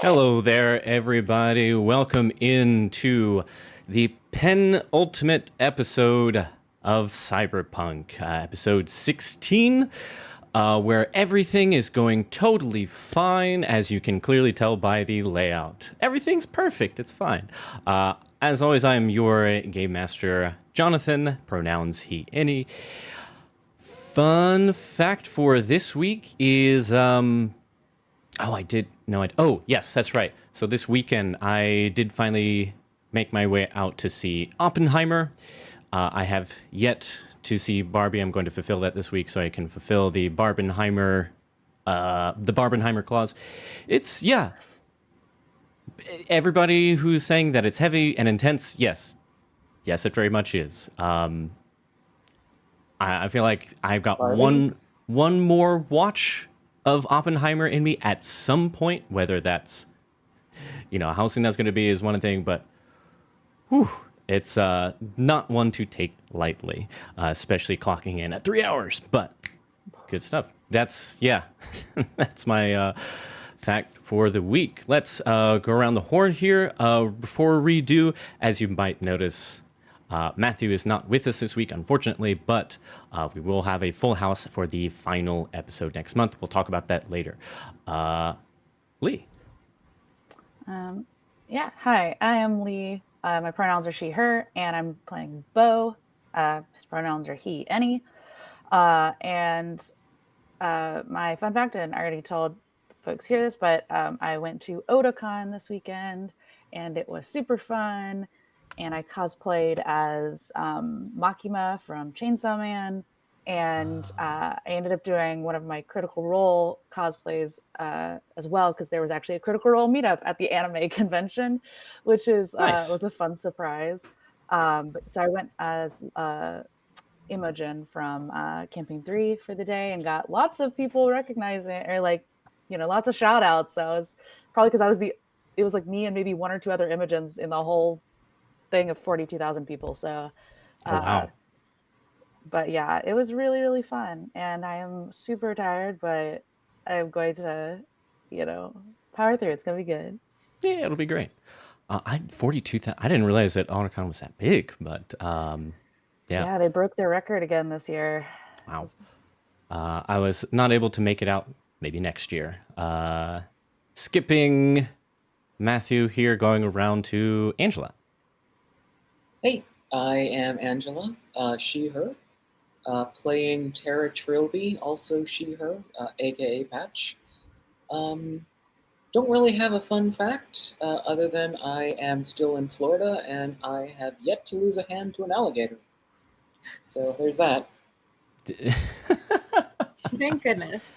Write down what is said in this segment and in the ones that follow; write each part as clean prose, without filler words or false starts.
Hello there, everybody. Welcome into the penultimate episode of Cyberpunk, episode 16, where everything is going totally fine, as you can clearly tell by the layout. Everything's perfect. It's fine. As always, I'm your game master, Jonathan, pronouns he, any. Fun fact for this week is, Oh, I did. No, oh, yes, that's right. So this weekend, I did finally make my way out to see Oppenheimer. I have yet to see Barbie. I'm going to fulfill that this week so I can fulfill the Barbenheimer clause. It's, yeah. Everybody who's saying that it's heavy and intense, yes. Yes, it very much is. I feel like I've got Barbie? one more watch of Oppenheimer in me at some point, whether that's, how soon that's going to be is one thing, but it's not one to take lightly, especially clocking in at 3 hours, but good stuff. That's, yeah, that's my fact for the week. Let's go around the horn here. Before we do, as you might notice, Matthew is not with us this week, unfortunately, but we will have a full house for the final episode next month. We'll talk about that later. Lee. Yeah, hi, I am Lee. My pronouns are she, her, and I'm playing Bo. His pronouns are he, any. And my fun fact, and I already told folks here this, but I went to Otakon this weekend, and it was super fun. And I cosplayed as Makima from Chainsaw Man. And I ended up doing one of my Critical Role cosplays as well, because there was actually a Critical Role meetup at the anime convention, which is Nice. was a fun surprise. So I went as Imogen from Campaign 3 for the day and got lots of people recognizing, or lots of shout outs. So it was probably because it was like me and maybe one or two other Imogens in the whole thing of 42,000 people. So Oh, wow. but yeah, it was really, really fun. And I am super tired, but I'm going to, power through. It's going to be good. Yeah, it'll be great. 42,000. I didn't realize that Otakon was that big, but yeah. Yeah, they broke their record again this year. Wow. I was not able to make it out maybe next year. Skipping Matthew here, going around to Angela. Hey, I am Angela, she, her, playing Tara Trilby, also she, her, aka Patch. Don't really have a fun fact, other than I am still in Florida and I have yet to lose a hand to an alligator. So there's that. Thank goodness.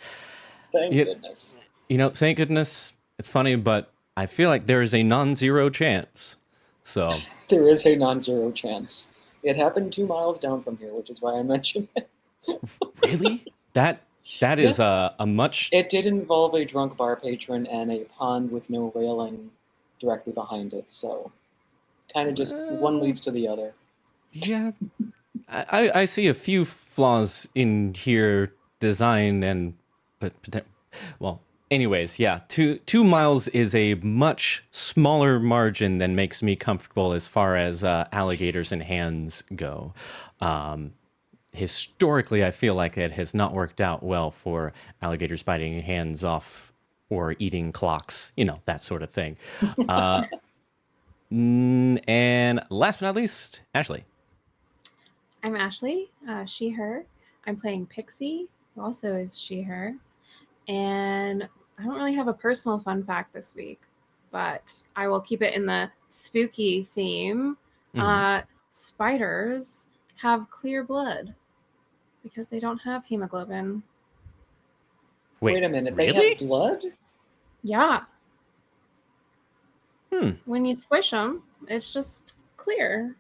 Thank goodness. Thank goodness. It's funny, but I feel like there is a non-zero chance. So there is a non-zero chance. It happened 2 miles down from here, which is why I mentioned it. Really? That is a much... It did involve a drunk bar patron and a pond with no railing directly behind it, so kind of just one leads to the other. Yeah. I see a few flaws in here design but well, anyways, yeah, 2 miles is a much smaller margin than makes me comfortable as far as alligators and hands go. Historically, I feel like it has not worked out well for alligators biting hands off or eating clocks, that sort of thing. And last but not least, Ashley. I'm Ashley, she, her. I'm playing Pixie, who also is she, her. And I don't really have a personal fun fact this week, but I will keep it in the spooky theme. Spiders have clear blood because they don't have hemoglobin. Wait a minute, really? They have blood? Yeah. When you squish them, it's just clear.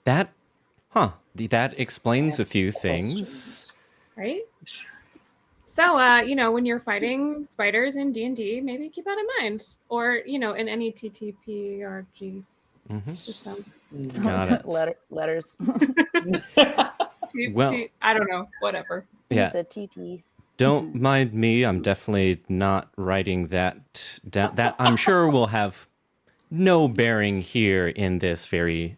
That explains a few things. Right? So, when you're fighting spiders in D&D, maybe keep that in mind. Or, in any TTRPG system. Got it. Letters. Well, I don't know. Whatever. Yeah. It's a TT. Don't mind me. I'm definitely not writing that down. That I'm sure will have no bearing here in this very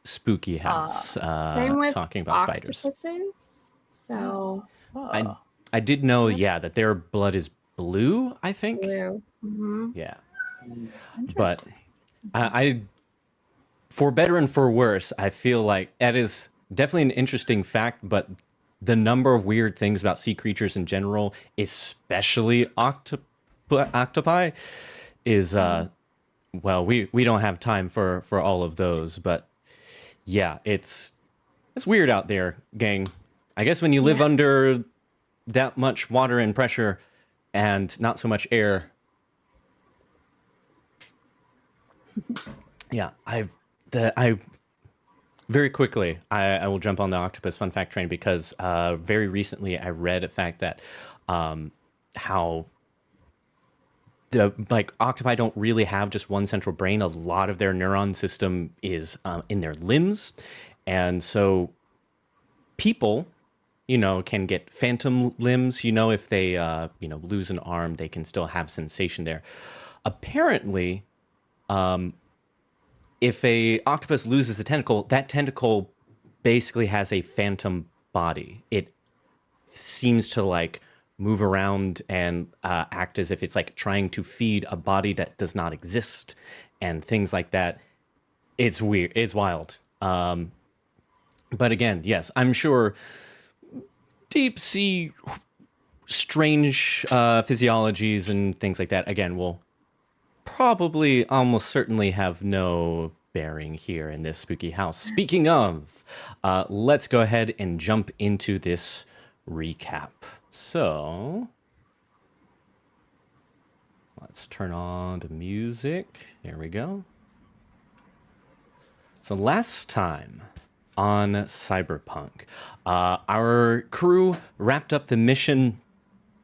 spooky house. Same with Talking about spiders. octopuses. So I I did know, yeah, that their blood is blue. I think. blue. Yeah, but Interesting. I for better and for worse, I feel like that is definitely an interesting fact, but the number of weird things about sea creatures in general, especially octopi, is well, we don't have time for all of those, but yeah, it's weird out there, gang. I guess when you live under that much water and pressure and not so much air. Yeah, I very quickly, I will jump on the octopus fun fact train because very recently I read a fact that how the octopi don't really have just one central brain. A lot of their neuron system is in their limbs, and so people, can get phantom limbs. If they lose an arm, they can still have sensation there. Apparently, if a octopus loses a tentacle, that tentacle basically has a phantom body. It seems to move around and act as if it's trying to feed a body that does not exist and things like that. It's weird. It's wild. But again, yes, I'm sure deep sea strange physiologies and things like that, again, will probably almost certainly have no bearing here in this spooky house. Speaking of, let's go ahead and jump into this recap. So let's turn on the music. There we go. So last time on Cyberpunk, our crew wrapped up the mission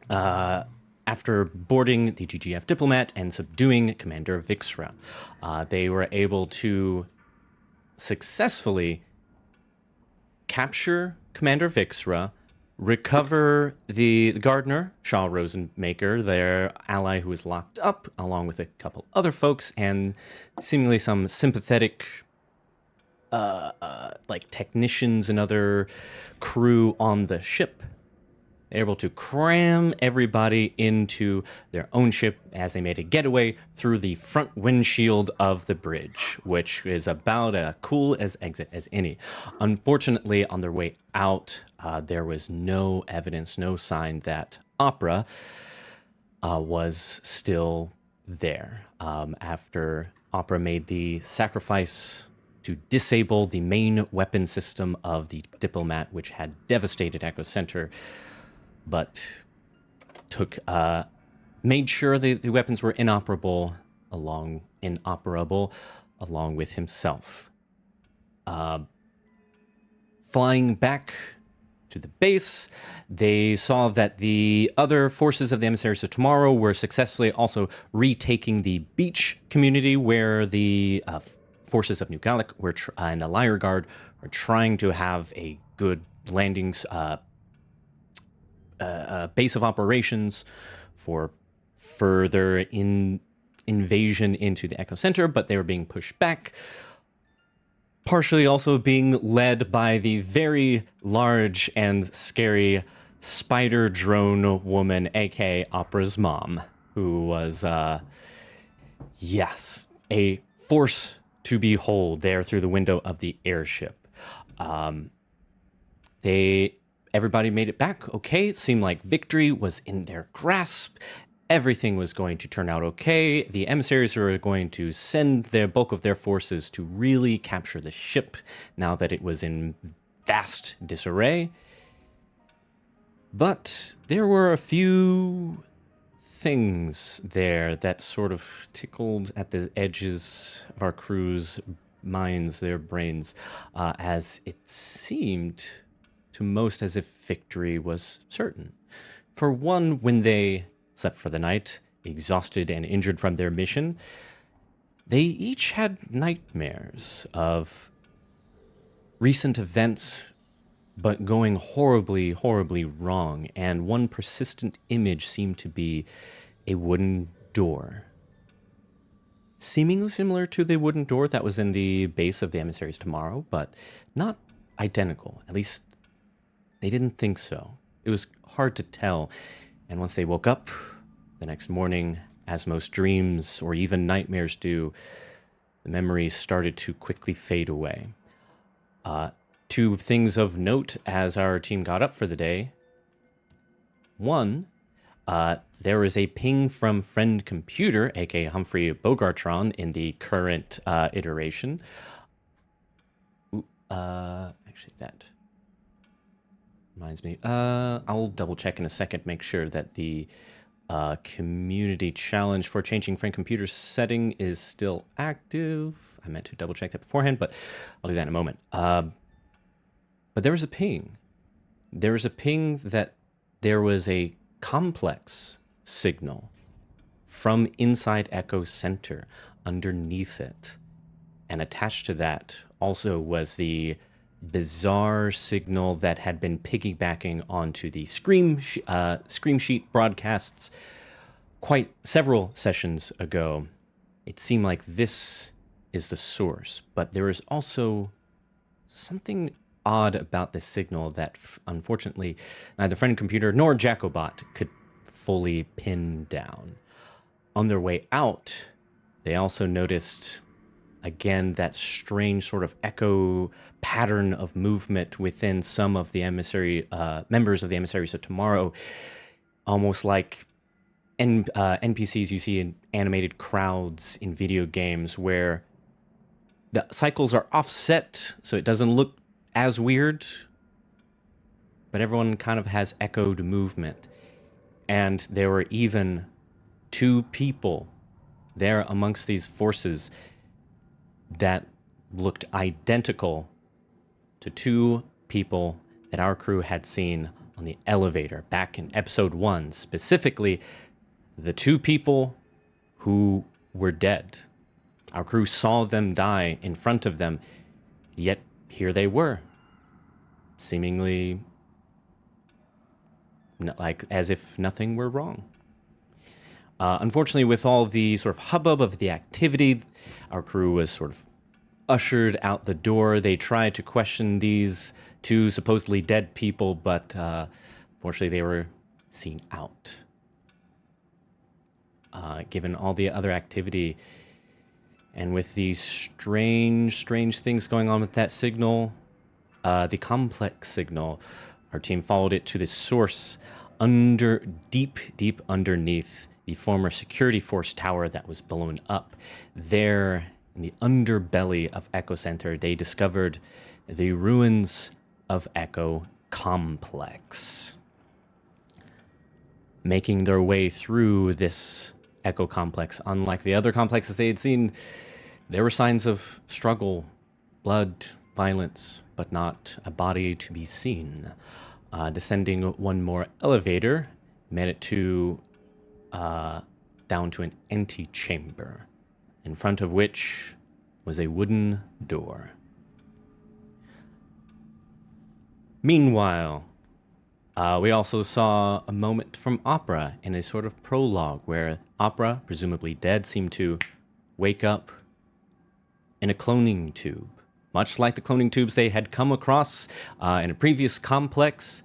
after boarding the GGF diplomat and subduing Commander Vixra. They were able to successfully capture Commander Vixra, recover the gardener, Shaw Rosenmaker, their ally who was locked up, along with a couple other folks, and seemingly some sympathetic technicians and other crew on the ship. They're able to cram everybody into their own ship as they made a getaway through the front windshield of the bridge, which is about as cool as exit as any. Unfortunately, on their way out, there was no evidence, no sign that Opera was still there. After Opera made the sacrifice to disable the main weapon system of the diplomat, which had devastated Echo Center, but made sure the weapons were inoperable along with himself. Flying back to the base, they saw that the other forces of the Emissaries of Tomorrow were successfully also retaking the beach community where the forces of New Gallic and the Lyre Guard were trying to have a good landings base of operations for further invasion into the Echo Center, but they were being pushed back, partially also being led by the very large and scary spider drone woman, aka Opera's mom, who was, a force to behold there through the window of the airship. Everybody made it back okay. It seemed like victory was in their grasp. Everything was going to turn out okay. The emissaries were going to send their bulk of their forces to really capture the ship now that it was in vast disarray. But there were a few things there that sort of tickled at the edges of our crew's minds, their brains, as it seemed to most as if victory was certain. For one, when they slept for the night, exhausted and injured from their mission, they each had nightmares of recent events but going horribly, horribly wrong. And one persistent image seemed to be a wooden door, seemingly similar to the wooden door that was in the base of the emissaries tomorrow, but not identical. At least they didn't think so. It was hard to tell. And once they woke up the next morning, as most dreams or even nightmares do, the memories started to quickly fade away. Two things of note as our team got up for the day. One, there was a ping from friend computer, aka Humphrey Bogartron, in the current iteration. Actually, that reminds me. I'll double check in a second, make sure that the community challenge for changing friend computer setting is still active. I meant to double check that beforehand, but I'll do that in a moment. But there was a ping. There was a ping that there was a complex signal from inside Echo Center underneath it. And attached to that also was the bizarre signal that had been piggybacking onto the Scream Sheet broadcasts quite several sessions ago. It seemed like this is the source, but there is also something odd about this signal that unfortunately neither friend computer nor Jacobot could fully pin down. On their way out, they also noticed again that strange sort of echo pattern of movement within some of the emissary members of the emissaries of tomorrow, almost like NPCs you see in animated crowds in video games where the cycles are offset so it doesn't look as weird, but everyone kind of has echoed movement. And there were even two people there amongst these forces that looked identical to two people that our crew had seen on the elevator back in episode 1, specifically the two people who were dead. Our crew saw them die in front of them, yet here they were, seemingly like as if nothing were wrong. Unfortunately, with all the sort of hubbub of the activity, our crew was sort of ushered out the door. They tried to question these two supposedly dead people, but unfortunately they were seen out. Given all the other activity, and with these strange things going on with that signal, the complex signal, our team followed it to the source deep underneath the former security force tower that was blown up. There, in the underbelly of Echo Center, they discovered the ruins of Echo Complex. Making their way through this Echo Complex, unlike the other complexes they had seen, there were signs of struggle, blood, violence, but not a body to be seen. Descending one more elevator made it to down to an antechamber, in front of which was a wooden door. Meanwhile, we also saw a moment from Opera in a sort of prologue where Opera, presumably dead, seemed to wake up in a cloning tube, much like the cloning tubes they had come across in a previous complex.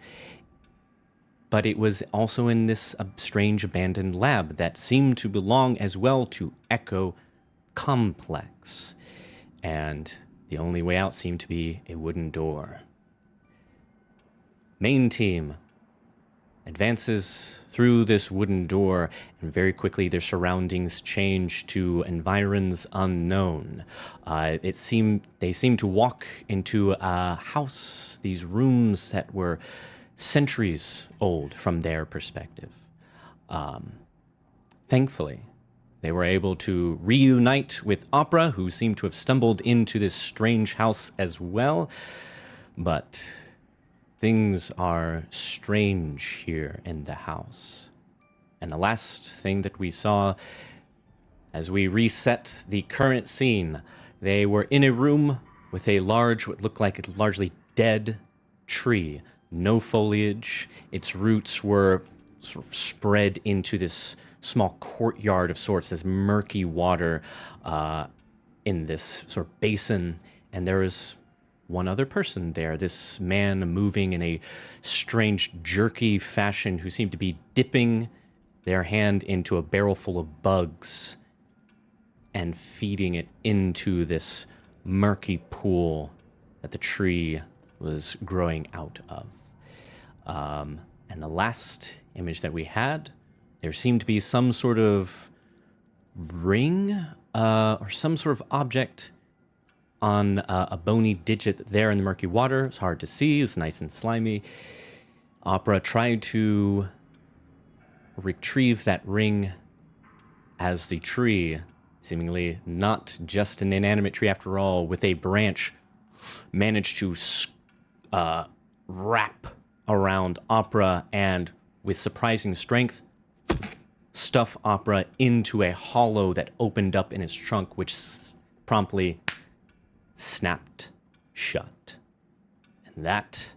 But it was also in this strange abandoned lab that seemed to belong as well to Echo Complex. And the only way out seemed to be a wooden door. Main team advances through this wooden door, and very quickly their surroundings change to environs unknown. They seemed to walk into a house, these rooms that were centuries old from their perspective. Thankfully, they were able to reunite with Opera, who seemed to have stumbled into this strange house as well. But things are strange here in the house. And the last thing that we saw as we reset the current scene, they were in a room with a large, what looked like a largely dead tree, no foliage. Its roots were sort of spread into this small courtyard of sorts, this murky water in this sort of basin. And there is one other person there, this man moving in a strange, jerky fashion who seemed to be dipping their hand into a barrel full of bugs and feeding it into this murky pool that the tree was growing out of. And the last image that we had, there seemed to be some sort of ring or some sort of object on a bony digit there in the murky water. It's hard to see. It's nice and slimy. Opera tried to retrieve that ring as the tree, seemingly not just an inanimate tree after all, with a branch, managed to wrap around Opera and, with surprising strength, stuff Opera into a hollow that opened up in its trunk, which promptly snapped shut. And that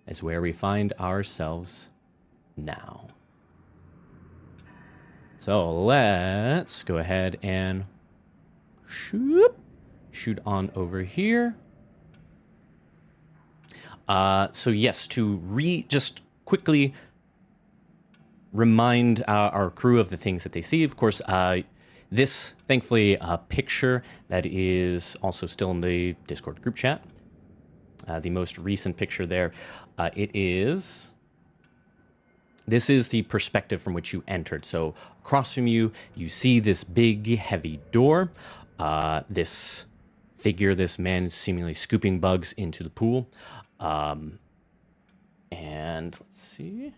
is where we find ourselves now. So let's go ahead and shoot on over here. So yes, to just quickly remind our crew of the things that they see. Of course, this, thankfully, picture that is also still in the Discord group chat. The most recent picture there, this is the perspective from which you entered. So across from you, you see this big, heavy door. This figure, this man, is seemingly scooping bugs into the pool. And let's see.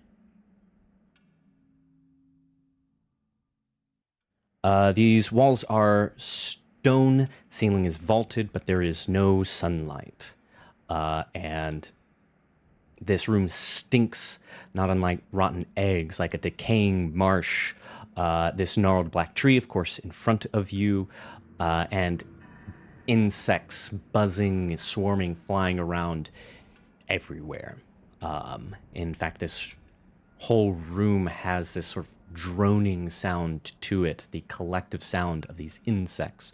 These walls are stone, ceiling is vaulted, but there is no sunlight. And this room stinks, not unlike rotten eggs, like a decaying marsh. This gnarled black tree, of course, in front of you, and insects buzzing, swarming, flying around everywhere. In fact, this whole room has this sort of droning sound to it, the collective sound of these insects.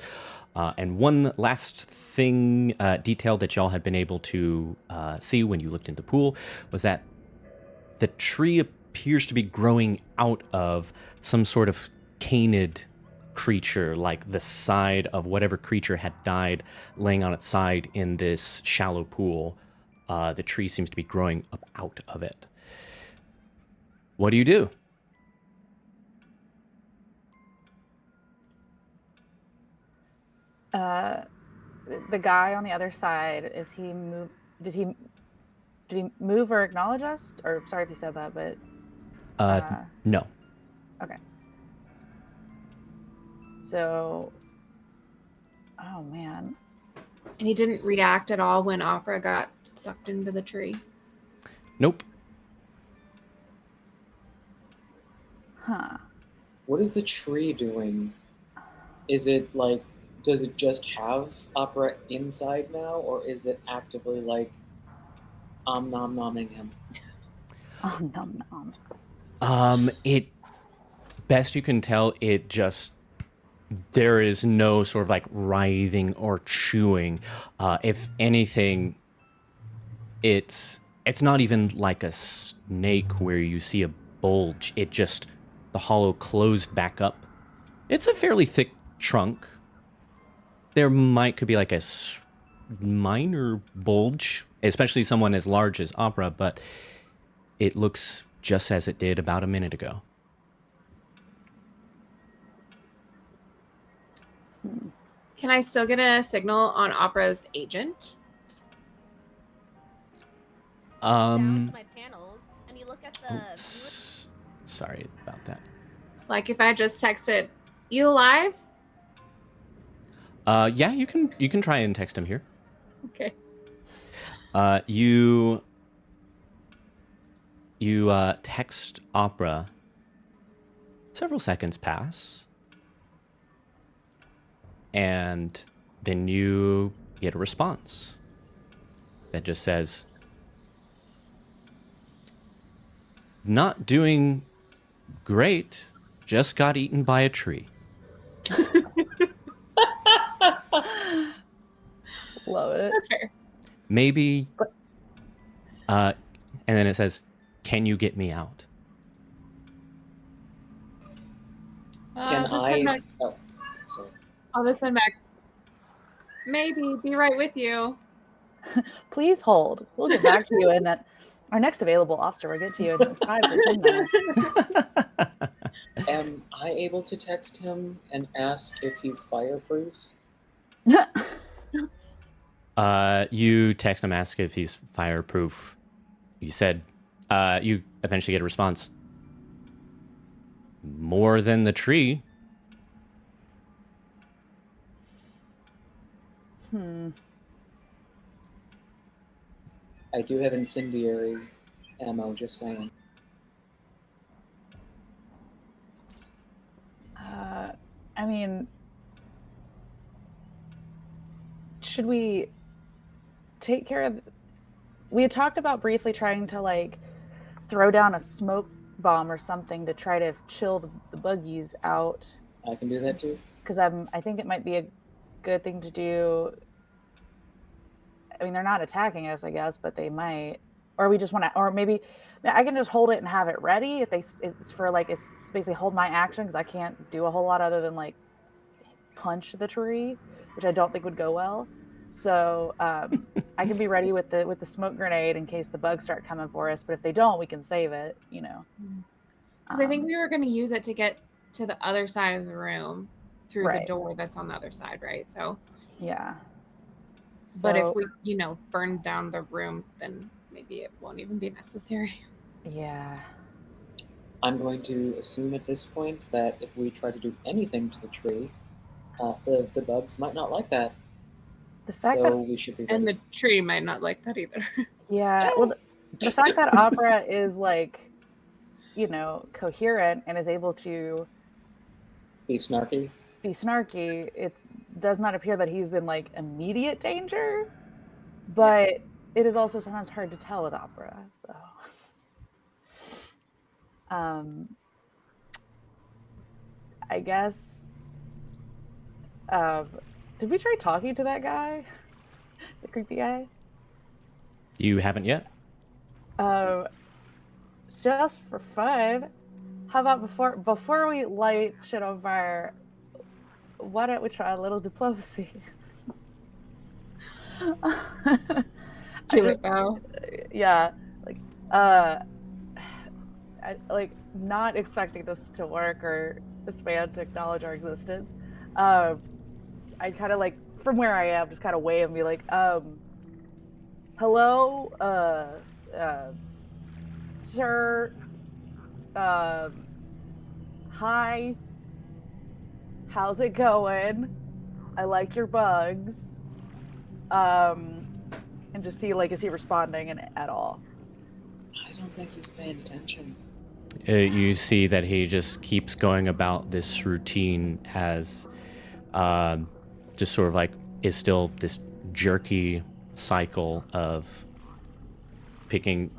And one last thing, detail that y'all had been able to see when you looked into the pool was that the tree appears to be growing out of some sort of canid creature, like the side of whatever creature had died laying on its side in this shallow pool. The tree seems to be growing up out of it. What do you do? The guy on the other side, is he move? Did he move or acknowledge us? Or sorry if you said that, but No. okay. So, oh man. And he didn't react at all when Opera got sucked into the tree. Nope. Huh. What is the tree doing? Is it like, does it just have Opera inside now, or is it actively like nom-nomming him? Oh, nom. It, best you can tell, it just, there is no sort of like writhing or chewing. If anything, it's not even like a snake where you see a bulge. It just, the hollow closed back up. It's a fairly thick trunk. There could be like a minor bulge, especially someone as large as Opera, but it looks just as it did about a minute ago. Can I still get a signal on Opera's agent? Down to my panels, and you look at the Sorry about that. Like if I just texted, "You alive?" Yeah, you can try and text him here. Okay. You text Opera. Several seconds pass, and then you get a response that just says, Not doing great. Just got eaten by a tree. Love it. That's fair. Maybe. And then it says, "Can you get me out?" Can Just I? send back. Oh, sorry. I'll just send back. Maybe be right with you. Please hold. We'll get back to you in that. Our next available officer will get to you in 5 to 10 minutes. Am I able to text him and ask if he's fireproof? You text him, ask if he's fireproof. You said, you eventually get a response. More than the tree. I do have incendiary ammo, just saying. I mean, should we take care of... We had talked about briefly trying to, like, throw down a smoke bomb or something to try to chill the buggies out. I can do that too. Because I think it might be a good thing to do. I mean, they're not attacking us, I guess, but they might. Or we just want to... Or maybe I can just hold it and have it ready if it's for, like, it's basically hold my action, because I can't do a whole lot other than, like, punch the tree, which I don't think would go well. So I can be ready with the smoke grenade in case the bugs start coming for us. But if they don't, we can save it, you know. Because I think we were going to use it to get to the other side of the room through Right. the door that's on the other side, right? So yeah. But if So, we, burn down the room, then maybe it won't even be necessary. yeah. I'm going to assume at this point that if we try to do anything to the tree, the bugs might not like that. The fact So we should be ready. And the tree might not like that either. yeah, well, the fact that Opera is, like, coherent and is able to Be snarky. be snarky, it does not appear that he's in, like, immediate danger, but it is also sometimes hard to tell with Opera. So, I guess, did we try talking to that guy, the creepy guy? You haven't yet? Just for fun, how about before we light shit on fire, why don't we try a little diplomacy? Do it, Bo. Yeah, like not expecting this to work or this man to acknowledge our existence. I kind of, like, from where I am, just kind of wave and be like, hello, sir, hi, how's it going? I like your bugs. And just see, like, is he responding at all? I don't think he's paying attention. You see that he just keeps going about this routine as just sort of like is still this jerky cycle of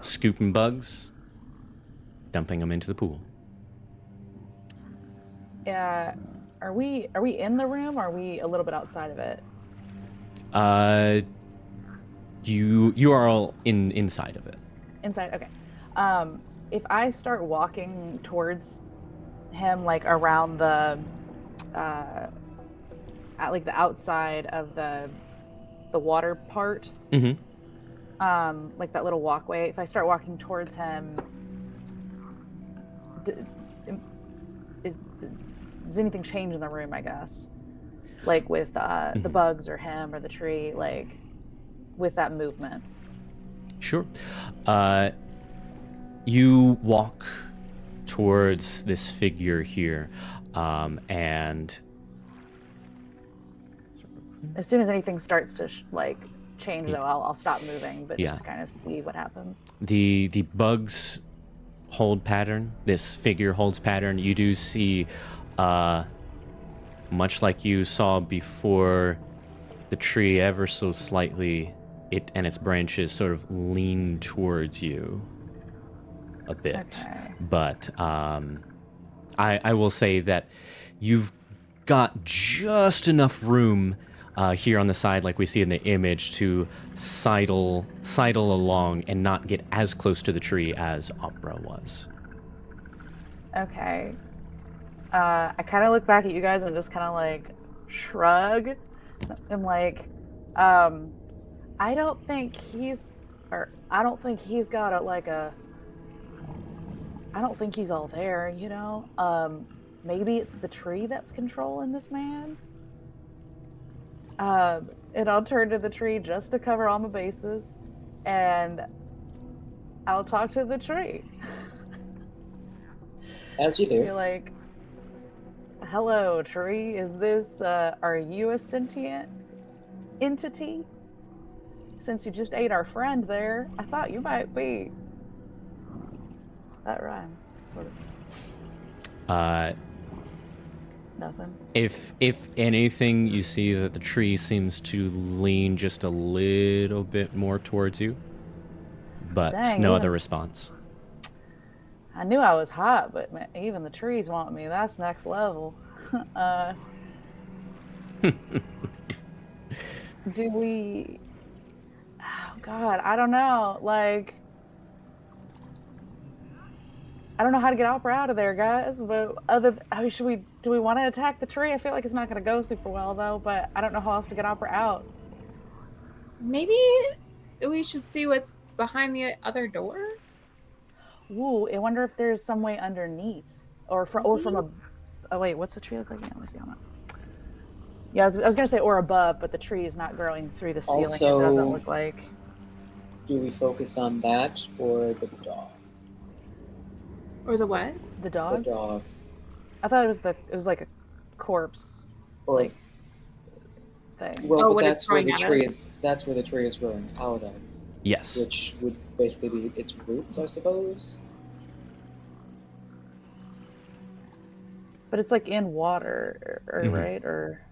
scooping bugs, dumping them into the pool. Yeah. Are we in the room, or are we a little bit outside of it? You are all inside of it. Inside, okay. If I start walking towards him, like, around the at, like, the outside of the water part, like that little walkway, if I start walking towards him, does anything change in the room, I guess? Like with the bugs or him or the tree, like with that movement? Sure. You walk towards this figure here, and as soon as anything starts to change, though, I'll stop moving, but just to kind of see what happens. The bugs hold pattern. This figure holds pattern. You do see, much like you saw before, the tree ever so slightly, it and its branches sort of lean towards you. a bit. Okay. But I will say that you've got just enough room here on the side, like we see in the image, to sidle along and not get as close to the tree as Opera was. Okay. I kind of look back at you guys and just kind of like shrug. I'm like, I don't think he's got I don't think he's all there, you know? Maybe it's the tree that's controlling this man? And I'll turn to the tree just to cover all my bases, and I'll talk to the tree. As you Be do. like, hello, tree. Is this, are you a sentient entity? Since you just ate our friend there, I thought you might be. That rhyme, sort of. Nothing. If anything, you see that the tree seems to lean just a little bit more towards you, but Dang, no even- other response. I knew I was hot, but man, even the trees want me. That's next level. Do we... Oh, God, I don't know. Like... I don't know how to get Opera out of there, guys, but do we want to attack the tree? I feel like it's not going to go super well, though, but I don't know how else to get Opera out. Maybe we should see what's behind the other door? Ooh, I wonder if there's some way underneath. Or from a... Oh, wait, what's the tree look like? Yeah, let me see on that. Yeah, I was going to say or above, but the tree is not growing through the ceiling. Also, it doesn't look like... Do we focus on that or the dog? Or the what? The The dog? dog. I thought it was like a corpse Or like thing. well, Oh, but what that's it's where growing the out tree of? is. That's where the tree is growing out of, Yes. which would basically be its roots, I suppose. But it's like in water, right? Or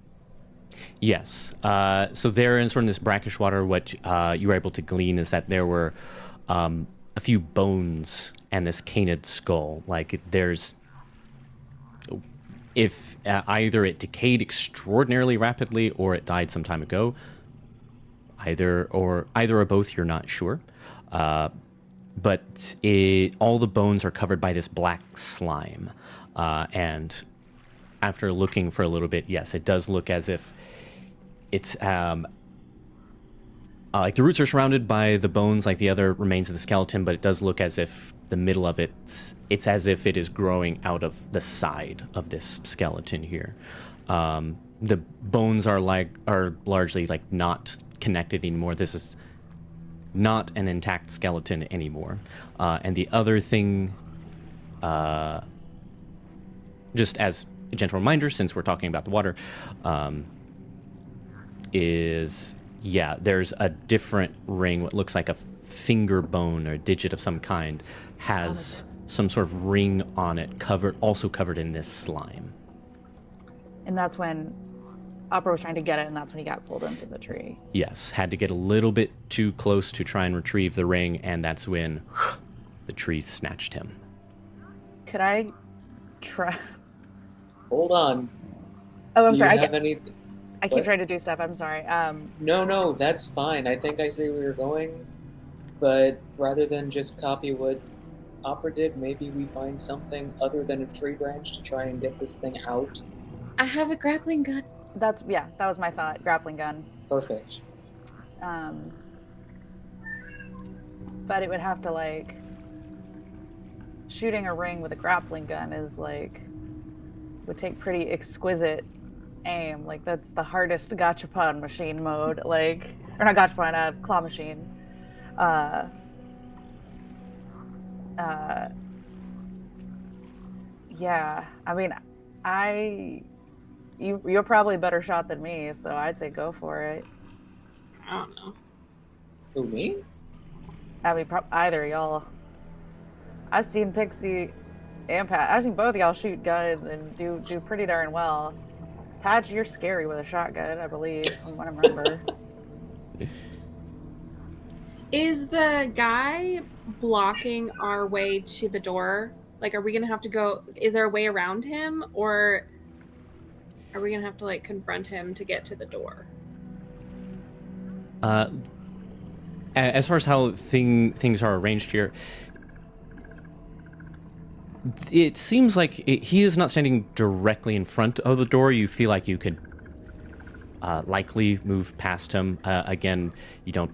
Yes. So there in sort of this brackish water, what you were able to glean is that there were a few bones and this canid skull. Like there's, if either it decayed extraordinarily rapidly or it died some time ago. Either or both, you're not sure. But all the bones are covered by this black slime, and after looking for a little bit, yes, it does look as if it's like the roots are surrounded by the bones like the other remains of the skeleton, but it does look as if the middle of it's as if it is growing out of the side of this skeleton here. The bones are largely like not connected anymore. This is not an intact skeleton anymore. And the other thing, just as a gentle reminder, since we're talking about the water, is, yeah, there's a different ring, what looks like a finger bone or digit of some kind, has some sort of ring on it, also covered in this slime. and that's when Opera was trying to get it, and that's when he got pulled into the tree. Yes, had to get a little bit too close to try and retrieve the ring, and that's when the tree snatched him. Could I try? Hold on. Oh, I'm Do sorry. you have anything? I keep what? trying to do stuff. I'm sorry. No, that's fine. I think I see where you're going, but rather than just copy what Opera did, maybe we find something other than a tree branch to try and get this thing out. I have a grappling gun. that was my thought. Grappling gun. Perfect. But it would have to like shooting a ring with a grappling gun is like would take pretty exquisite aim. Like that's the hardest gachapon machine mode. Like or not gachapon, claw machine. Yeah. I mean, you're probably a better shot than me, so I'd say go for it. I don't know. Who, me? I mean, either of y'all. I've seen Pixie and Pat. I've seen both of y'all shoot guns and do pretty darn well. Pat, you're scary with a shotgun, I believe, from what I remember. Is the guy blocking our way to the door? Like, are we gonna have to go? Is there a way around him, or are we gonna have to like confront him to get to the door? As far as how things are arranged here, it seems like he is not standing directly in front of the door. You feel like you could likely move past him. Again, you don't.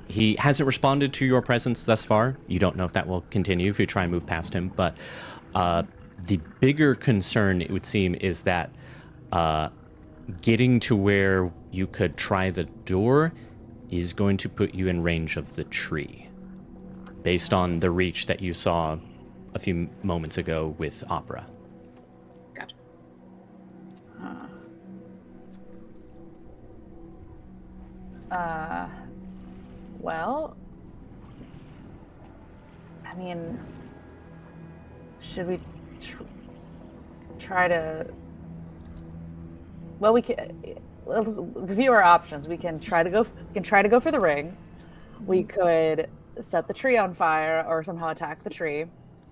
He hasn't responded to your presence thus far. You don't know if that will continue if you try and move past him. But the bigger concern, it would seem, is that getting to where you could try the door is going to put you in range of the tree, based on the reach that you saw a few moments ago with Opera. Gotcha. Well, I mean, should we try to? Well, let's review our options. We can try to go. We can try to go for the ring. We could set the tree on fire or somehow attack the tree.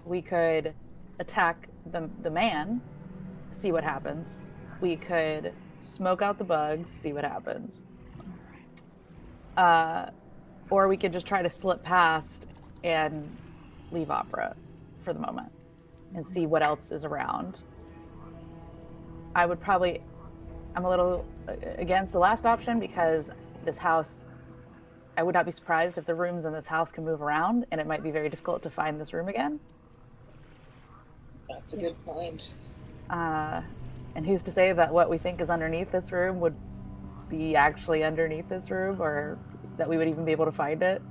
We could attack the man, see what happens. We could smoke out the bugs, see what happens. Or we could just try to slip past and leave Opera for the moment and see what else is around. I'm a little against the last option because this house, I would not be surprised if the rooms in this house can move around, and it might be very difficult to find this room again. That's a good point. And who's to say that what we think is underneath this room would be actually underneath this room, or that we would even be able to find it.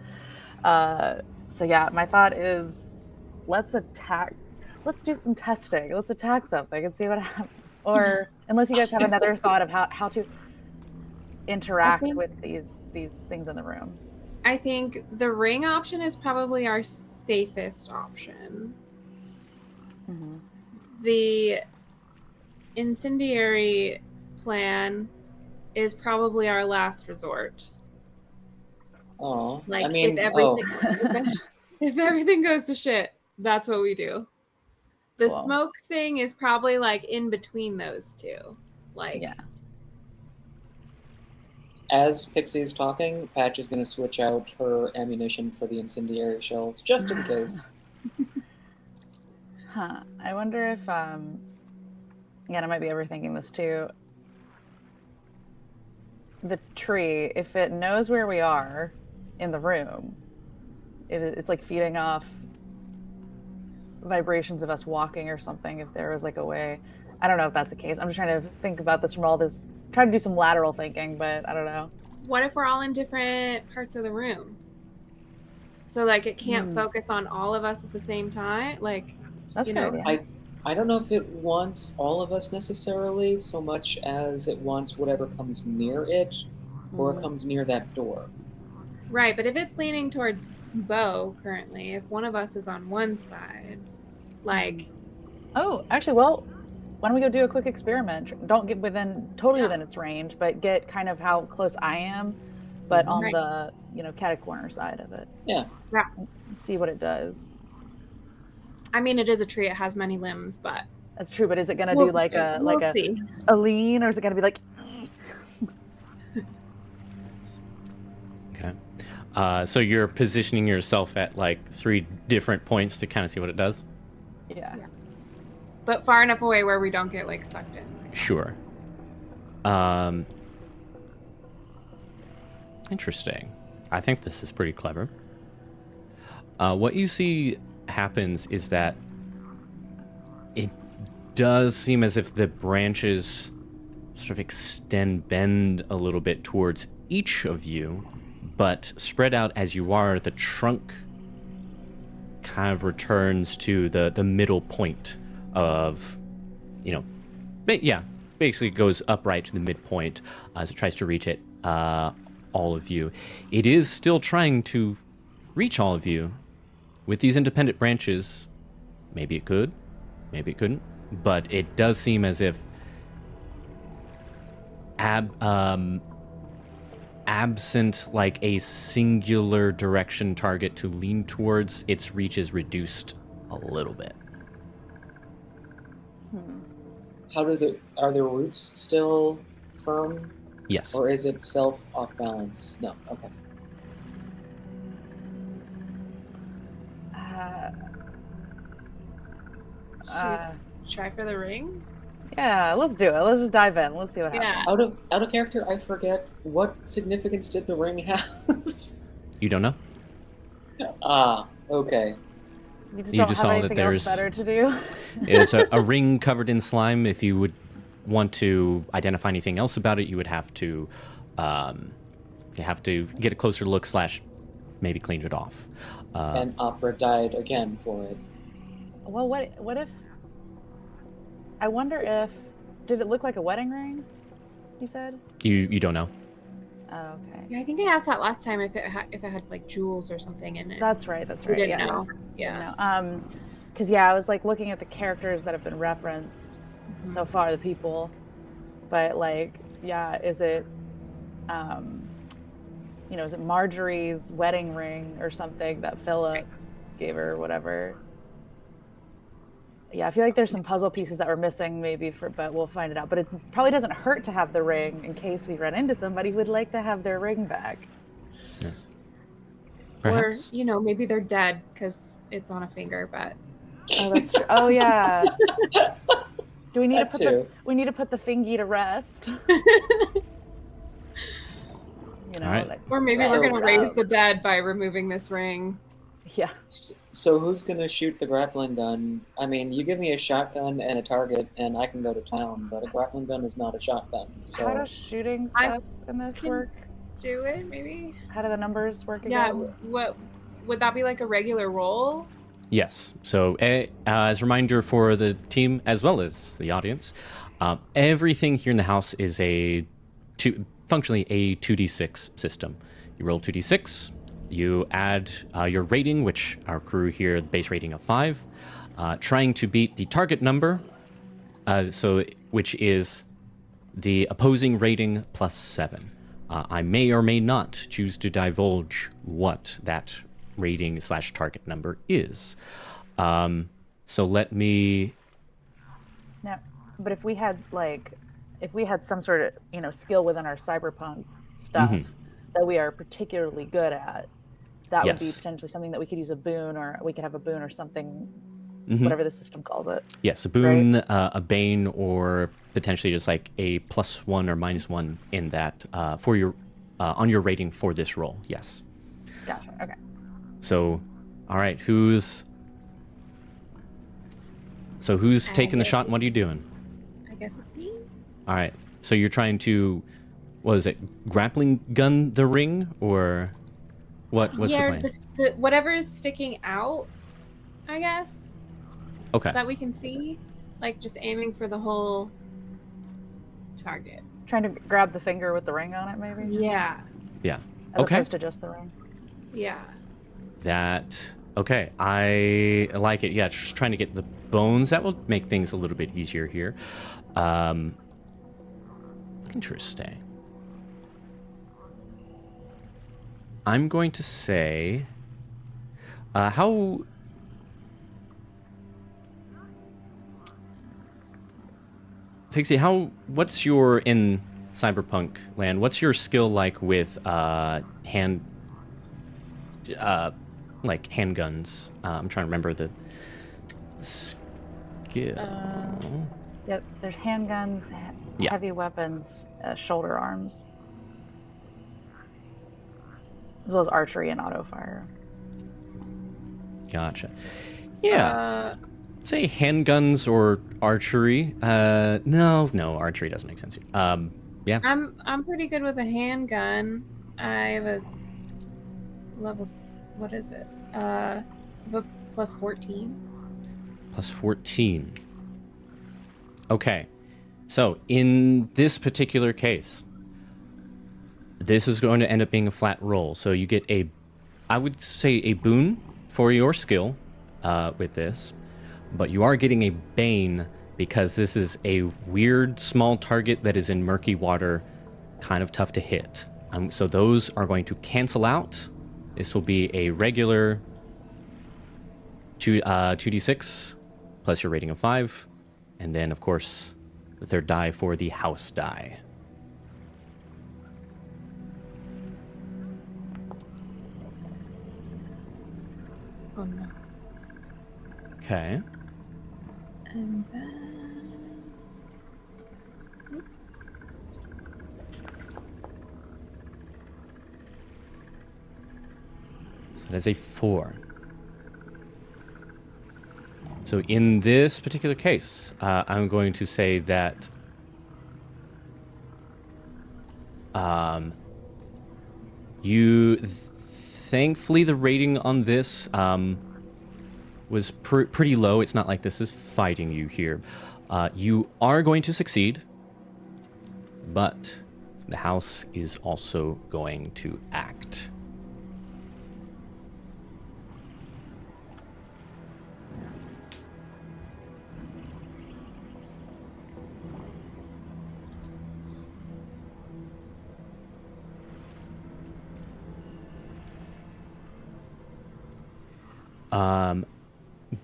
So yeah, my thought is let's do some testing. Let's attack something and see what happens. Or unless you guys have another thought of how to interact with these things in the room. I think the ring option is probably our safest option. Mm-hmm. The incendiary plan is probably our last resort. Oh, Like, I mean, if everything goes to shit, that's what we do. The Cool. smoke thing is probably like in between those two. Like, Yeah. As Pixie's talking, Patch is going to switch out her ammunition for the incendiary shells, just in case. I wonder if, again, I might be overthinking this too. The tree, if it knows where we are in the room, if it's like feeding off vibrations of us walking or something, if there was like a way. I don't know if that's the case. I'm just trying to think about this from all this, trying to do some lateral thinking, but I don't know. what if we're all in different parts of the room? So like it can't focus on all of us at the same time? Like, That's a good idea. I don't know if it wants all of us necessarily, so much as it wants whatever comes near it, or comes near that door. Right, but if it's leaning towards Bo currently, if one of us is on one side, like... Oh, actually, well, why don't we go do a quick experiment? Don't get totally within its range, but get kind of how close I am, but on the, catty corner side of it. Yeah. See what it does. I mean, it is a tree. It has many limbs, but... That's true, but is it going to do like a lean, or is it going to be like... Okay. So you're positioning yourself at like 3 different points to kind of see what it does? Yeah. But far enough away where we don't get like sucked in. Sure. Interesting. I think this is pretty clever. What you see happens is that it does seem as if the branches sort of bend a little bit towards each of you, but spread out as you are, the trunk kind of returns to the middle point of, basically goes upright to the midpoint as it tries to reach it, all of you. It is still trying to reach all of you with these independent branches. Maybe it could, maybe it couldn't, but it does seem as if absent like a singular direction target to lean towards, its reach is reduced a little bit. Are the roots still firm, Yes. or is it self off balance? No. Okay. Try for the ring? Yeah, let's do it. Let's just dive in. Let's see what happens. Out of character, I forget what significance did the ring have. You don't know? Okay. You just You don't just have saw that anything there's- else better to do. It's a ring covered in slime. If you would want to identify anything else about it, you would have to get a closer look / maybe clean it off. And Opera died again for it. Well, what if? I wonder if did it look like a wedding ring? You said. You don't know. Oh, okay. Yeah, I think I asked that last time if it had like jewels or something in it. That's right. That's We right. didn't Yeah. know. Yeah. Because I was like looking at the characters that have been referenced so far, the people, but like, yeah, is it, is it Marjorie's wedding ring or something that Philip gave her, or whatever? Yeah, I feel like there's some puzzle pieces that were missing, but we'll find it out. But it probably doesn't hurt to have the ring in case we run into somebody who would like to have their ring back. Yeah. Or, Perhaps. maybe they're dead because it's on a finger, but... Oh, that's true. Oh, yeah. Do we need That too. we need to put the fingy to rest? All right. like- Or maybe So- we're going to raise the dead by removing this ring. Yeah. So who's gonna shoot the grappling gun? I mean, you give me a shotgun and a target, and I can go to town. But a grappling gun is not a shotgun. So How does shooting I stuff in this can- work? Do it, maybe? How do the numbers work Yeah, again? what would that be, like a regular roll? Yes. So, as a reminder for the team as well as the audience, everything here in the house is functionally a 2d6 system. You roll 2d6, you add your rating, which our crew here, the base rating of 5, trying to beat the target number, which is the opposing rating plus 7. I may or may not choose to divulge what that rating / target number is. So let me... No, but if we had some sort of skill within our cyberpunk stuff that we are particularly good at, that would be Yes. potentially something that we could use a boon, or we could have a boon or something, Mhm. whatever the system calls it. Yes, a boon, a bane, or potentially just like a +1 or -1 in that for your on your rating for this roll. Yes. Gotcha. Okay. So, all right, who's taking the shot and what are you doing? I guess it's me. All right, so you're trying to, what is it, grappling gun the ring, or what's the plan? The whatever is sticking out, I guess, Okay. that we can see, like just aiming for the whole target. Trying to grab the finger with the ring on it, maybe. Yeah. Yeah. As Okay. opposed to just the ring. Yeah. Okay, I like it. Yeah, just trying to get the bones. That will make things a little bit easier here. Interesting. I'm going to say, Pixie, what's your, in Cyberpunk land, what's your skill like with handguns? I'm trying to remember the skill. Yep. There's handguns, Yeah. heavy weapons, shoulder arms, as well as archery and auto fire. Gotcha. Yeah. Say handguns or archery. No, archery doesn't make sense here. Yeah. I'm pretty good with a handgun. I have a level. What is it? The plus 14. Plus 14. Okay. So, in this particular case, this is going to end up being a flat roll. So you get I would say a boon for your skill with this, but you are getting a bane because this is a weird small target that is in murky water, kind of tough to hit. So those are going to cancel out. This will be a regular 2d6 plus your rating of 5. And then, of course, the third die for the house die. Oh no. Okay. And then. So that is a 4. So in this particular case, I'm going to say that thankfully the rating on this was pretty low. It's not like this is fighting you here. You are going to succeed, but the house is also going to act.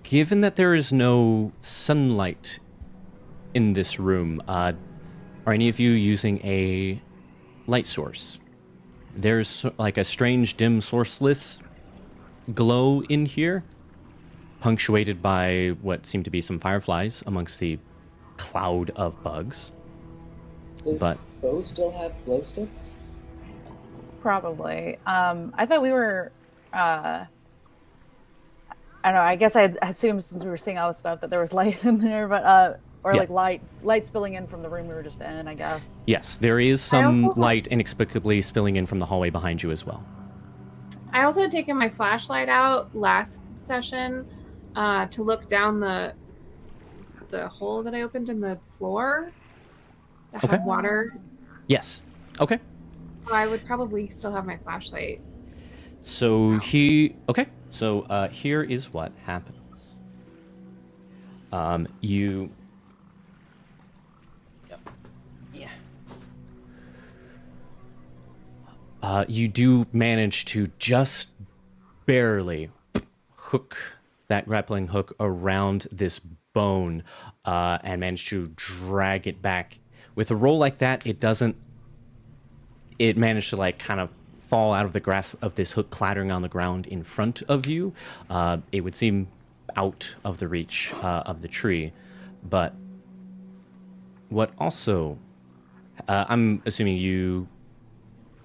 Given that there is no sunlight in this room, are any of you using a light source? There's like a strange dim sourceless glow in here, punctuated by what seem to be some fireflies amongst the cloud of bugs. Does Bo still have glow sticks? Probably. I thought we were. I don't know. I guess I had assumed since we were seeing all this stuff that there was light in there, but or Yeah. like light spilling in from the room we were just in. I guess. Yes, there is some light inexplicably spilling in from the hallway behind you as well. I also had taken my flashlight out last session to look down the hole that I opened in the floor that Okay. had water. Yes. Okay. So I would probably still have my flashlight. So So here is what happens. You. Yep. Yeah. You do manage to just barely hook that grappling hook around this bone and manage to drag it back. With a roll like that, it doesn't. It managed to like kind of fall out of the grasp of this hook clattering on the ground in front of you. It would seem out of the reach of the tree. But what also... I'm assuming you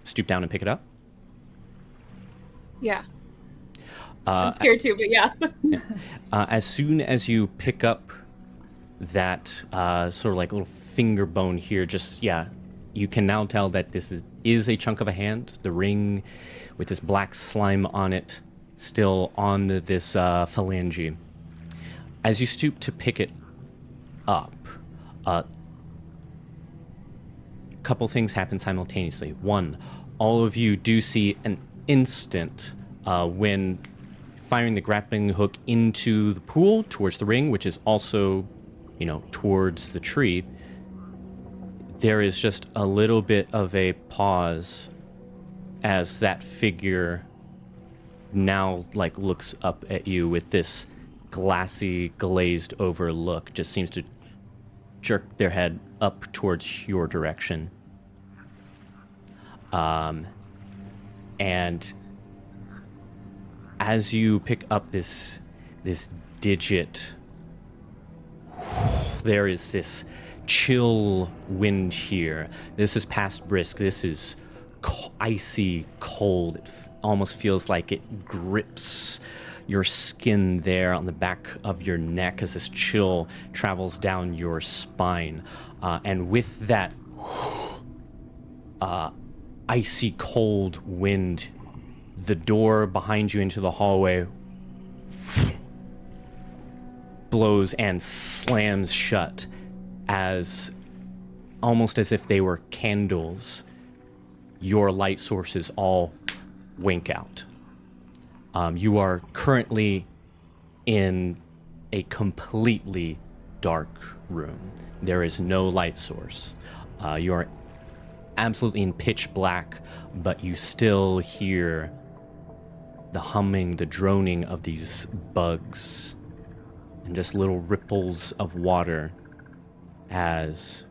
stoop down and pick it up? Yeah. I'm scared too, but yeah. As soon as you pick up that sort of like little finger bone here, you can now tell that this is a chunk of a hand. The ring with this black slime on it still on this phalange. As you stoop to pick it up, a couple things happen simultaneously. One, all of you do see an instant when firing the grappling hook into the pool towards the ring, which is also, towards the tree. There is just a little bit of a pause as that figure now looks up at you with this glassy, glazed over look. Just seems to jerk their head up towards your direction. And as you pick up this digit, there is this chill wind here. This is past brisk. This is icy cold. It almost feels like it grips your skin there on the back of your neck as this chill travels down your spine. And with that icy cold wind, the door behind you into the hallway blows and slams shut, as almost as if they were candles, your light sources all wink out. You are currently in a completely dark room. There is no light source. You are absolutely in pitch black, but you still hear the humming, the droning of these bugs, and just little ripples of water as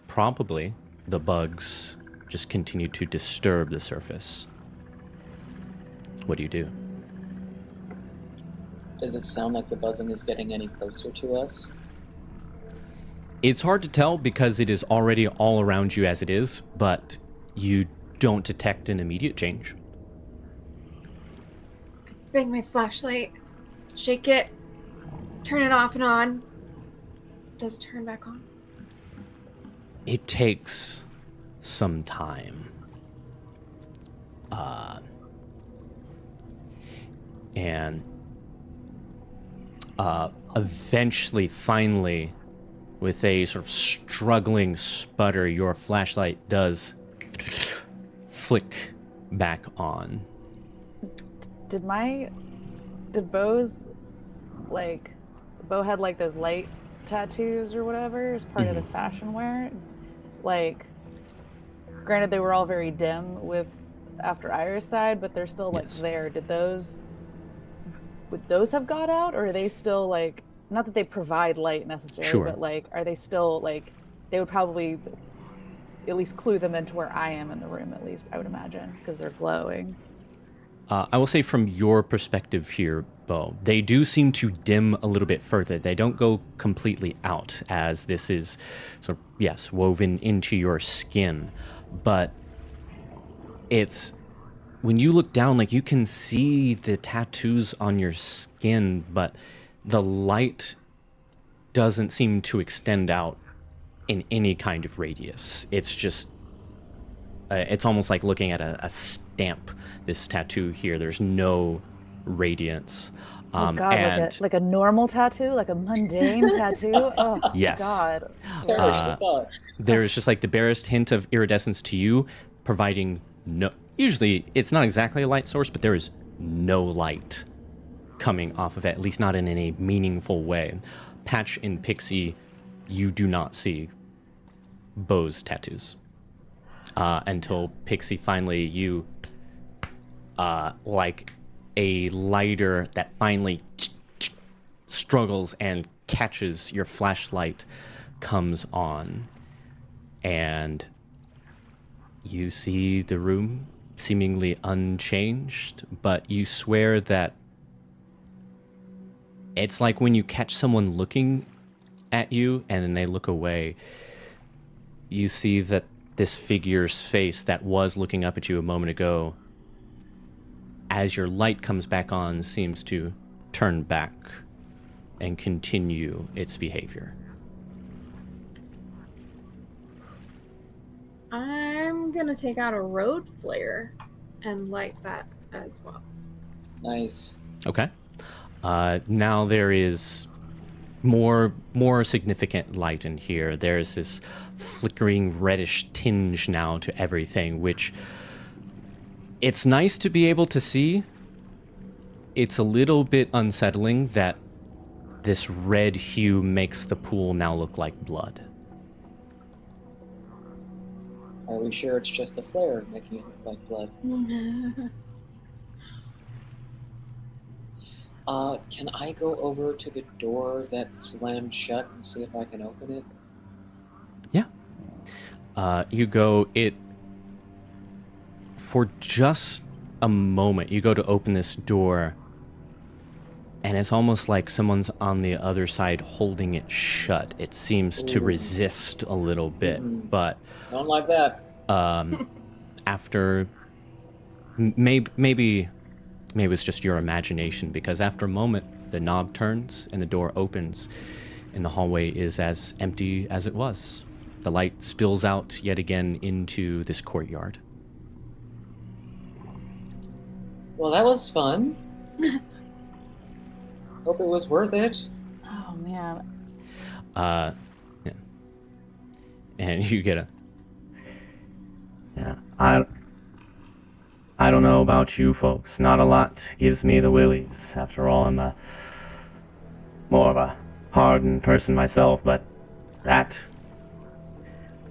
probably the bugs just continue to disturb the surface. What do you do? Does it sound like the buzzing is getting any closer to us? It's hard to tell because it is already all around you as it is, but you don't detect an immediate change. Bang my flashlight, shake it, turn it off and on. Does it turn back on? It takes some time. And eventually, finally, with a sort of struggling sputter, your flashlight does flick back on. Did Beau's, Beau had like those light tattoos or whatever as part of the fashion wear? Like, granted they were all very dim with after Iris died, but they're still like there. Would those have got out, or are they still like, not that they provide light necessarily, but like, are they still like, they would probably at least clue them into where I am in the room, at least I would imagine, because they're glowing. I will say from your perspective here, Beau, they do seem to dim a little bit further. They don't go completely out, as this is sort of, yes, woven into your skin. But it's, when you look down, like, you can see the tattoos on your skin, but the light doesn't seem to extend out in any kind of radius. It's just, it's almost like looking at a stamp, this tattoo here. There's no radiance. Oh God, and like a normal tattoo, like a mundane tattoo. Oh yes. God. Perish the thought. There's just like the barest hint of iridescence to you, providing no. Usually, it's not exactly a light source, but there is no light coming off of it, at least not in any meaningful way. Patch and Pixie, you do not see Beau's tattoos. Until Pixie finally, you, like a lighter that finally struggles and catches your flashlight, comes on, and you see the room seemingly unchanged, but you swear that it's like when you catch someone looking at you and then they look away, you see that this figure's face that was looking up at you a moment ago, as your light comes back on, seems to turn back and continue its behavior. I'm gonna take out a road flare and light that as well. Nice. Okay. Now there is more significant light in here. There's this flickering reddish tinge now to everything, which it's nice to be able to see. It's a little bit unsettling that this red hue makes the pool now look like blood. Are we sure it's just the flare making it look like blood? Can I go over to the door that slammed shut and see if I can open it? Yeah. You go, for just a moment, you go to open this door, and it's almost like someone's on the other side holding it shut. It seems to resist a little bit, but Don't like that. after maybe it's just your imagination, because after a moment the knob turns and the door opens and the hallway is as empty as it was. The light spills out yet again into this courtyard. Well, that was fun. Hope it was worth it. Oh man. Yeah. And you get a, yeah, I don't know about you folks. Not a lot gives me the willies. After all, I'm more of a Hardin person myself, but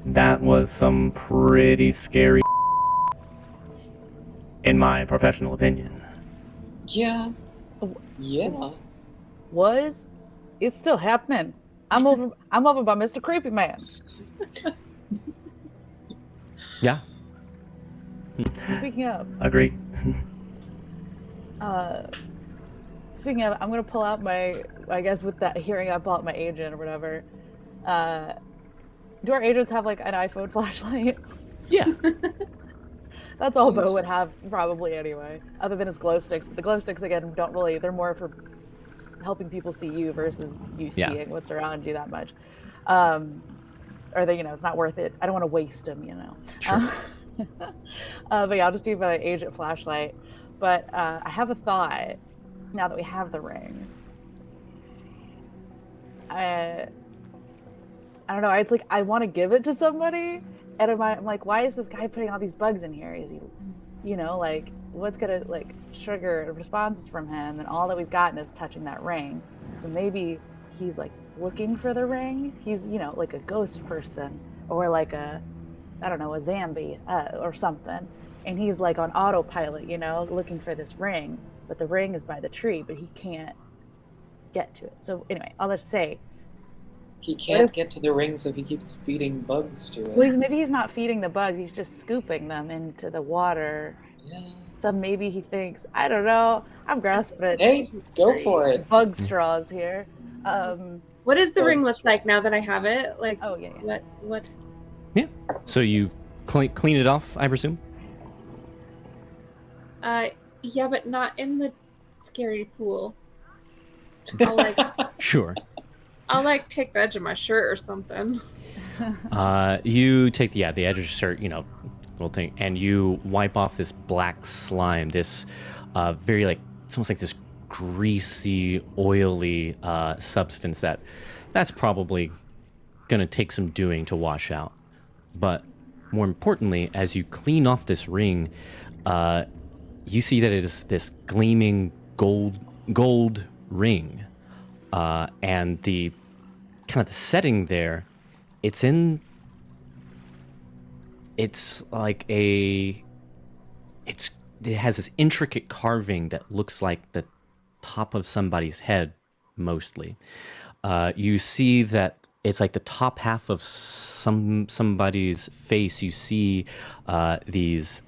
That was some pretty scary, in my professional opinion. Yeah. Yeah. Was it's still happening? I'm over by Mr. Creepy Man. Yeah, Speaking of, agreed. speaking of, I'm gonna pull out my, I guess with that hearing, I pull out my agent or whatever. Do our agents have like an iPhone flashlight? Yeah. That's all Bo would have probably anyway, other than his glow sticks. But the glow sticks again don't really, they're more for helping people see you versus you seeing what's around you that much. Or they, it's not worth it. I don't want to waste them, Sure. But yeah, I'll just do my agent flashlight. But I have a thought now that we have the ring. I don't know. It's like I want to give it to somebody, and I'm like, why is this guy putting all these bugs in here? Is he, like, what's gonna like trigger responses from him? And all that we've gotten is touching that ring. So maybe he's like looking for the ring. He's like a ghost person, or like a zombie or something. And he's like on autopilot, looking for this ring. But the ring is by the tree, but he can't get to it. So anyway, I'll just say. He can't get to the ring, so he keeps feeding bugs to it. Well, maybe he's not feeding the bugs. He's just scooping them into the water. Yeah. So maybe he thinks, I don't know. I'm grasping at Hey, go for it. bug straws here. What does the ring look like now that I have it? Like, oh yeah. What? Yeah. So you clean it off, I presume? Yeah, but not in the scary pool. I'll like, Sure. I'll like take the edge of my shirt or something. You take the edge of your shirt, little thing, and you wipe off this black slime, this very it's almost like this greasy, oily substance that's probably gonna take some doing to wash out. But more importantly, as you clean off this ring, you see that it is this gleaming gold ring, and the kind of the setting there, it has this intricate carving that looks like the top of somebody's head, mostly. You see that it's like the top half of somebody's face. You see these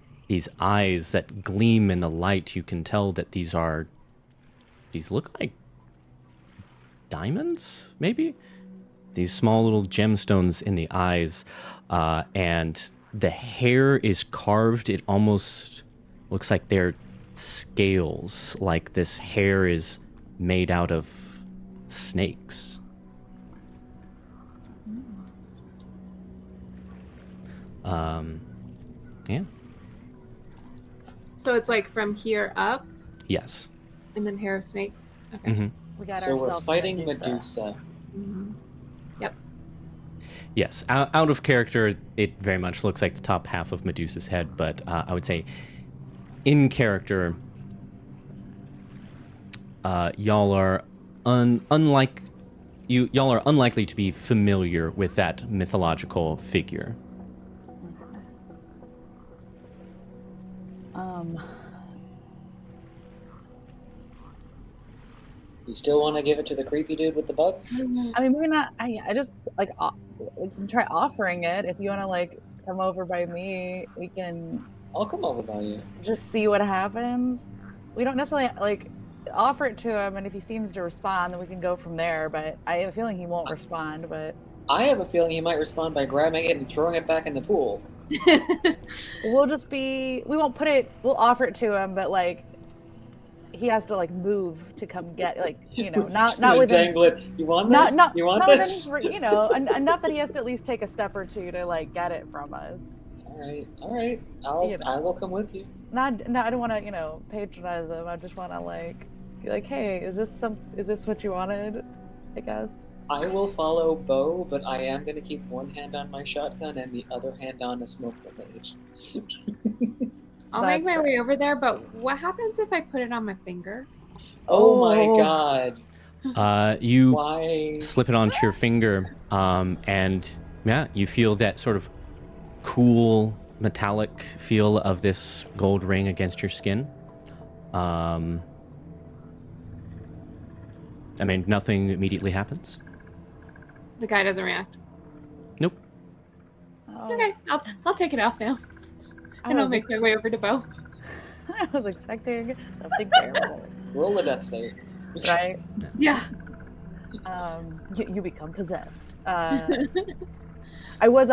eyes that gleam in the light. You can tell that these look like diamonds, maybe? These small little gemstones in the eyes, and the hair is carved. It almost looks like they're scales, like this hair is made out of snakes. Yeah. So it's like from here up, Yes. and then hair of snakes. Okay. Mm-hmm. We got So we're ourselves fighting Medusa. Medusa. Mm-hmm. Yep. Yes. Out of character, it very much looks like the top half of Medusa's head, but I would say in character, y'all are y'all are unlikely to be familiar with that mythological figure. You still want to give it to the creepy dude with the bugs? I mean, maybe not. I just like try offering it. If you want to come over by me, we can I'll come over by you. just see what happens. We don't necessarily offer it to him, and if he seems to respond, then we can go from there. But I have a feeling he won't respond. But I have a feeling he might respond by grabbing it and throwing it back in the pool. we'll we'll offer it to him, but he has to move to come get not within dangle it. You want this? You want this? enough that he has to at least take a step or two to get it from us. All right. I will come with you. I don't want to patronize him. I just want to be like, hey, is this what you wanted? I guess. I will follow Bo, but I am going to keep one hand on my shotgun and the other hand on a smoke grenade. I'll make my way over there, but what happens if I put it on my finger? Oh my god. You Why? slip it onto your finger, and Yeah, you feel that sort of cool metallic feel of this gold ring against your skin. I mean, nothing immediately happens. The guy doesn't react. Nope. Oh, Okay, I'll take it off now. I And I'll was, make my way over to Bo. I was expecting something terrible, Roll a death save. right? Yeah. You become possessed. I was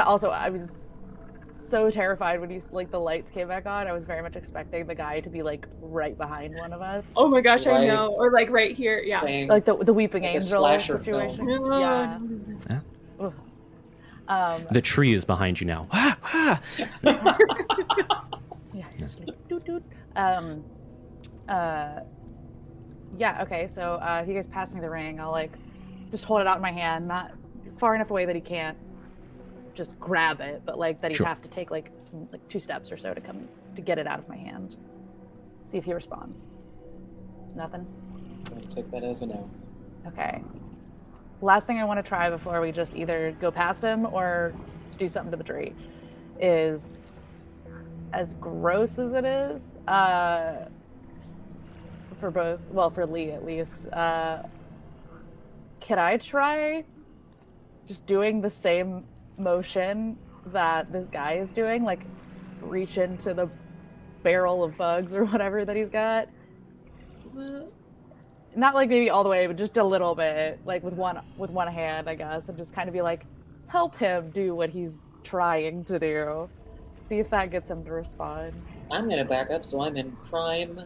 so terrified when the lights came back on. I was very much expecting the guy to be like right behind one of us, Oh my gosh, I Right. know. Or like right here. Yeah. Same. like the weeping Like a angel slasher situation. No, Yeah. no. Ugh. The tree is behind you now. Yeah. Just like, doot, doot. Yeah. Okay. So if you guys pass me the ring, I'll like just hold it out in my hand, not far enough away that he can't just grab it, but like that he'd Sure. have to take like 2 steps or so to get it out of my hand. See if he responds. Nothing. I'll take that as a no. Okay. Last thing I want to try before we just either go past him or do something to the tree is, as gross as it is, for both, well, for Lee at least, can I try just doing the same motion that this guy is doing? Like, reach into the barrel of bugs or whatever that he's got? Not like maybe all the way, but just a little bit, like with one hand, I guess, and just kind of be like, help him do what he's trying to do. See if that gets him to respond. I'm gonna back up, so I'm in prime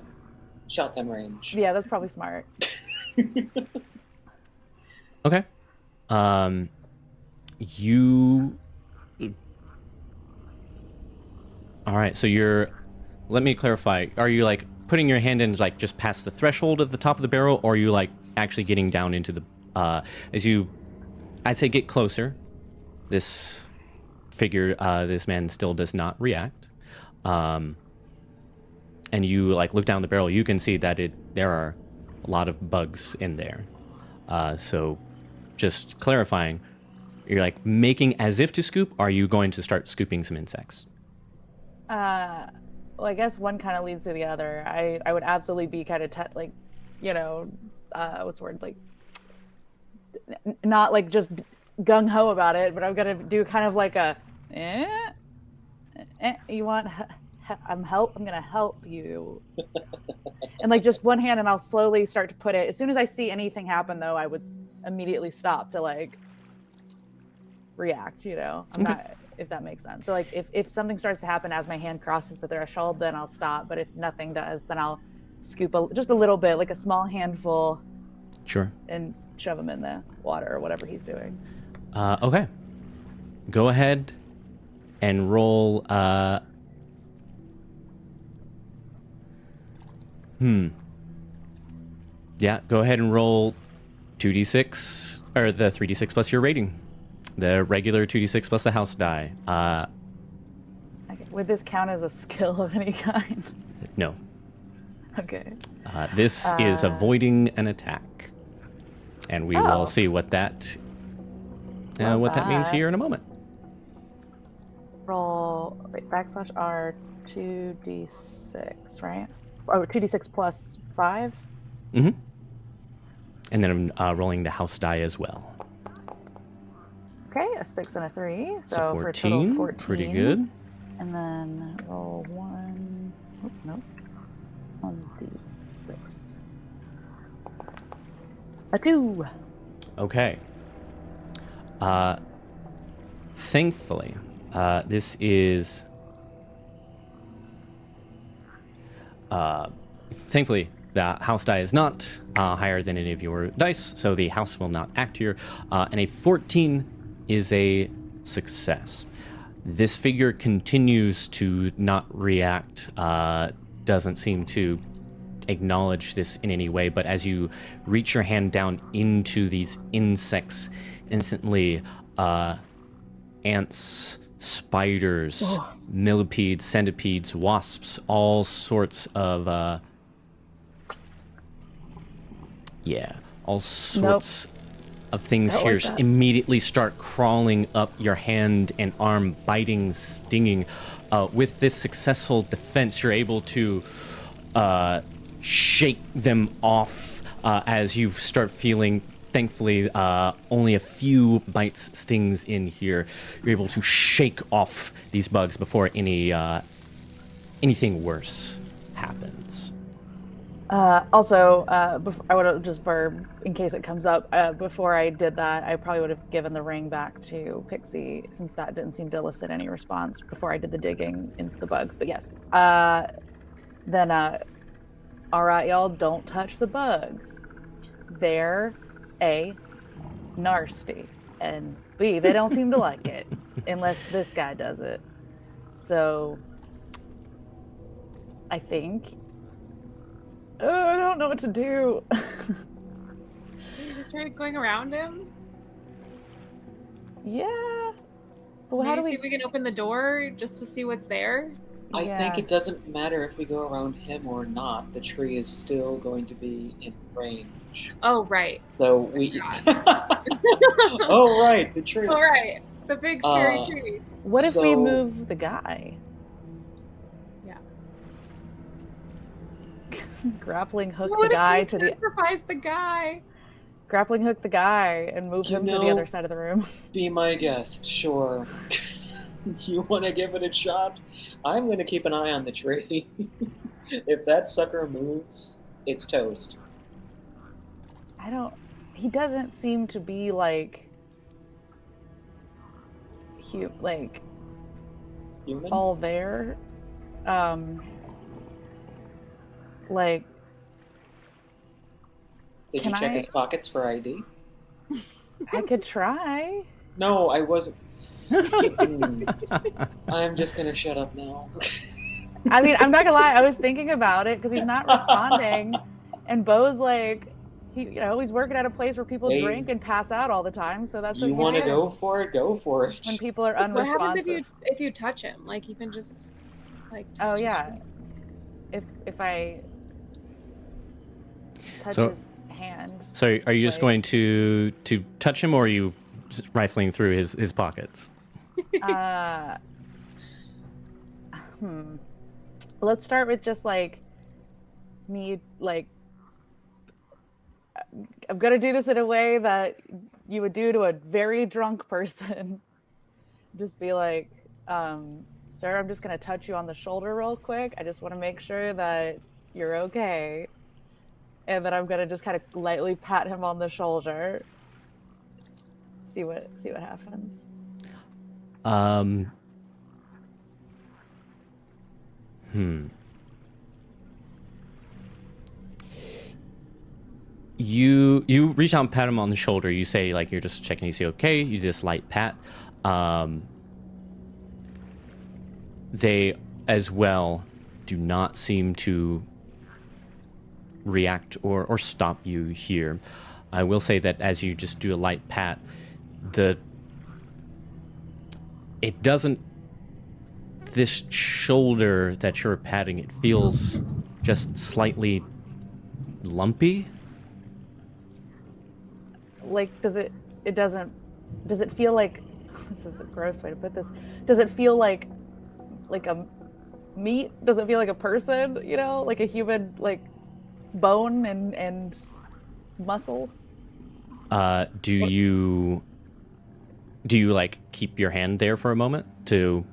shotgun range. Yeah, that's probably smart. Okay. You. All right. So you're. Let me clarify. Are you like putting your hand in like just past the threshold of the top of the barrel, or are you like actually getting down into the? As you, I'd say, get closer. This figure, this man still does not react. And you like look down the barrel. You can see that there are a lot of bugs in there. So, just clarifying. You're like making as if to scoop. Or are you going to start scooping some insects? Well, I guess one kind of leads to the other. I would absolutely be kind of what's the word? Like, not like just gung ho about it, but I'm gonna do kind of like a, you want? I'm gonna help you. And like just one hand, and I'll slowly start to put it. As soon as I see anything happen, though, I would immediately stop to like react. I'm not. If that makes sense. So like if something starts to happen as my hand crosses the threshold, then I'll stop. But if nothing does, then I'll scoop just a little bit, like a small handful. Sure. And shove him in the water or whatever he's doing. Okay. Go ahead and roll. Yeah, go ahead and roll 2d6, or the 3d6 plus your rating. The regular 2d6 plus the house die. Okay. Would this count as a skill of any kind? No. Okay. This is avoiding an attack. And we will see what that means here in a moment. Roll, /R 2d6, right? Oh, 2d6 plus 5? Mm-hmm. And then I'm rolling the house die as well. Okay, a 6 and a 3. So for a total 14, of 14. pretty good. And then roll 1. Oh, nope. 1d6. A 2. Okay. Thankfully, this is... thankfully, the house die is not higher than any of your dice, so the house will not act here. And a 14 is a success. This figure continues to not react, doesn't seem to acknowledge this in any way, but as you reach your hand down into these insects, instantly ants, spiders, millipedes, centipedes, wasps, all sorts of all sorts of things Don't here like that. immediately start crawling up your hand and arm, biting, stinging. With this successful defense, you're able to shake them off as you start feeling, thankfully, only a few bites, stings in here. You're able to shake off these bugs before anything worse happens. Also, I would have just in case it comes up, before I did that, I probably would have given the ring back to Pixie, since that didn't seem to elicit any response before I did the digging into the bugs. But yes, then, all right, y'all, don't touch the bugs. They're A, nasty, and B, they don't seem to like it, unless this guy does it. So, I think... I don't know what to do. Should we just try going around him? Yeah. But Maybe how do see we... if we can open the door just to see what's there? I Yeah. think it doesn't matter if we go around him or not. The tree is still going to be in range. Oh, right. So we... Oh, right, the tree. All right. The big scary tree. What if we So- move the guy? Yeah. Grappling hook What the guy if to we the... sacrifice the guy? Grappling hook the guy and move You him to the know- other side of the room. Be my guest, sure. You want to give it a shot? I'm going to keep an eye on the tree. If that sucker moves, it's toast. I don't... He doesn't seem to be like... like, Human? all there. Like... Did can you check I- his pockets for ID? I could try. No, I wasn't. I'm just going to shut up now. I mean, I'm not gonna lie. I was thinking about it because he's not responding, and Bo's like, he's working at a place where people Hey. drink and pass out all the time. So that's what You he want to did go for it? Go for it. when people are What unresponsive. happens if you touch him? Like, even just like. Oh just- yeah, if I touch So- his hand. So are you just Like- going to touch him, or are you rifling through his pockets? Let's start with just like me. Like, I'm gonna do this in a way that you would do to a very drunk person. Just be like, sir, I'm just gonna touch you on the shoulder real quick. I just want to make sure that you're okay. And then I'm gonna just kind of lightly pat him on the shoulder. See what happens. You reach out and pat him on the shoulder. You say, like, you're just checking, you see okay. You just light pat. They as well do not seem to react or stop you here. I will say that as you just do a light pat, it doesn't, this shoulder that you're patting, it feels just slightly lumpy. Like, does it feel like, this is a gross way to put this, does it feel like a meat? Does it feel like a person, like a human, like bone and muscle? Do you like keep your hand there for a moment to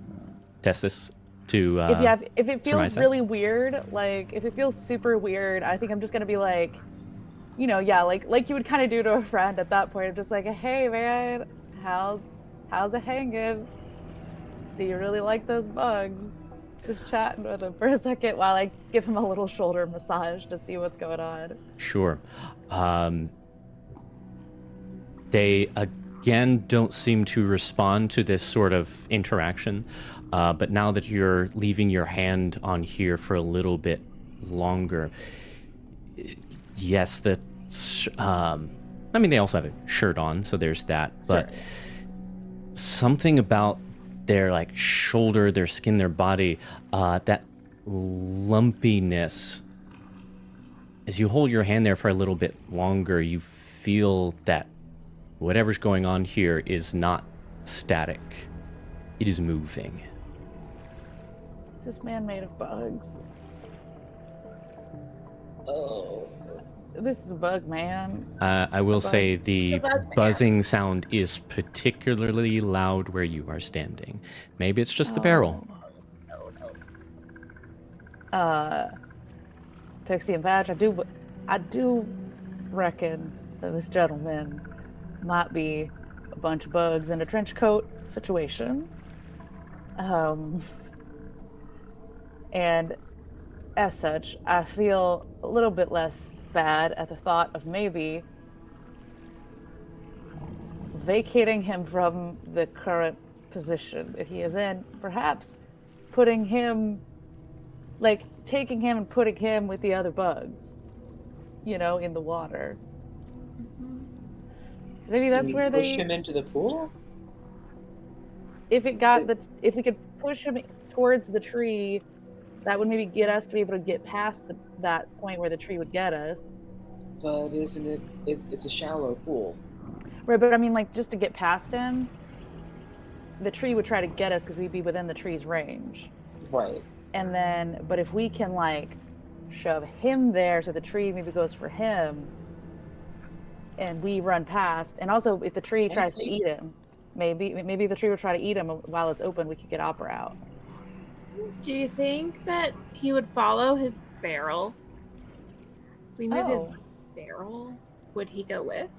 test this? To If it feels surmise that? really weird, like if it feels super weird, I think I'm just gonna be like, like you would kind of do to a friend at that point. Just like, hey man, how's it hanging? So you really like those bugs? Just chatting with him for a second while I give him a little shoulder massage to see what's going on. Sure. They again don't seem to respond to this sort of interaction, but now that you're leaving your hand on here for a little bit longer, yes, I mean, they also have a shirt on, so there's that, but Sure. something about their like shoulder, their skin, their body, that lumpiness, as you hold your hand there for a little bit longer, you feel that whatever's going on here is not static. It is moving. Is this man made of bugs? Oh. This is a bug, man. I will say the It's a bug man. buzzing sound is particularly loud where you are standing. Maybe it's just the barrel. Pixie and Patch, I do reckon that this gentleman might be a bunch of bugs in a trench coat situation. And as such, I feel a little bit less bad at the thought of maybe vacating him from the current position that he is in, perhaps putting him, like, taking him and putting him with the other bugs, you know, in the water. Maybe that's Can we where push they... him into the pool? If we could push him towards the tree, that would maybe get us to be able to get past that point where the tree would get us. But isn't it? It's a shallow pool. Right, but I mean, like, just to get past him, the tree would try to get us because we'd be within the tree's range. Right. And then, but if we can, like, shove him there so the tree maybe goes for him, and we run past, and also if the tree tries to eat him, maybe the tree will try to eat him while it's open, we could get Opera out. Do you think that he would follow his barrel? If we move his barrel, would he go with?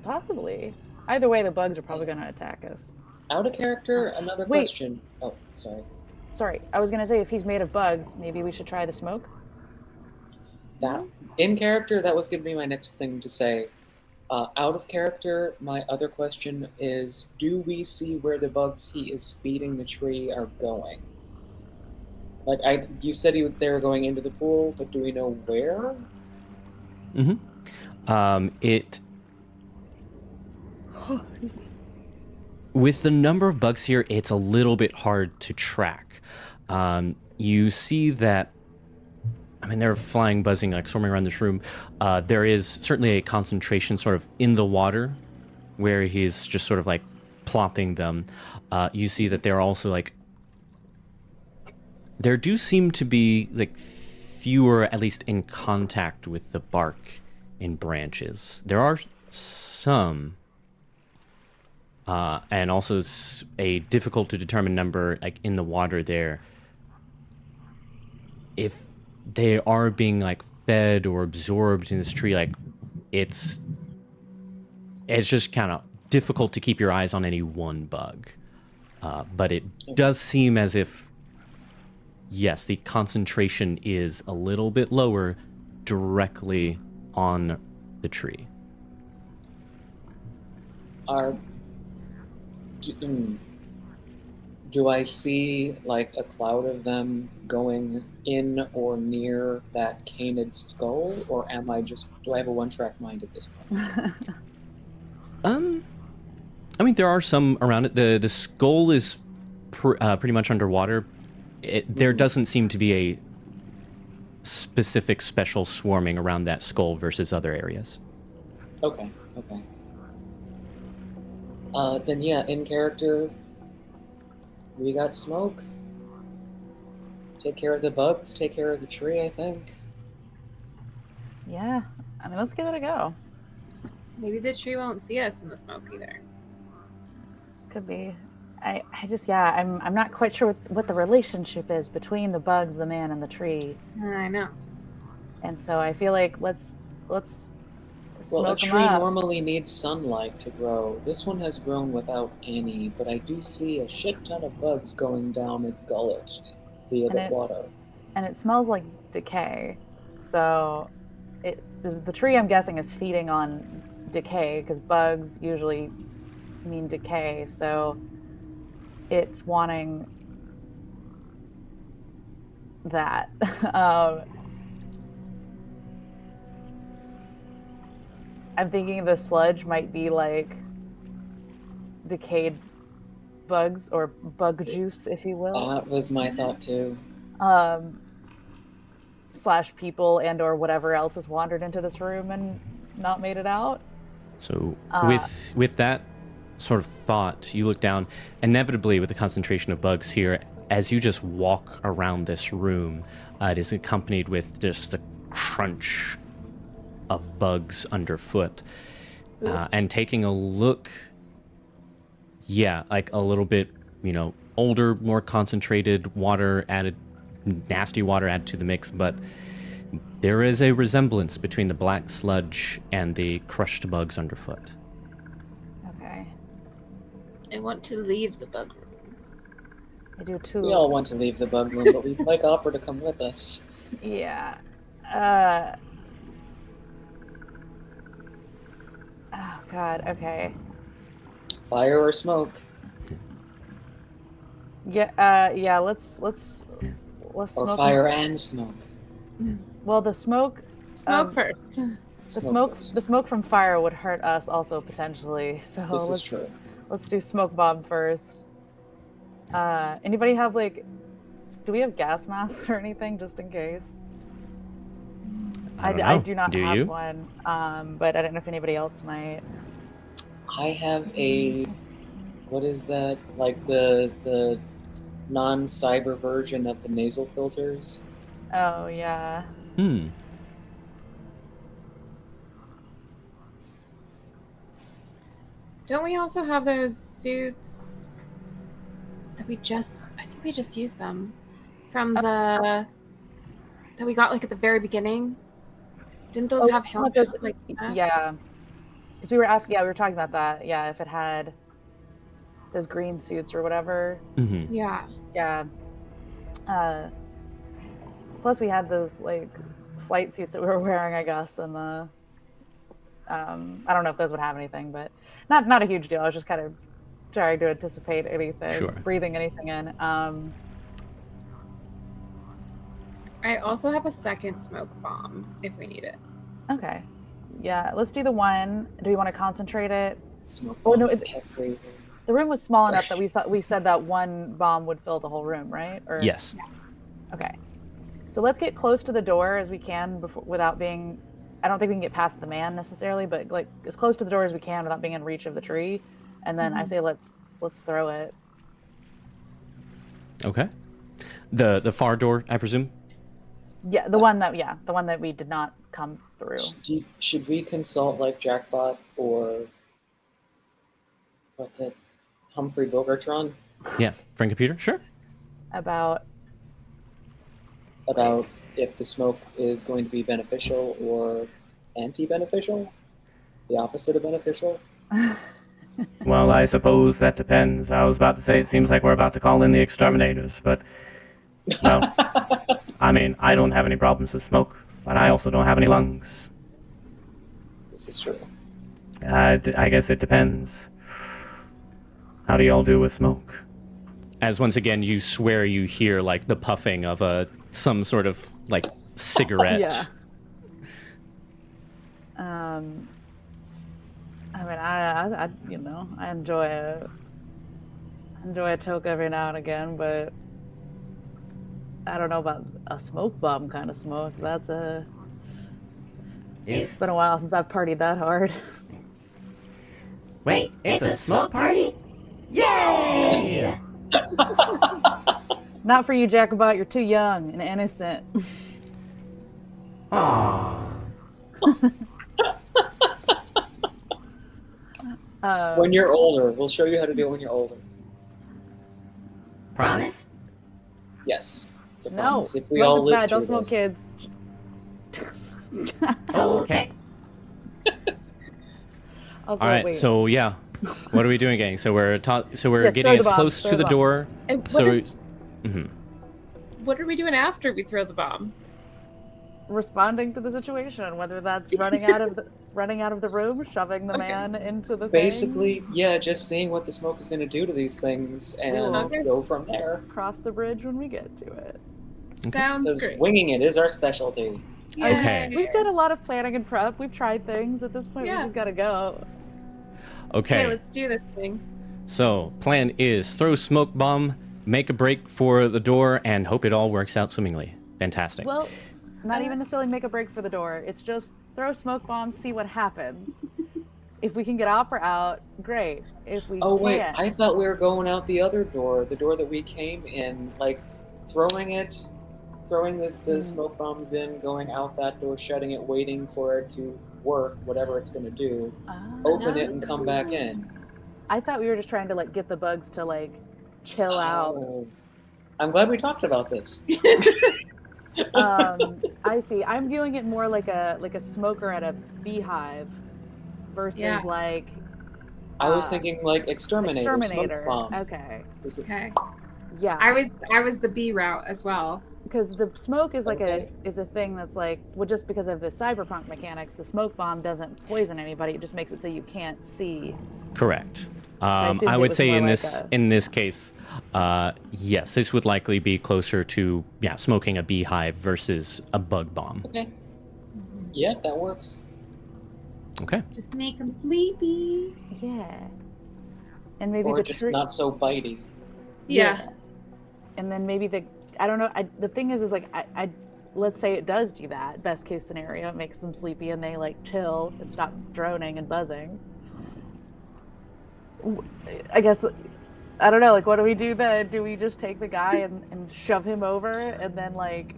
Possibly. Either way, the bugs are probably going to attack us. Out of character, another Wait. question. Oh, sorry. Sorry, I was going to say, if he's made of bugs, maybe we should try the smoke? That in character, that was going to be my next thing to say. Out of character, my other question is: do we see where the bugs he is feeding the tree are going? Like you said, they were going into the pool, but do we know where? With the number of bugs here, it's a little bit hard to track. You see that, I mean, they're flying, buzzing, like swarming around this room. There is certainly a concentration sort of in the water where he's just sort of like plopping them. You see that they're also like, there do seem to be like fewer, at least in contact with the bark and branches. There are some, and also a difficult to determine number like in the water there. If they are being like fed or absorbed in this tree, like it's just kind of difficult to keep your eyes on any one bug. But it does seem as if, yes, the concentration is a little bit lower directly on the tree. Do I see like a cloud of them going in or near that canid skull, or do I have a one-track mind at this point? I mean, there are some around it. The skull is pretty much underwater. There doesn't seem to be a specific special swarming around that skull versus other areas. Okay. Then yeah, in character, we got smoke. Take care of the bugs, take care of the tree, I think. Yeah, I mean, let's give it a go. Maybe the tree won't see us in the smoke either. Could be. I'm not quite sure what the relationship is between the bugs, the man, and the tree. I know. And so I feel like let's Well, a smoke 'em tree up. normally needs sunlight to grow. This one has grown without any, but I do see a shit ton of bugs going down its gullet via the water. And it smells like decay. So the tree, I'm guessing, is feeding on decay, because bugs usually mean decay. So it's wanting that. I'm thinking the sludge might be like decayed bugs or bug juice, if you will. That was my thought too. Slash people and or whatever else has wandered into this room and not made it out. So with that sort of thought, you look down, inevitably with the concentration of bugs here, as you just walk around this room, it is accompanied with just the crunch of bugs underfoot. And taking a look, like a little bit, older, more concentrated water added, nasty water added to the mix, but there is a resemblance between the black sludge and the crushed bugs underfoot. Okay. I want to leave the bug room. I do too. We all want to leave the bug room, but we'd like Opera to come with us. Yeah. Oh God. Okay. Fire or smoke? Yeah. Yeah. Let's Or smoke. fire and smoke? Well, the smoke. Smoke first. The smoke from fire would hurt us also potentially. So This is true. Let's do smoke bomb first. Anybody have do we have gas masks or anything just in case? I do not have you? one. But I don't know if anybody else might. I have a... What is that? Like the non-cyber version of the nasal filters? Oh yeah. Don't we also have those suits that I think we just used them from that we got at the very beginning? Didn't those have helmets? Masks? Yeah. Because we were asking, we were talking about that. Yeah, if it had those green suits or whatever. Mm-hmm. Yeah. Yeah. Plus we had those flight suits that we were wearing, I guess, and the I don't know if those would have anything, but not a huge deal. I was just kind of trying to anticipate anything, breathing anything in. I also have a second smoke bomb if we need it. Okay. Yeah, let's do the one. Do we want to concentrate it? Smoke bombs everywhere. The room was small enough that we said that one bomb would fill the whole room, right? Or yes. Okay. So let's get close to the door as we can without being. I don't think we can get past the man necessarily, but as close to the door as we can without being in reach of the tree. And then I say let's throw it. Okay. The far door, I presume. Yeah, the one that we did not come through. Should we consult Jackbot or Humphrey Bogartron? Yeah, friend computer, sure. About if the smoke is going to be beneficial or anti-beneficial, the opposite of beneficial. Well, I suppose that depends. I was about to say it seems like we're about to call in the exterminators, but well, I mean, I don't have any problems with smoke, but I also don't have any lungs. This is true. I guess it depends. How do y'all do with smoke? As once again, you swear you hear the puffing of some sort of cigarette. Yeah. I mean, I enjoy a toke every now and again, but I don't know about a smoke bomb kind of smoke. It's been a while since I've partied that hard. Wait, it's a smoke party? Yay! Not for you, Jacobot. You're too young and innocent. Aww. When you're older, we'll show you how to do it when you're older. Promise? Yes. It's a No, promise. If we all smoke is live bad. Don't through smoke, this. kids. Okay. Also, All right, wait. so yeah, what are we doing, gang? So we're Yes, getting throw as the bomb, close throw to the the bomb. door. And So, what are we doing after we throw the bomb? Responding to the situation, whether that's running out of the room, shoving the man into the Basically, yeah, just seeing what the smoke is going to do to these things and Okay. go from there. thing, cross the bridge when we get to it. Sounds Because great. winging it is our specialty. Okay. We've done a lot of planning and prep. We've tried things. At this point, Yeah. we just gotta go. Okay, okay. let's do this thing. So plan is throw smoke bomb, make a break for the door, and hope it all works out swimmingly. Fantastic. Well, not even necessarily make a break for the door. It's just throw smoke bombs, see what happens. If we can get Opera out, great. If we Oh wait, can't, I thought we were going out the other door, the door that we came in, like throwing the smoke bombs in, going out that door, shutting it, waiting for it to work, whatever it's going to do, open it and come back in. I thought we were just trying to like get the bugs to like chill out. Oh, I'm glad we talked about this. I see. I'm viewing it more like a smoker at a beehive versus like. I was thinking like exterminator. Smoke bomb. Okay. Okay. Yeah. I was the B route as well. Because the smoke is like a thing that's like, well, just because of the cyberpunk mechanics, the smoke bomb doesn't poison anybody. It just makes it so you can't see. Correct. So I would say in this case, yes, this would likely be closer to smoking a beehive versus a bug bomb. Okay. Yeah, that works. Okay. Just make them sleepy. Yeah. And maybe or just not so bitey. Yeah. And then maybe I don't know. The thing is like, I let's say it does do that. Best case scenario, it makes them sleepy and they like chill and stop droning and buzzing. I guess, I don't know. Like, what do we do then? Do we just take the guy and shove him over, and then like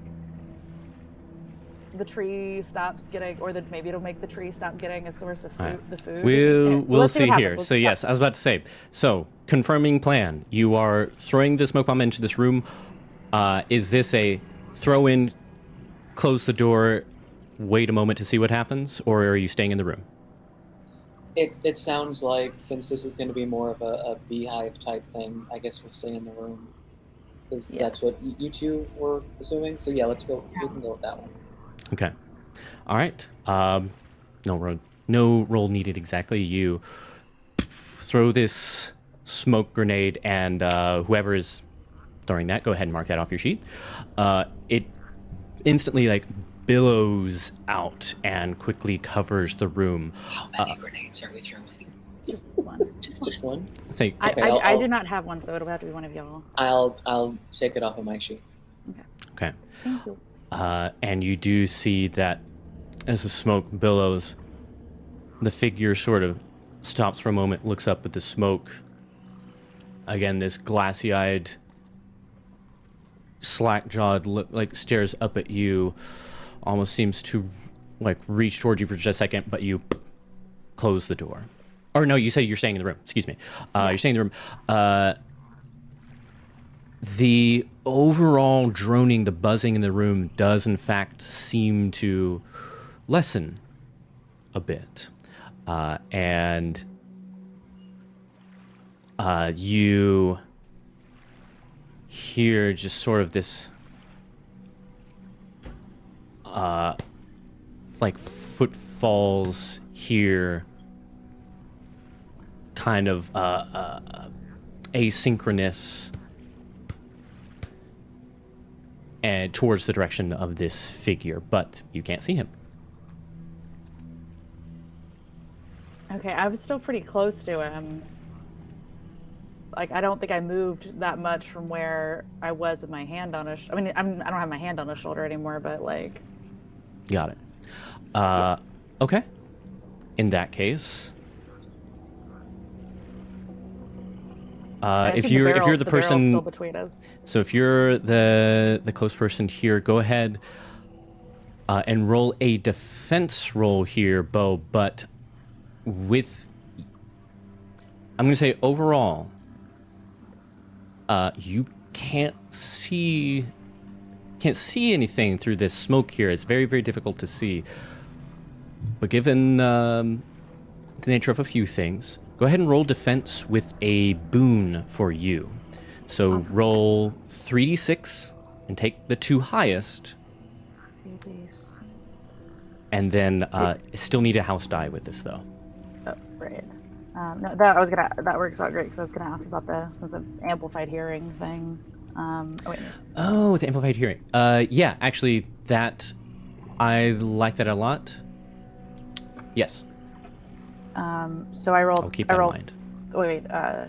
the tree stops getting, or maybe it'll make the tree stop getting a source of food, the food. We'll see here. So yes, I was about to say. So confirming plan. You are throwing the smoke bomb into this room. Is this a throw in, close the door, wait a moment to see what happens, or are you staying in the room? It sounds like, since this is going to be more of a beehive type thing, I guess we'll stay in the room. Because that's what you two were assuming. So yeah, let's go. We can go with that one. Okay. All right. No roll needed exactly. You throw this smoke grenade, and whoever is throwing that, go ahead and mark that off your sheet. It instantly like billows out and quickly covers the room. How many grenades are we throwing? Just one. Just one? I do not have one, so it'll have to be one of y'all. I'll take it off of my sheet. Okay. Thank you. And you do see that as the smoke billows, the figure sort of stops for a moment, looks up at the smoke. Again, this glassy-eyed, slack-jawed look, like stares up at you, almost seems to like reach towards you for just a second, but you close the door. Or no, you said you're staying in the room. Excuse me. You're staying in the room. The overall droning, the buzzing in the room does in fact seem to lessen a bit. And you hear just sort of this like footfalls here, kind of asynchronous, and towards the direction of this figure, but you can't see him. Okay, I was still pretty close to him. Like, I don't think I moved that much from where I was with my hand on his. I mean, I don't have my hand on his shoulder anymore, but like. Got it. Okay. In that case, if you're the person, still between us. So if you're the close person here, go ahead and roll a defense roll here, Bo. But with, I'm going to say overall, you can't see anything through this smoke here. It's very, very difficult to see. But given the nature of a few things, go ahead and roll defense with a boon for you. So awesome. Roll 3d6 and take the two highest. And then still need a house die with this though. Oh, right. No, that works out great because I was gonna ask about the amplified hearing thing. Oh, the amplified hearing. Yeah, actually, that I like that a lot. Yes. So I rolled. I'll keep that in mind. I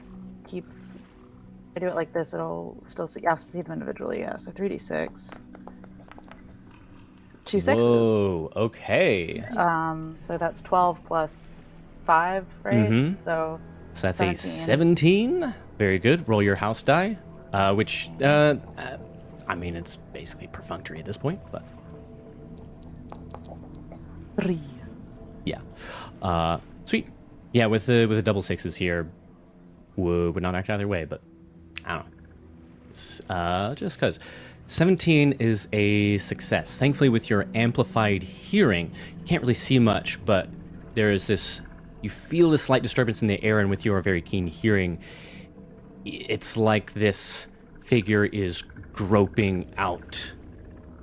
do it like this. It'll still see. Yeah, see them individually. Yeah. So 3d6. 2 6s. Whoa. Okay. So that's 12 plus 5, right? Mhm. So So that's 17. a 17. Very good. Roll your house die, which, I mean, it's basically perfunctory at this point, but 3. yeah. Sweet. Yeah, with the double sixes here, would not act either way, but I don't know. Just because. 17 is a success. Thankfully, with your amplified hearing, you can't really see much, but there is this, you feel this slight disturbance in the air, and with your very keen hearing, it's like this figure is groping out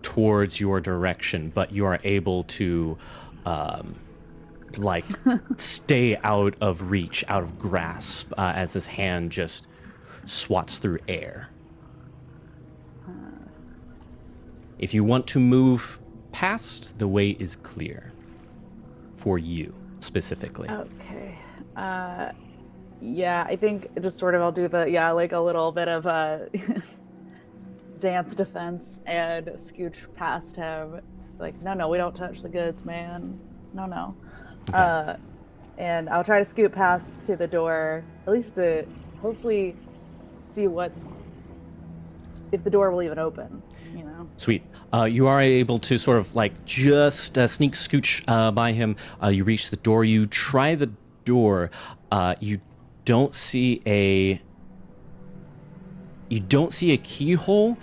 towards your direction, but you are able to, like, stay out of reach, out of grasp, as this hand just swats through air. If you want to move past, the way is clear. For you, specifically. Okay. Yeah, I think just sort of I'll do the, like a little bit of a dance defense and scooch past him. Like, no, we don't touch the goods, man. No. Okay. And I'll try to scoot past to the door, at least to hopefully see if the door will even open, you know? Sweet. You are able to sort of like just sneak scooch by him. You reach the door. You try the door. You don't see a keyhole,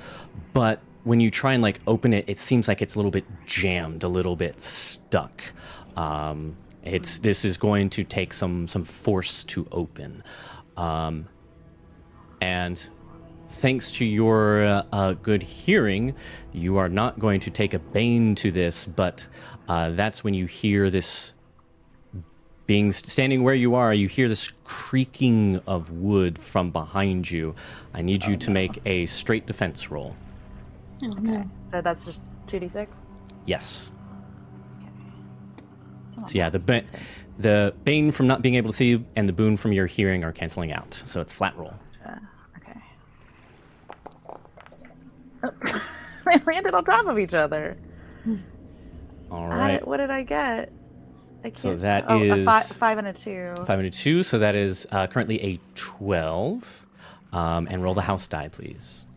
but when you try and like open it, it seems like it's a little bit jammed, a little bit stuck. This is going to take some force to open, and thanks to your good hearing, you are not going to take a bane to this, but that's when you hear this, being standing where you are, you hear this creaking of wood from behind you. I need you to make a straight defense roll. Oh, Okay. no. So that's just 2d6? Yes. Oh, So yeah, the bane from not being able to see you and the boon from your hearing are canceling out. So it's flat roll. Okay. They landed on top of each other. All right. What did I get? I can't. So that a is 5 and a 2. 5 and a 2. So that is currently a 12. And roll the house die, please.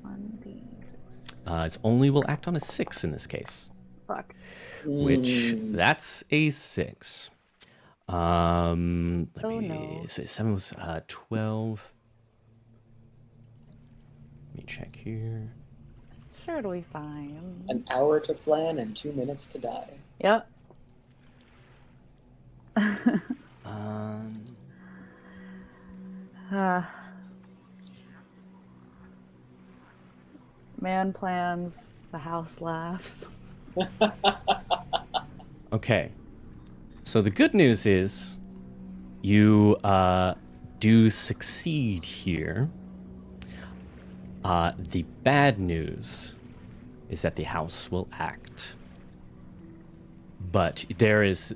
1d6. It only will act on a 6 in this case. Fuck. Which, that's a 6. Let me say 7 was 12. Let me check here. Sure, it'll be fine. An hour to plan and 2 minutes to die. Yep. Man plans, the house laughs. Okay. So the good news is you do succeed here. The bad news is that the house will act. But there is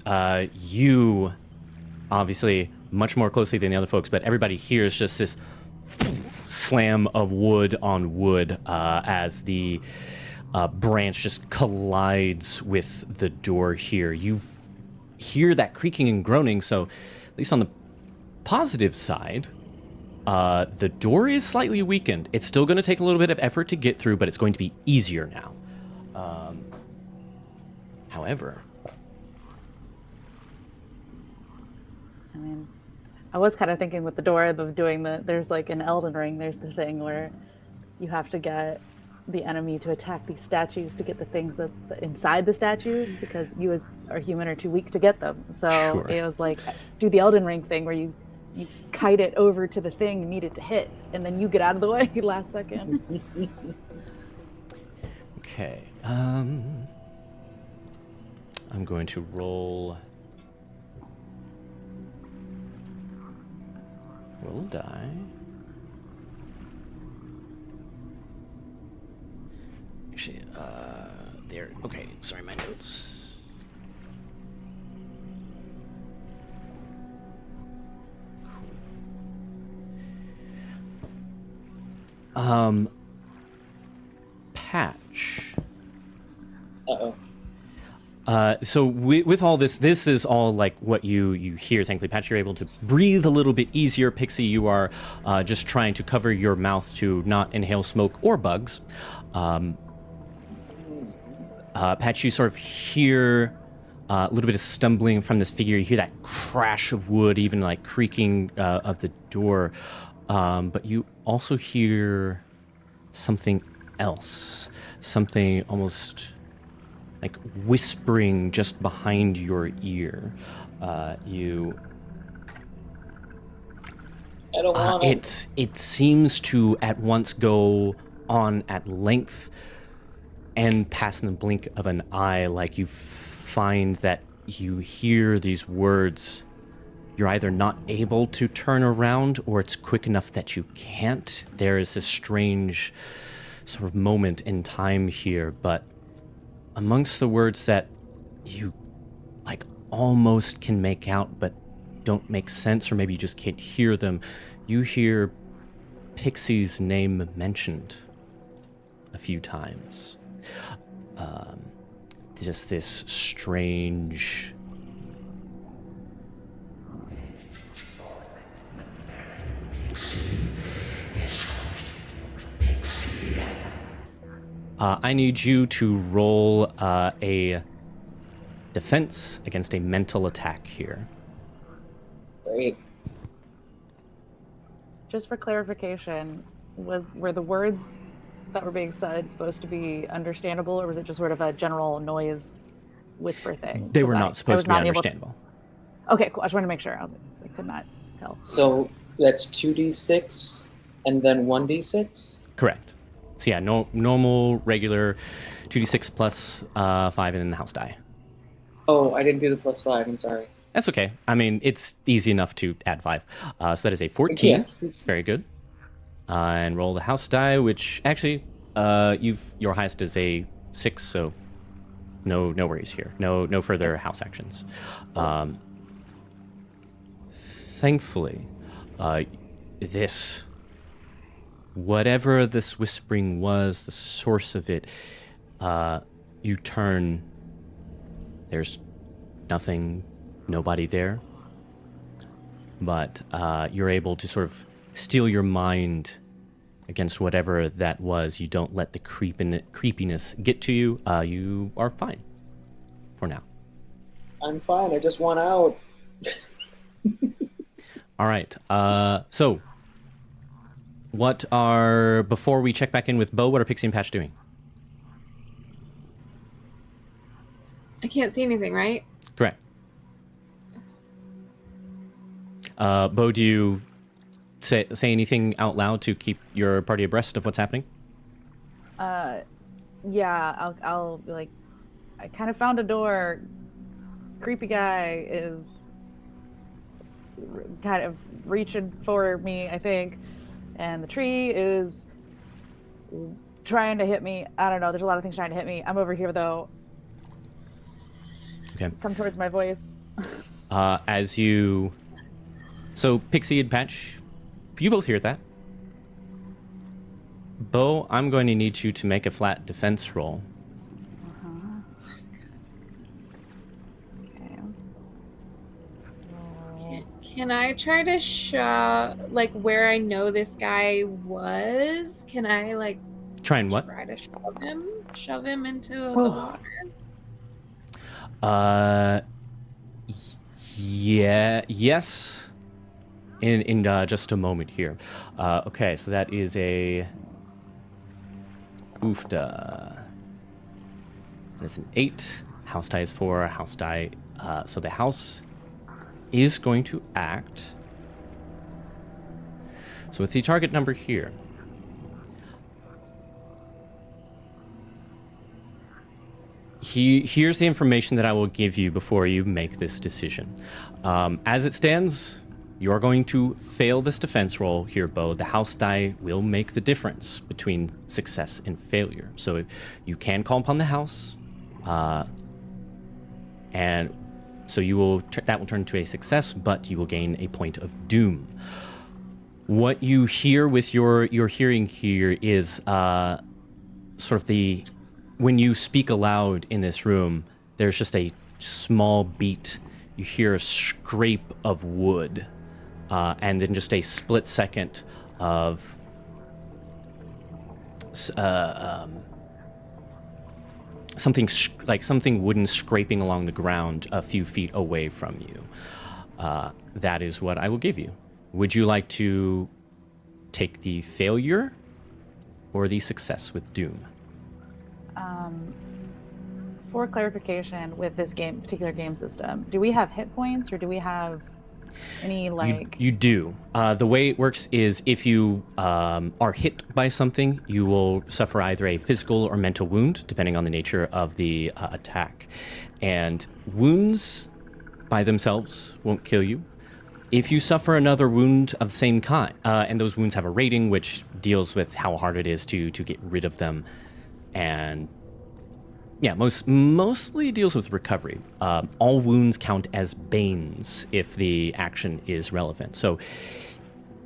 you, obviously, much more closely than the other folks, but everybody hears just this slam of wood on wood as the branch just collides with the door here. You hear that creaking and groaning, so at least on the positive side, the door is slightly weakened. It's still going to take a little bit of effort to get through, but it's going to be easier now. However, I mean, I was kind of thinking with the door of doing there's like in Elden Ring, there's the thing where you have to get the enemy to attack these statues to get the things that's inside the statues, because you as a human are too weak to get them. So Sure. It was like, do the Elden Ring thing where you kite it over to the thing you need it to hit, and then you get out of the way last second. okay. I'm going to roll a die. Actually, there. Okay, sorry, my notes. Cool. Patch. Uh-oh. So with all this is all like what you hear. Thankfully, Patch, you're able to breathe a little bit easier. Pixie, you are just trying to cover your mouth to not inhale smoke or bugs. Patch, you sort of hear a little bit of stumbling from this figure. You hear that crash of wood, even like creaking of the door. But you also hear something else, something almost like whispering just behind your ear. I don't want it seems to at once go on at length and pass in the blink of an eye. Like you find that you hear these words. You're either not able to turn around or it's quick enough that you can't. There is this strange sort of moment in time here, but amongst the words that you like almost can make out but don't make sense, or maybe you just can't hear them, you hear Pixie's name mentioned a few times. Just this strange I need you to roll a defense against a mental attack here. Great. Just for clarification, were the words that were being said supposed to be understandable, or was it just sort of a general noise whisper thing? They were not supposed to be understandable. Okay, cool. I just wanted to make sure. I could not tell. So that's 2d6 and then 1d6? Correct. So yeah, normal, regular 2d6 plus 5 and then the house die. Oh, I didn't do the plus 5. I'm sorry. That's okay. I mean, it's easy enough to add 5. So that is a 14. Yeah. Very good. And roll the house die, which actually, your highest is a 6, so no worries here. No further house actions. Thankfully, whatever this whispering was, the source of it, you turn. There's nothing, nobody there. But you're able to sort of steel your mind against whatever that was. You don't let the creepiness get to you. You are fine for now. I'm fine. I just want out. All right. So, before we check back in with Bo, what are Pixie and Patch doing? I can't see anything, right? Correct. Bo, do you say anything out loud to keep your party abreast of what's happening? Yeah, I'll be like, I kind of found a door. Creepy guy is kind of reaching for me, I think. And the tree is trying to hit me. I don't know. There's a lot of things trying to hit me. I'm over here, though. Okay. Come towards my voice. So, Pixie and Patch, you both hear that. Bo, I'm going to need you to make a flat defense roll. Okay. Can I try to shove, like, where I know this guy was? Can I, like, Try and what? try to shove him into the water? Yes. In just a moment here. Okay, so that is a oofda. That's an 8. House die is 4. House die. So the house is going to act. So with the target number here. Here's the information that I will give you before you make this decision. As it stands, you're going to fail this defense roll here, Bo. The house die will make the difference between success and failure. So you can call upon the house, and so that will turn into a success, but you will gain a point of doom. What you hear with your hearing here is sort of when you speak aloud in this room, there's just a small beat. You hear a scrape of wood, and then just a split second of something wooden scraping along the ground a few feet away from you. That is what I will give you. Would you like to take the failure or the success with Doom? For clarification, with this particular game system, do we have hit points, or do we have any You do. The way it works is if you are hit by something, you will suffer either a physical or mental wound, depending on the nature of the attack. And wounds by themselves won't kill you. If you suffer another wound of the same kind, and those wounds have a rating which deals with how hard it is to get rid of them, and yeah, mostly deals with recovery. All wounds count as banes if the action is relevant. So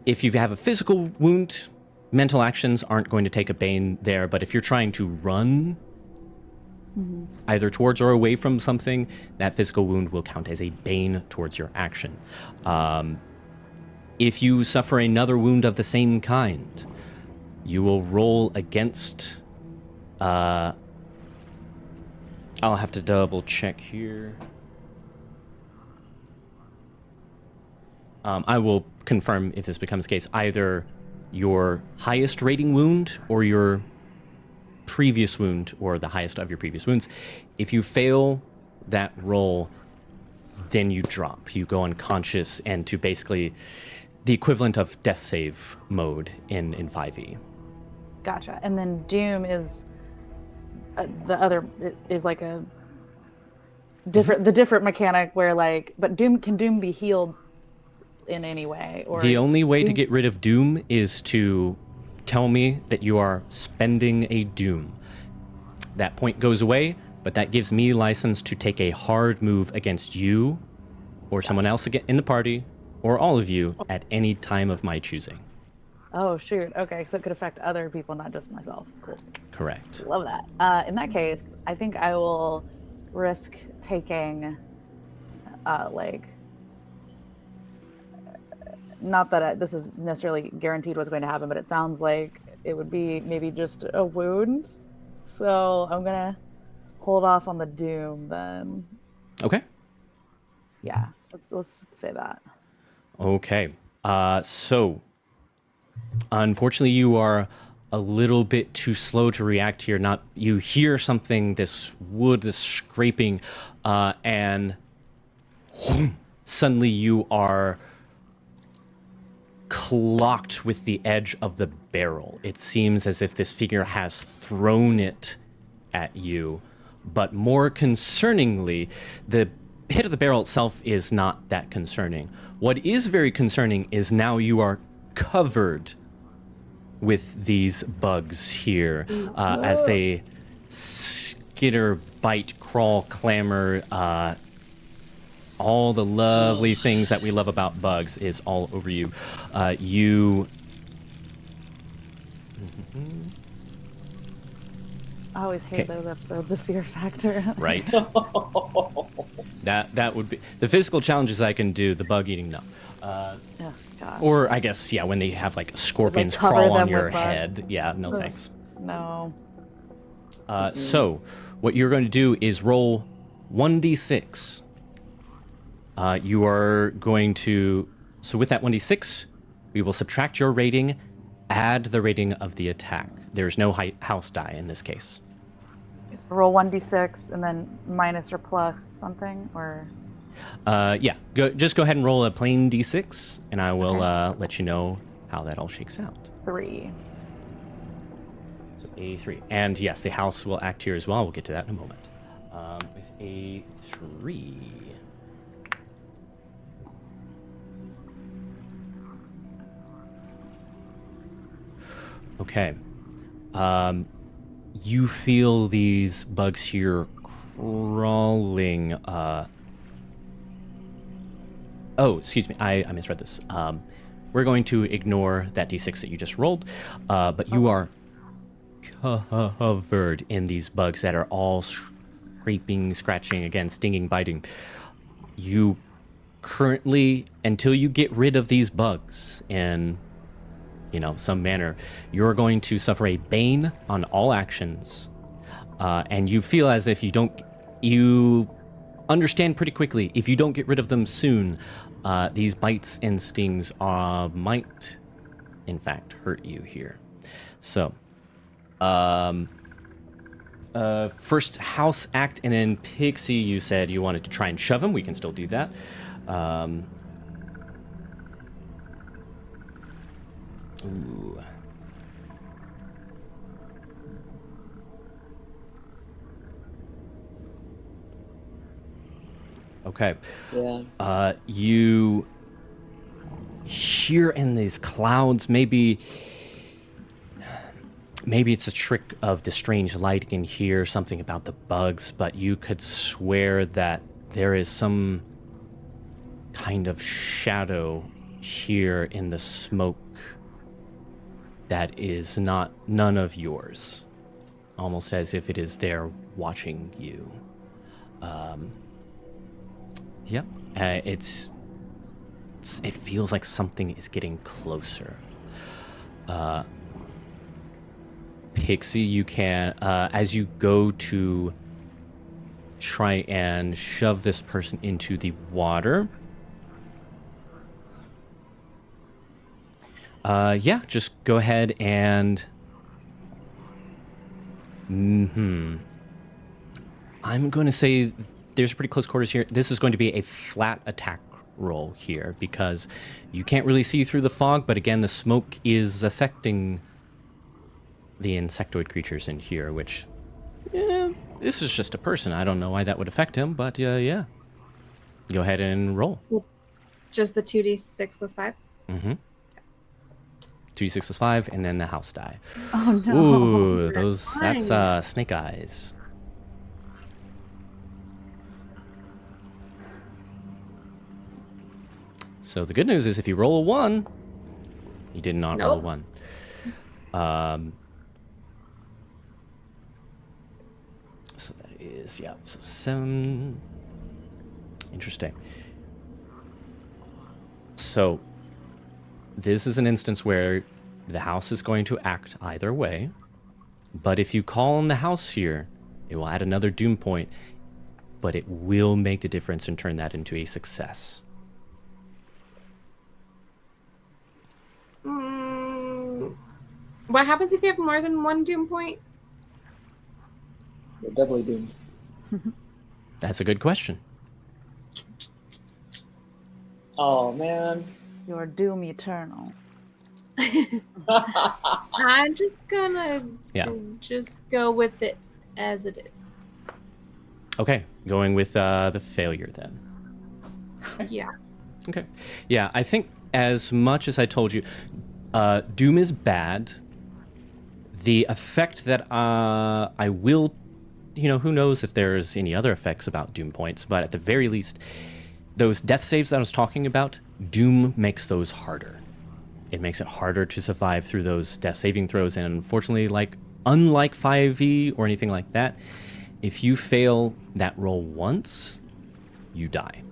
if you have a physical wound, mental actions aren't going to take a bane there, but if you're trying to run either towards or away from something, that physical wound will count as a bane towards your action. If you suffer another wound of the same kind, you will roll against... I'll have to double check here. I will confirm if this becomes the case, either your highest rating wound or your previous wound, or the highest of your previous wounds. If you fail that roll, then you drop. You go unconscious and to basically the equivalent of death save mode in 5e. Gotcha. And then Doom is the other is like a different mechanic where but can Doom be healed in any way? Or the only way to get rid of Doom is to tell me that you are spending a Doom. That point goes away, but that gives me license to take a hard move against you or someone else in the party or all of you at any time of my choosing. Oh, shoot. Okay, so it could affect other people, not just myself. Cool. Correct. Love that. In that case, I think I will risk taking, not that this is necessarily guaranteed what's going to happen, but it sounds like it would be maybe just a wound. So I'm going to hold off on the Doom then. Okay. Yeah, let's say that. Okay. So... unfortunately, you are a little bit too slow to react here. You hear something, this wood, this scraping, and suddenly you are clocked with the edge of the barrel. It seems as if this figure has thrown it at you, but more concerningly, the hit of the barrel itself is not that concerning. What is very concerning is now you are covered with these bugs here as they skitter, bite, crawl, clamor. All the lovely things that we love about bugs is all over you. I always hate those episodes of Fear Factor. Right. That would be the physical challenges I can do. The bug eating, no. Oh, God. Or I guess, yeah, when they have scorpions cover crawl on them your with head. Yeah, no thanks. No. So what you're going to do is roll 1d6. You are going to... So with that 1d6, we will subtract your rating, add the rating of the attack. There's no house die in this case. Roll 1d6 and then minus or plus something, or... Yeah, just go ahead and roll a plain d6, and I will let you know how that all shakes out. 3. So a 3. And yes, the house will act here as well. We'll get to that in a moment. With a 3... Okay. You feel these bugs here crawling. Oh, excuse me. I misread this. We're going to ignore that d6 that you just rolled, but you are covered in these bugs that are all scraping, scratching, again, stinging, biting. You currently, until you get rid of these bugs in, some manner, you're going to suffer a bane on all actions. And you feel as if you understand pretty quickly, if you don't get rid of them soon, these bites and stings might, in fact, hurt you here. So, first house act, and then Pixie, you said you wanted to try and shove him. We can still do that. Ooh. Okay. Yeah. You hear in these clouds, maybe it's a trick of the strange lighting in here, something about the bugs, but you could swear that there is some kind of shadow here in the smoke that is none of yours, almost as if it is there watching you. Yep. It feels like something is getting closer. Pixie, you can, as you go to try and shove this person into the water. Yeah, just go ahead and... I'm going to say there's pretty close quarters here. This is going to be a flat attack roll here because you can't really see through the fog, but again, the smoke is affecting the insectoid creatures in here, which, this is just a person. I don't know why that would affect him, but yeah. Go ahead and roll. So just the 2d6 plus 5? Mm-hmm. 2d6 plus 5, and then the house die. Oh no. Ooh, that's snake eyes. So the good news is if you roll a 1, you did not roll a 1. So that is, so 7. Interesting. So this is an instance where the house is going to act either way, but if you call on the house here, it will add another doom point, but it will make the difference and turn that into a success. What happens if you have more than one doom point? You're doubly doomed. That's a good question. Oh, man. Your doom eternal. I'm just gonna just go with it as it is. Okay, going with the failure then. Yeah. Okay. Yeah, I think as much as I told you, doom is bad. The effect that I will, who knows if there's any other effects about doom points, but at the very least, those death saves that I was talking about, doom makes those harder. It makes it harder to survive through those death saving throws, and unfortunately, unlike 5e or anything like that, if you fail that roll once, you die.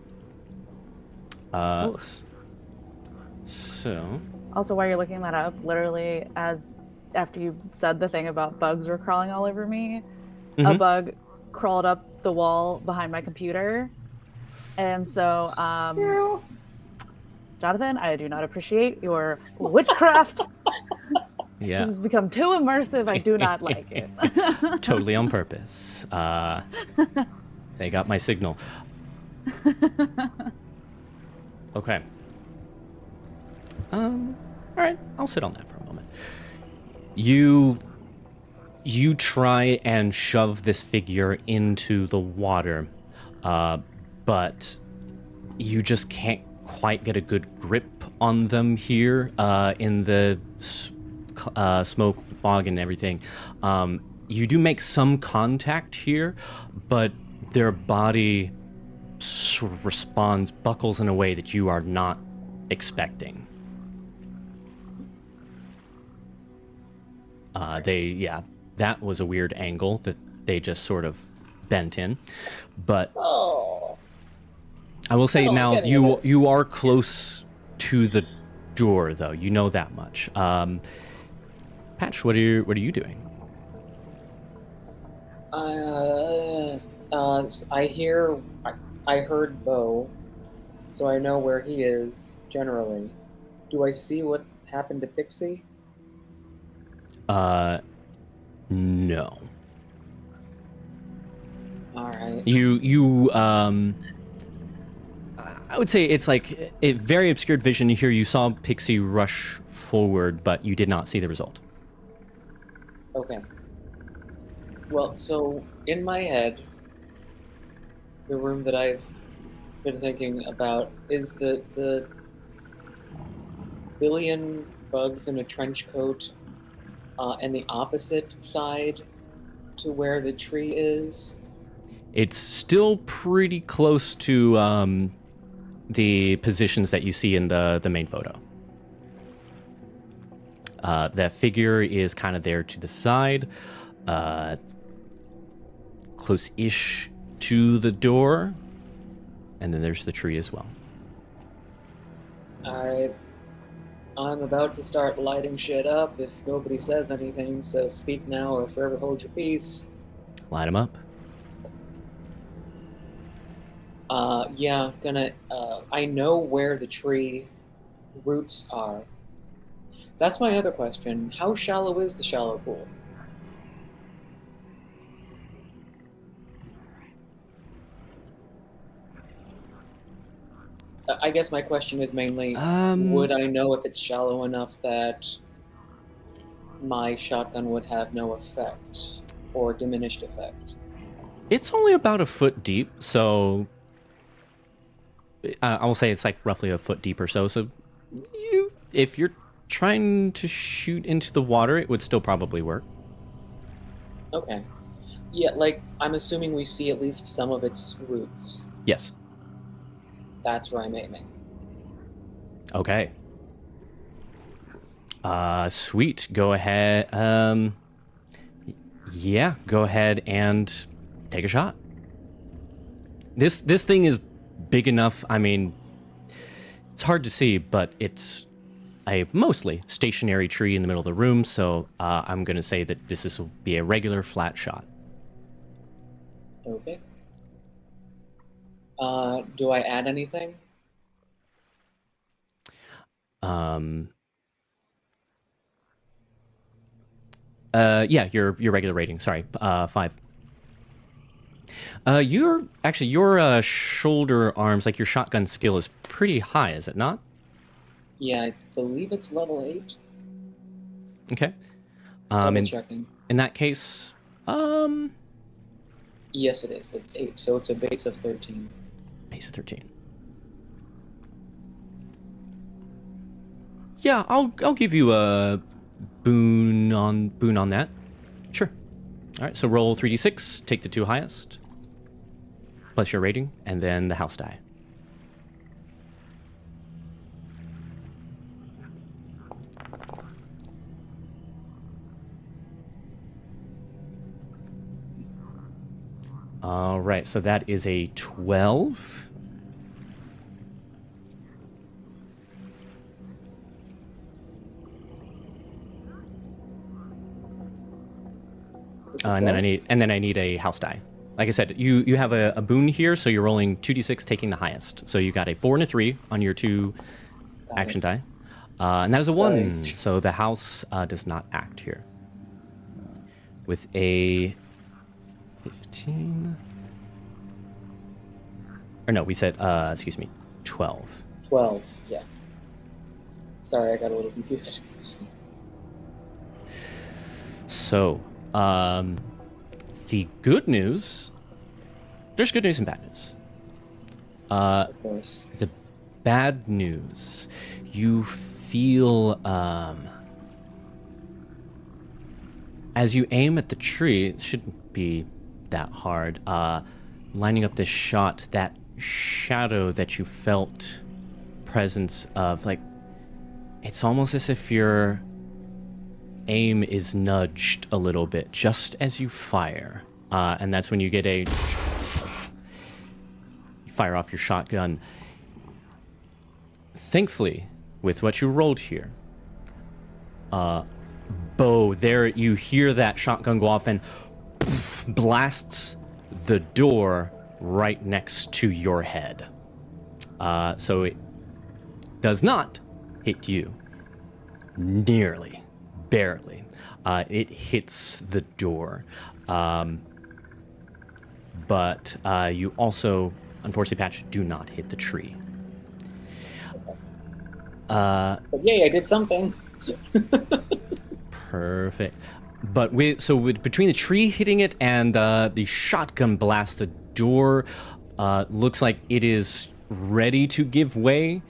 So... Also, while you're looking that up, literally, after you said the thing about bugs were crawling all over me, a bug crawled up the wall behind my computer. And so, Jonathan, I do not appreciate your witchcraft. Yeah. This has become too immersive. I do not like it. Totally on purpose. They got my signal. Okay. All right, I'll sit on that for a moment. You try and shove this figure into the water, but you just can't quite get a good grip on them here in the smoke, fog, and everything. You do make some contact here, but their body responds, buckles in a way that you are not expecting. That was a weird angle that they just sort of bent in. But Oh. I will say Oh, I'm now getting this. you are close to the door, though. You know that much. Patch, what are you doing? I heard Bo, so I know where he is generally. Do I see what happened to Pixie? No. All right. I would say it's like a very obscured vision here. You saw Pixie rush forward, but you did not see the result. Okay. Well, so in my head, the room that I've been thinking about is the billion bugs in a trench coat, and the opposite side to where the tree is. It's still pretty close to the positions that you see in the main photo. That figure is kind of there to the side, close-ish to the door, and then there's the tree as well. Alright. I'm about to start lighting shit up if nobody says anything, so speak now or forever hold your peace. Light them up. Yeah, I know where the tree roots are. That's my other question. How shallow is the shallow pool? I guess my question is mainly, would I know if it's shallow enough that my shotgun would have no effect or diminished effect? It's only about a foot deep, so I will say it's like roughly a foot deep or so. So if you're trying to shoot into the water, it would still probably work. Okay. Yeah, like, I'm assuming we see at least some of its roots. Yes. That's where I'm aiming. Okay. Sweet. Go ahead. Yeah, go ahead and take a shot. This thing is big enough. I mean, it's hard to see, but it's a mostly stationary tree in the middle of the room, so I'm going to say that this will be a regular flat shot. Okay. Do I add anything? Yeah, your regular rating. Sorry, 5. Your shoulder arms, like your shotgun skill, is pretty high, is it not? Yeah, I believe it's level 8. Okay. Double checking. In that case, Yes, it is. It's 8, so it's a base of 13. Base of 13. Yeah, I'll give you a boon on that. Sure. All right, so roll 3d6, take the 2 highest, plus your rating, and then the house die. All right, so that is a 12. And then I need a house die. Like I said, you have a boon here, so you're rolling 2d6, taking the highest. So you got a 4 and a 3 on your 2 action die, and that is a 1. So the house does not act here. With a 15. Or no, we said 12. 12. Yeah. Sorry, I got a little confused. So, the good news... There's good news and bad news. Of course. The bad news, you feel, as you aim at the tree, it shouldn't be that hard, lining up this shot, that shadow that you felt presence of, like, it's almost as if your aim is nudged a little bit just as you fire. and that's when you get you fire off your shotgun. Thankfully, with what you rolled here, Bo, there you hear that shotgun go off and blasts the door right next to your head. So it does not hit you. Nearly. Barely. It hits the door. But you also, unfortunately, Patch, do not hit the tree. But yay, I did something. Perfect. But between the tree hitting it and the shotgun blast, the door looks like it is ready to give way.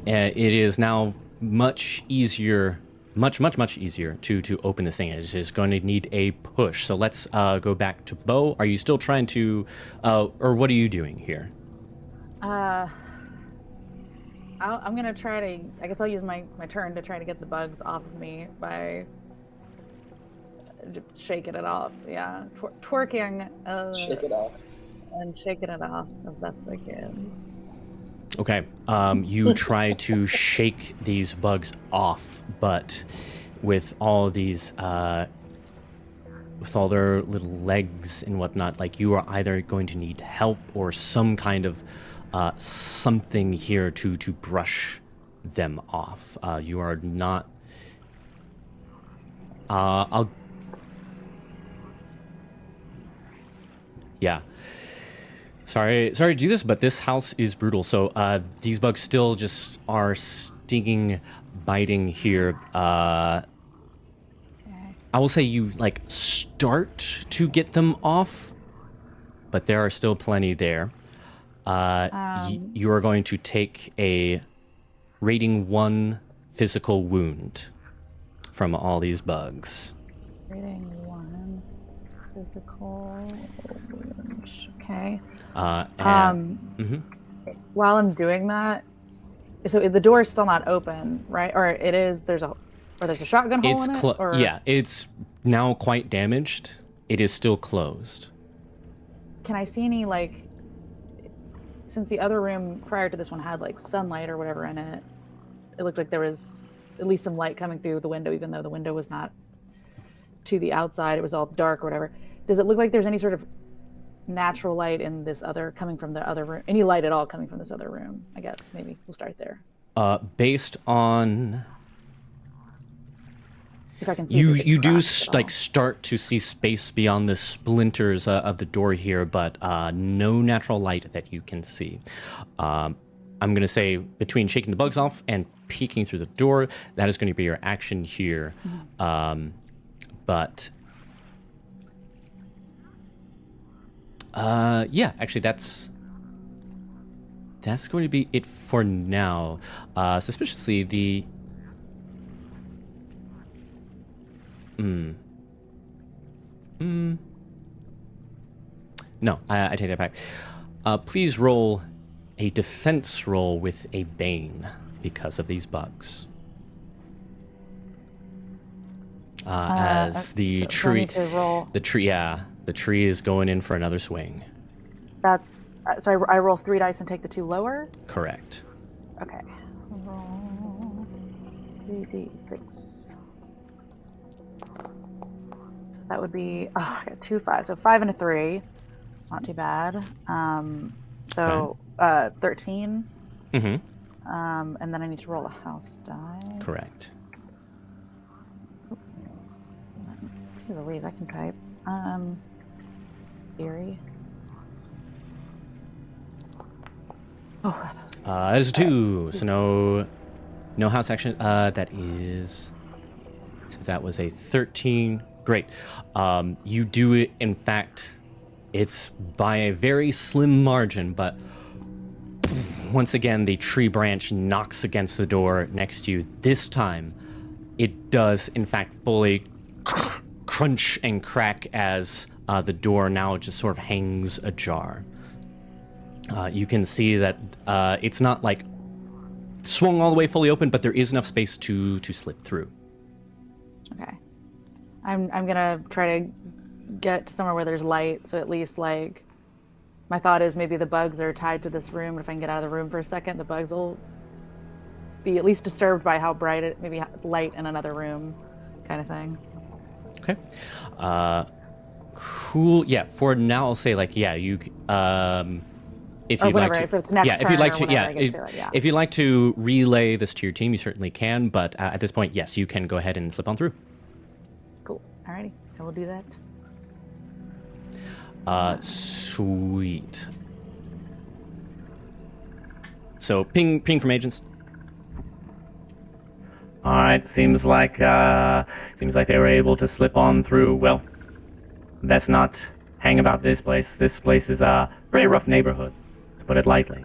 It is now much easier, much easier to open this thing. It is going to need a push. So let's go back to Bo. Are you still trying to, or what are you doing here? I'm gonna try to. I guess I'll use my turn to try to get the bugs off of me by shaking it off. Yeah, twerking. Shake it off. And shaking it off as best I can. Okay. You try to shake these bugs off, but with all these, with all their little legs and whatnot, like you are either going to need help or some kind of something here to brush them off. You are not. Yeah. Sorry to do this, but this house is brutal. So these bugs still just are stinging, biting here. I will say you start to get them off, but there are still plenty there. You are going to take a rating 1 physical wound from all these bugs. Rating 1 physical wound. Okay. While I'm doing that, so the door is still not open, right? Or it is. There's a shotgun hole in it. Or... Yeah, it's now quite damaged. It is still closed. Can I see any since the other room prior to this one had sunlight or whatever in it, it looked like there was at least some light coming through the window, even though the window was not to the outside. It was all dark or whatever. Does it look like there's any sort of natural light in this coming from the other room? Any light at all coming from this other room? I guess maybe we'll start there. Based on if I can see you do start to see space beyond the splinters of the door here, but no natural light that you can see. I'm gonna say between shaking the bugs off and peeking through the door, that is going to be your action here. Mm-hmm. But yeah, actually that's going to be it for now. Suspiciously, the no, I take that back. Please roll a defense roll with a Bane because of these bugs. As the tree, the tree is going in for another swing. That's so I roll 3 dice and take the 2 lower. Correct. Okay. Roll 3d6. So that would be I got 2 5s, so 5 and a 3. Not too bad. So 13. Mm-hmm. And then I need to roll a house die. Correct. Jeez Louise, I can type. Theory. Oh. That is a 2. So no house action. That is. So that was a 13. Great. You do it. In fact, it's by a very slim margin, but once again, the tree branch knocks against the door next to you. This time, it does, in fact, fully crunch and crack as the door now just sort of hangs ajar. You can see that it's not swung all the way fully open, but there is enough space to slip through. Okay. I'm gonna try to get to somewhere where there's light, so at least like my thought is maybe the bugs are tied to this room. If I can get out of the room for a second, the bugs will be at least disturbed by how bright it maybe light in another room, kind of thing. Okay. Cool. Yeah. For now, I'll say like you. If Or you'd whatever, like to, if it's next if you'd turn like or to, whenever I get to it, if you'd like to relay this to your team, you certainly can. But at this point, yes, you can go ahead and slip on through. Cool. Alrighty, I will do that. Sweet. So ping from agents. All right, seems like they were able to slip on through. Well, let's not hang about this place. This place is a very rough neighborhood, to put it lightly.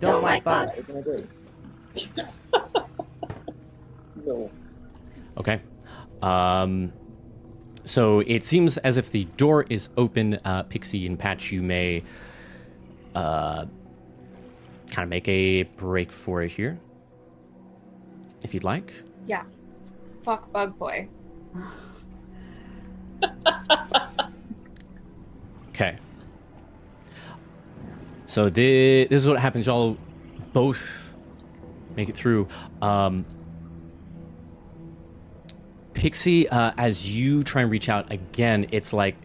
Don't like bugs. I agree. No. Okay. So it seems as if the door is open. Pixie and Patch, you may kind of make a break for it here, if you'd like. Yeah. Fuck Bug Boy. Okay. So this is what happens. Y'all both make it through. Pixie, as you try and reach out again, it's like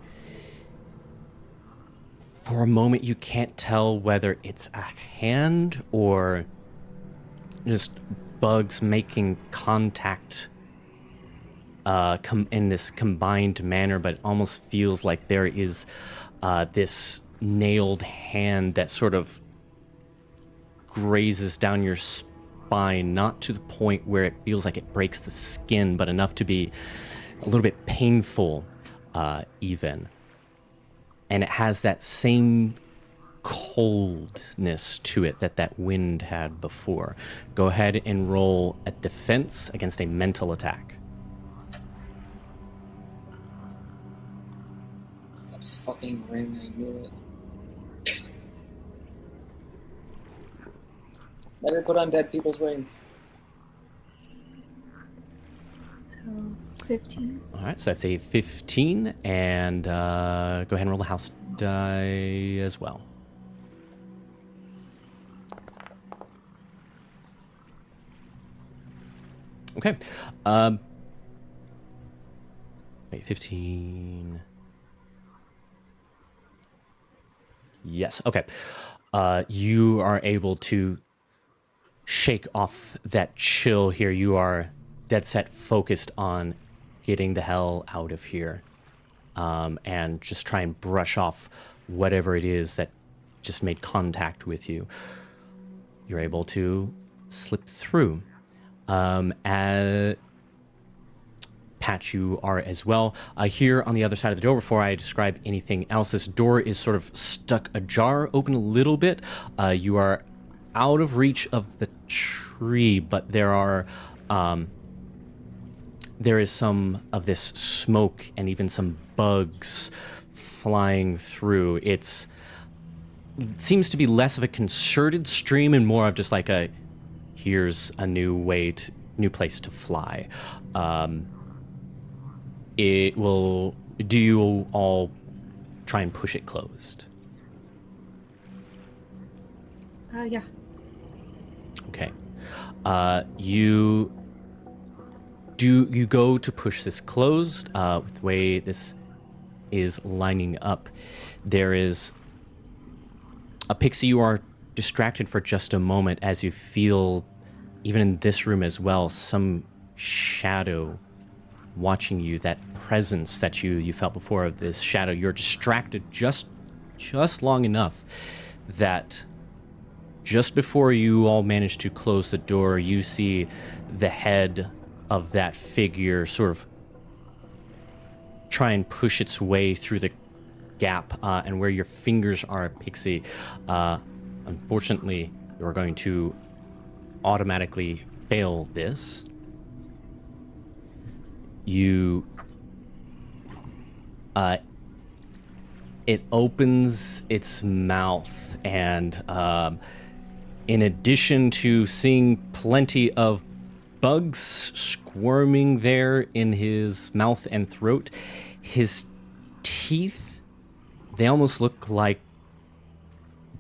for a moment you can't tell whether it's a hand or just bugs making contact in this combined manner, but it almost feels like there is this nailed hand that sort of grazes down your spine, not to the point where it feels like it breaks the skin, but enough to be a little bit painful even. And it has that same coldness to it that wind had before. Go ahead and roll a defense against a mental attack. It's that fucking ring, I knew it. Never put on dead people's rings. So 15. All right, so that's a 15, and go ahead and roll a house die as well. Okay. Wait, 15. Yes, okay. You are able to shake off that chill here. You are dead set focused on getting the hell out of here, and just try and brush off whatever it is that just made contact with you. You're able to slip through. Patch, you are as well. Here on the other side of the door, before I describe anything else, this door is sort of stuck ajar, open a little bit. You are out of reach of the tree, but there is some of this smoke and even some bugs flying through. It seems to be less of a concerted stream and more of just like here's a new place to fly. Do you all try and push it closed? Yeah. Okay. You go to push this closed. With the way this is lining up, there is a Pixie. You are distracted for just a moment as you feel, even in this room as well, some shadow watching you, that presence that you felt before of this shadow. You're distracted just long enough that just before you all manage to close the door, you see the head of that figure sort of try and push its way through the gap, and where your fingers are, Pixie, unfortunately, you're going to automatically fail this. It opens its mouth, and in addition to seeing plenty of bugs squirming there in his mouth and throat. His teeth, they almost look like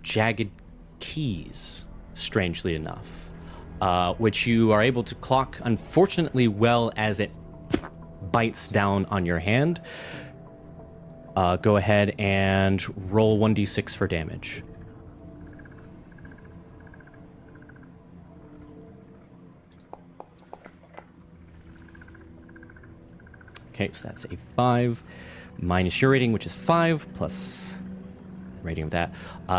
jagged keys, strangely enough, which you are able to clock, unfortunately, well as it bites down on your hand. Go ahead and roll 1d6 for damage. Okay, so that's a 5 minus your rating, which is 5, plus rating of that.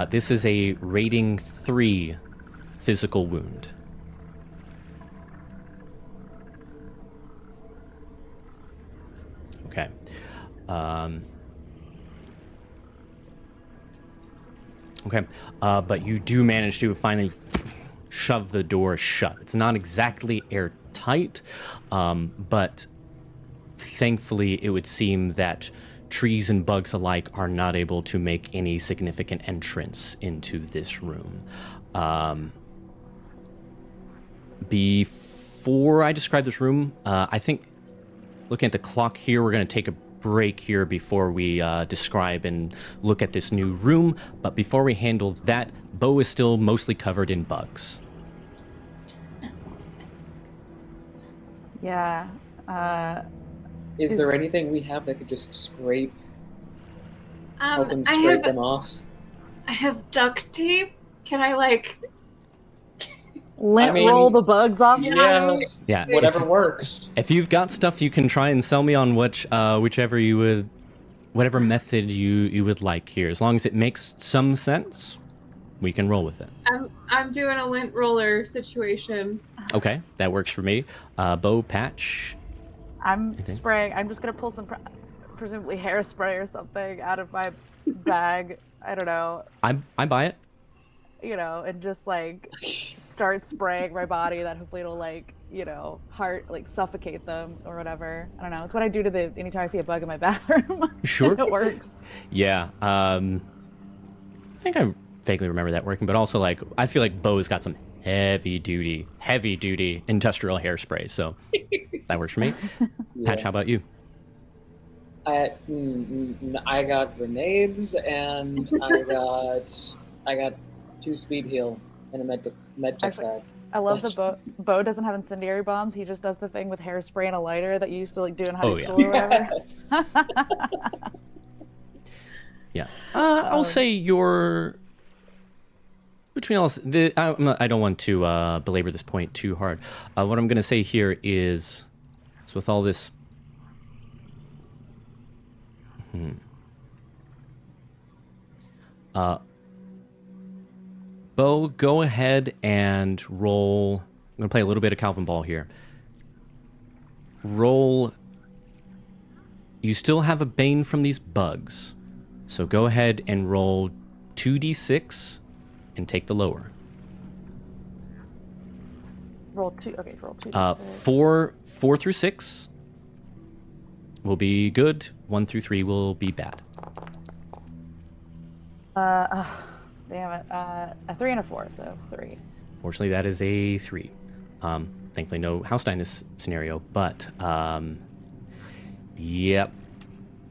This is a rating 3 physical wound. Okay. Okay, but you do manage to finally shove the door shut. It's not exactly airtight, but thankfully it would seem that trees and bugs alike are not able to make any significant entrance into this room. Before I describe this room, I think looking at the clock here, we're going to take a break here before we describe and look at this new room. But before we handle that, Bo is still mostly covered in bugs. Yeah. Is there anything we have that could just scrape, help him I scrape them off? I have duct tape. Can I like? Lint roll the bugs off? Yeah. Whatever works. If you've got stuff, you can try and sell me on whichever you would, whatever method you would like here. As long as it makes some sense, we can roll with it. I'm doing a lint roller situation. Okay, that works for me. Bo, Patch. I'm spraying. I'm just gonna pull some presumably hairspray or something out of my bag. I don't know. I buy it. You know, and just like start spraying my body that hopefully it'll like, you know, suffocate them or whatever. I don't know. It's what I do to anytime I see a bug in my bathroom. Sure. It works. Yeah. I think I vaguely remember that working, but also like I feel like Bo's got some heavy duty industrial hairspray, so that works for me. Yeah. Patch, how about you? I got grenades and I got 2 speed heal and a med tech bag. I love that Bo doesn't have incendiary bombs. He just does the thing with hairspray and a lighter that you used to like do in high school or whatever. Yes. Yeah. I'll say you're between all. I don't want to belabor this point too hard. What I'm going to say here is, so with all this. Bo, go ahead and roll. I'm going to play a little bit of Calvin Ball here. Roll. You still have a bane from these bugs. So go ahead and roll 2d6 and take the lower. Roll 2. Okay, roll 2. 4 through 6 will be good. 1 through 3 will be bad. Damn it. A 3 and a 4, so 3. Fortunately, that is a 3. Thankfully, no house die in this scenario, but yep.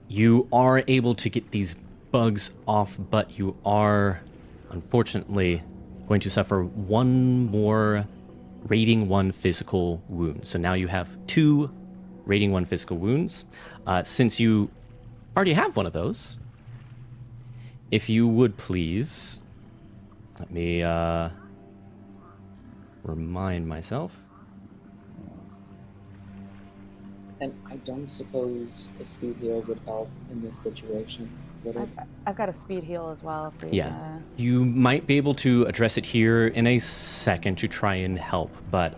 You are able to get these bugs off, but you are, unfortunately, going to suffer one more rating 1 physical wound. So now you have 2 rating 1 physical wounds. Since you already have one of those, if you would please, let me remind myself. And I don't suppose a speed heal would help in this situation, would it? I've got a speed heal as well. Yeah. You might be able to address it here in a second to try and help, but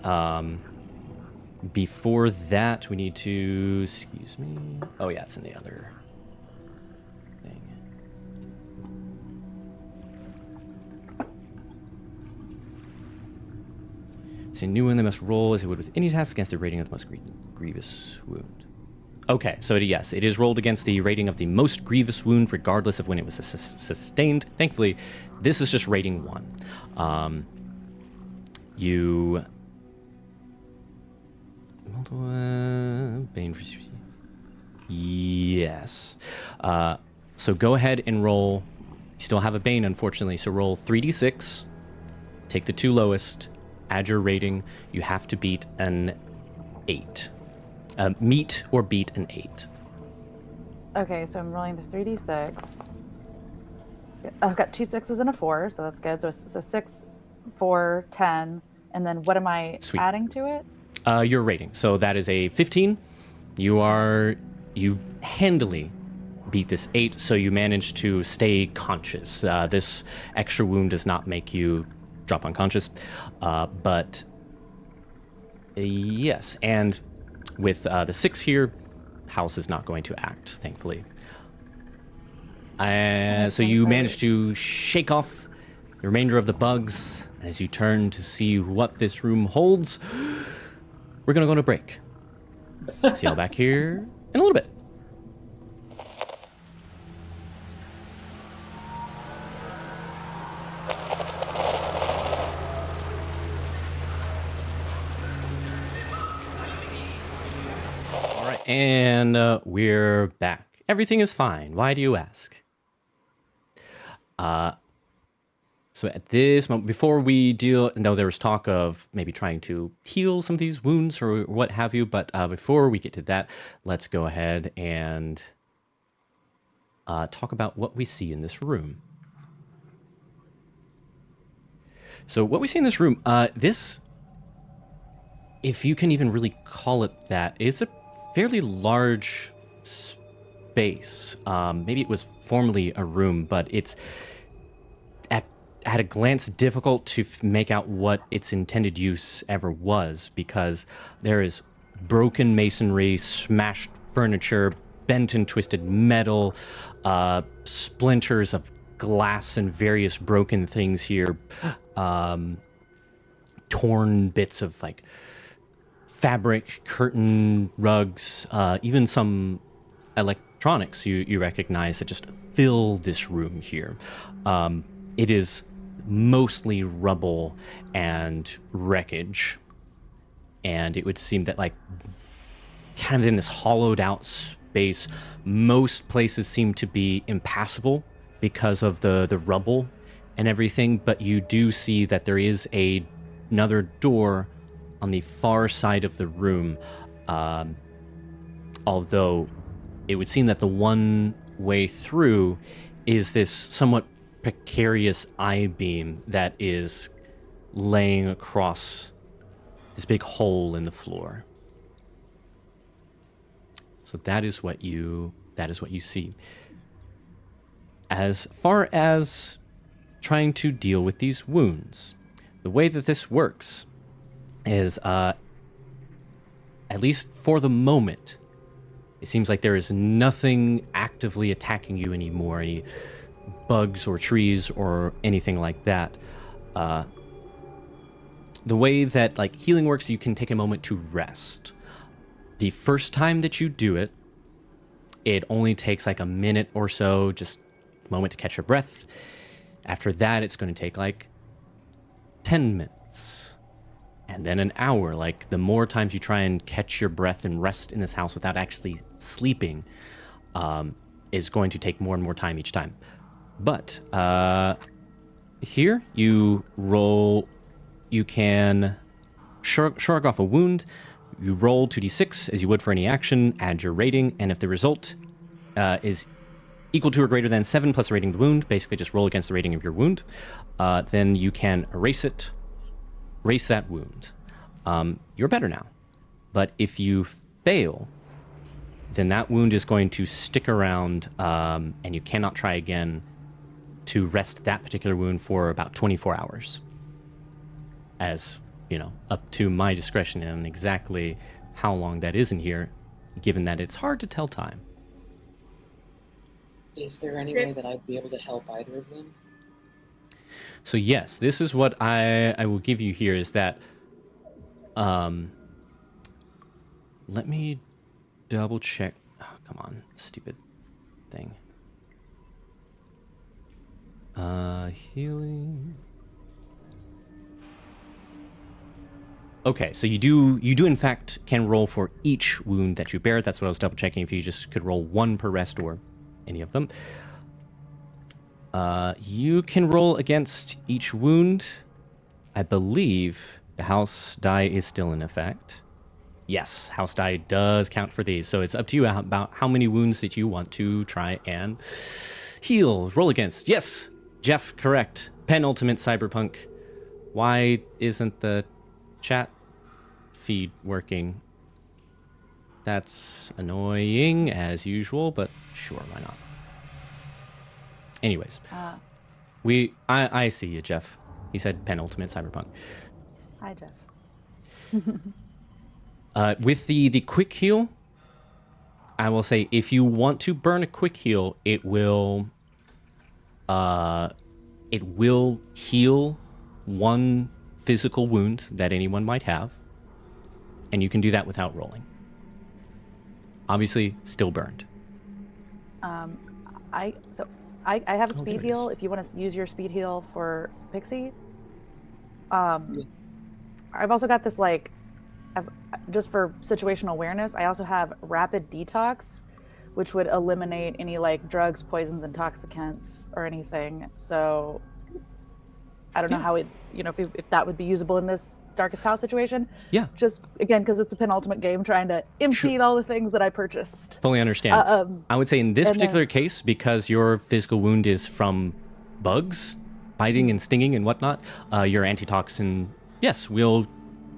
before that, we need to, excuse me. Oh yeah, it's in the other thing. So a new one they must roll as it would with any task against the rating of the most grievous wound. Okay, so yes, it is rolled against the rating of the most grievous wound, regardless of when it was sustained. Thankfully, this is just rating 1. You Bane for... Yes. So go ahead and roll. You still have a Bane, unfortunately. So roll 3d6. Take the two lowest. Add your rating. You have to beat an 8. Meet or beat an 8. Okay, so I'm rolling the 3d6. I've got 2 6s and a 4, so that's good. So 6, 4, 10, and then what am I Sweet. adding to it? Your rating. So that is a 15. You handily beat this 8, so you manage to stay conscious. This extra wound does not make you drop unconscious, but yes, and with the 6 here, house is not going to act, thankfully. So you manage to shake off the remainder of the bugs. As you turn to see what this room holds, we're going to go on a break. See y'all back here in a little bit. All right, and we're back. Everything is fine. Why do you ask? So at this moment, before we deal, no, there was talk of maybe trying to heal some of these wounds or what have you, but before we get to that, let's go ahead and talk about what we see in this room. So what we see in this room, this, if you can even really call it that, is a fairly large space. Maybe it was formerly a room, but it's at a glance difficult to make out what its intended use ever was, because there is broken masonry, smashed furniture, bent and twisted metal, splinters of glass and various broken things here, torn bits of like fabric, curtain, rugs, even some electronics you recognize that just fill this room here. It is mostly rubble and wreckage, and it would seem that, like, kind of in this hollowed out space, most places seem to be impassable because of the rubble and everything, but you do see that there is another door on the far side of the room, although it would seem that the one way through is this somewhat precarious I-beam that is laying across this big hole in the floor. So that is what you see. As far as trying to deal with these wounds, the way that this works is, at least for the moment, it seems like there is nothing actively attacking you anymore, any bugs or trees or anything like that. The way that, like, healing works, you can take a moment to rest. The first time that you do it, it only takes like a minute or so, just a moment to catch your breath. After that, it's going to take like 10 minutes. And then an hour. Like, the more times you try and catch your breath and rest in this house without actually sleeping, is going to take more and more time each time. But here you roll, you can shrug off a wound. You roll 2d6 as you would for any action, add your rating, and if the result is equal to or greater than 7 plus the rating of the wound, basically just roll against the rating of your wound, then you can erase that wound. You're better now. But if you fail, then that wound is going to stick around, and you cannot try again to rest that particular wound for about 24 hours. As, you know, up to my discretion on exactly how long that is in here, given that it's hard to tell time. Is there any way that I'd be able to help either of them? So yes, this is what I will give you here, is that, let me double check. Oh, come on, stupid thing. Healing. Okay, so you do in fact can roll for each wound that you bear. That's what I was double checking, if you just could roll one per rest or any of them. You can roll against each wound. I believe the house die is still in effect. Yes, house die does count for these. So it's up to you about how many wounds that you want to try and heal. Roll against. Yes, Jeff, correct. Penultimate Cyberpunk. Why isn't the chat feed working? That's annoying as usual, but sure, why not? Anyways, I see you, Jeff. He said penultimate Cyberpunk. Hi, Jeff. With the quick heal, I will say if you want to burn a quick heal, it will heal one physical wound that anyone might have, and you can do that without rolling. Obviously, still burned. I have a speed heal. If you want to use your speed heal for Pixie, I've also got this just for situational awareness. I also have rapid detox, which would eliminate any drugs, poisons, intoxicants, or anything. So I don't know how it, if that would be usable in this Darkest House situation. Yeah. Just again, because it's a penultimate game, trying to impede all the things that I purchased. Fully understand. I would say in this particular case, because your physical wound is from bugs, biting and stinging and whatnot, your antitoxin, yes, you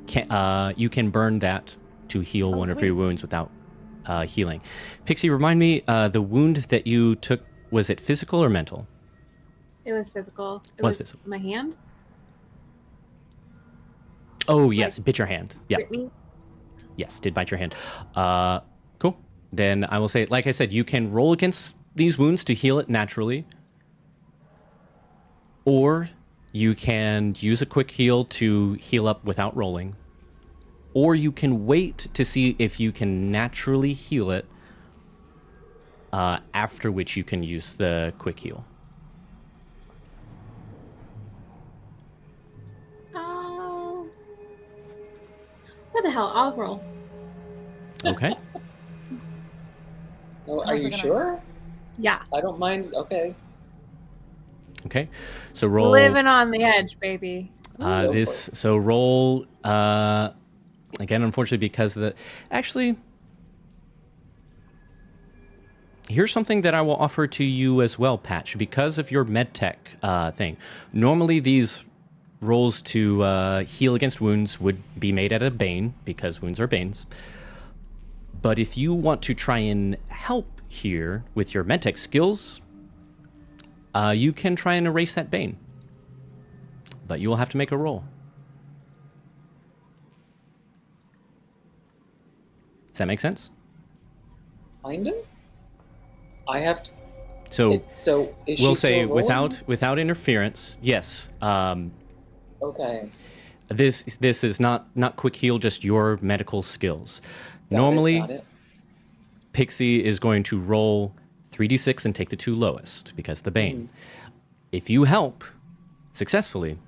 can burn that to heal one of your wounds without healing. Pixie, remind me, the wound that you took, was it physical or mental? It was physical. It was physical. My hand. Oh, yes, bit your hand. Yeah. Bit me? Yes, did bite your hand. Cool. Then I will say, like I said, you can roll against these wounds to heal it naturally. Or you can use a quick heal to heal up without rolling. Or you can wait to see if you can naturally heal it, after which you can use the quick heal. What the hell? I'll roll. Okay. Oh, are you sure? Yeah. I don't mind. Okay. Okay. So roll. Living on the edge, baby. Roll. Again, unfortunately, because of the. Actually, here's something that I will offer to you as well, Patch. Because of your medtech thing, normally these rolls to heal against wounds would be made at a bane, because wounds are banes. But if you want to try and help here with your medtech skills, you can try and erase that bane. But you will have to make a roll. Does that make sense? Kinda? I have to... So is we'll she say still rolling? without interference, yes. Okay. This is not quick heal, just your medical skills. Got it. Pixie is going to roll 3d6 and take the two lowest because of the bane. If you help successfully,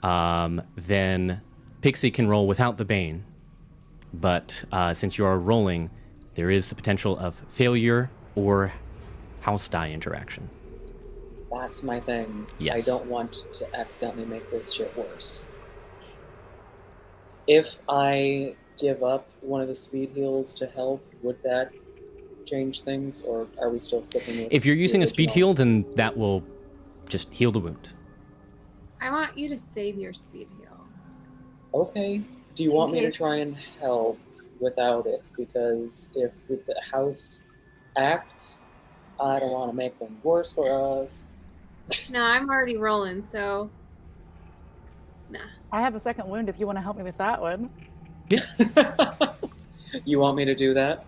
then Pixie can roll without the bane. But since you are rolling, there is the potential of failure or house die interaction. That's my thing. Yes. I don't want to accidentally make this shit worse. If I give up one of the speed heals to help, would that change things, or are we still sticking with If you're using the a speed original? heal, then that will just heal the wound. I want you to save your speed heal. Okay. Do you want me to try and help without it? Because if the house acts, I don't want to make things worse for us. No, I'm already rolling, so nah. I have a second wound if you want to help me with that one. You want me to do that?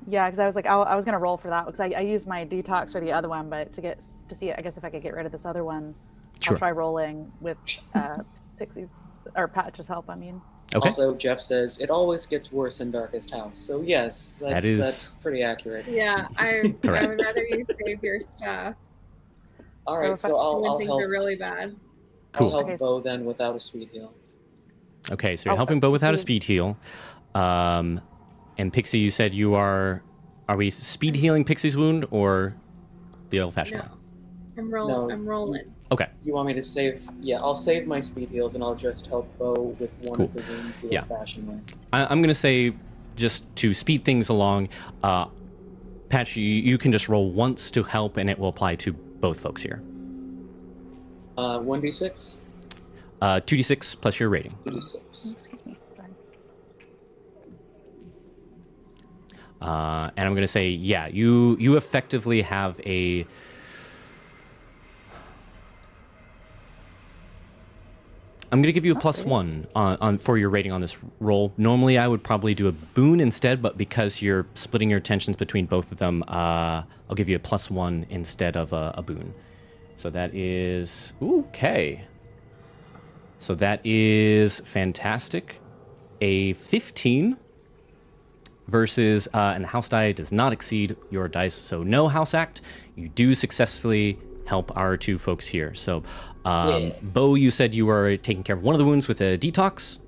Yeah, because I was I was gonna roll for that because I used my detox for the other one, but to see it, I guess if I could get rid of this other one, Sure. I'll try rolling with Pixie's or Patch's help. I mean. Okay. Also, Jeff says it always gets worse in Darkest House. So yes, that's pretty accurate. Yeah, I would rather you save your stuff. All right, so I'll things help. are really bad. Cool. I'll help Bo then without a speed heal. Okay, so you're helping Bo without a speed heal. And Pixie, you said you are... Are we speed healing Pixie's wound or the old-fashioned way? I'm No. rolling. Okay. You want me to save? Yeah, I'll save my speed heals and I'll just help Bo with one Cool. of the wounds the Yeah. old-fashioned way. I'm going to say, just to speed things along, Patch, you can just roll once to help, and it will apply to both folks here. 1d6? 2d6 plus your rating. 2d6. Excuse me. Sorry. And I'm going to say, yeah, you effectively have a... I'm going to give you a +1 on for your rating on this roll. Normally, I would probably do a boon instead, but because you're splitting your attentions between both of them, I'll give you a +1 instead of a boon. So that is... Okay. So that is fantastic. A 15 versus... and the house die does not exceed your dice, so no house act. You do successfully help our two folks here. So... Bo, you said you were taking care of one of the wounds with a detox.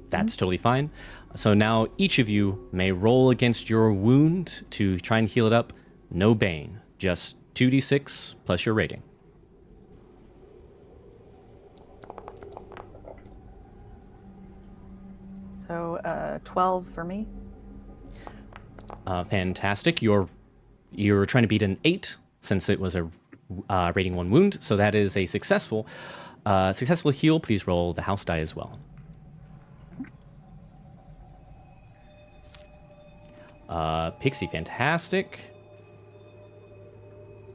That's totally fine. So now each of you may roll against your wound to try and heal it up. No bane, just 2d6 plus your rating. So 12 for me. Fantastic. You're trying to beat an 8 since it was a rating 1 wound, so that is a successful heal. Please roll the house die as well. Pixie, fantastic.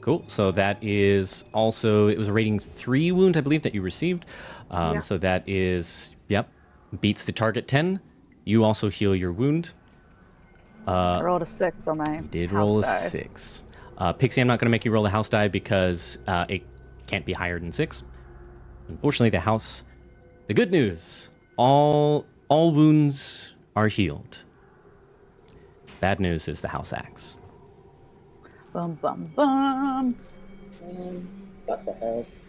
Cool. So that is also, it was a rating 3 wound, I believe, that you received. Yeah. So that is, yep, beats the target 10. You also heal your wound. I rolled a 6 on my You did house roll a die. 6. Pixie, I'm not going to make you roll the house die because it can't be higher than 6. Unfortunately, the good news, all wounds are healed. Bad news is the house axe. Bum, bum, bum. Fuck the house.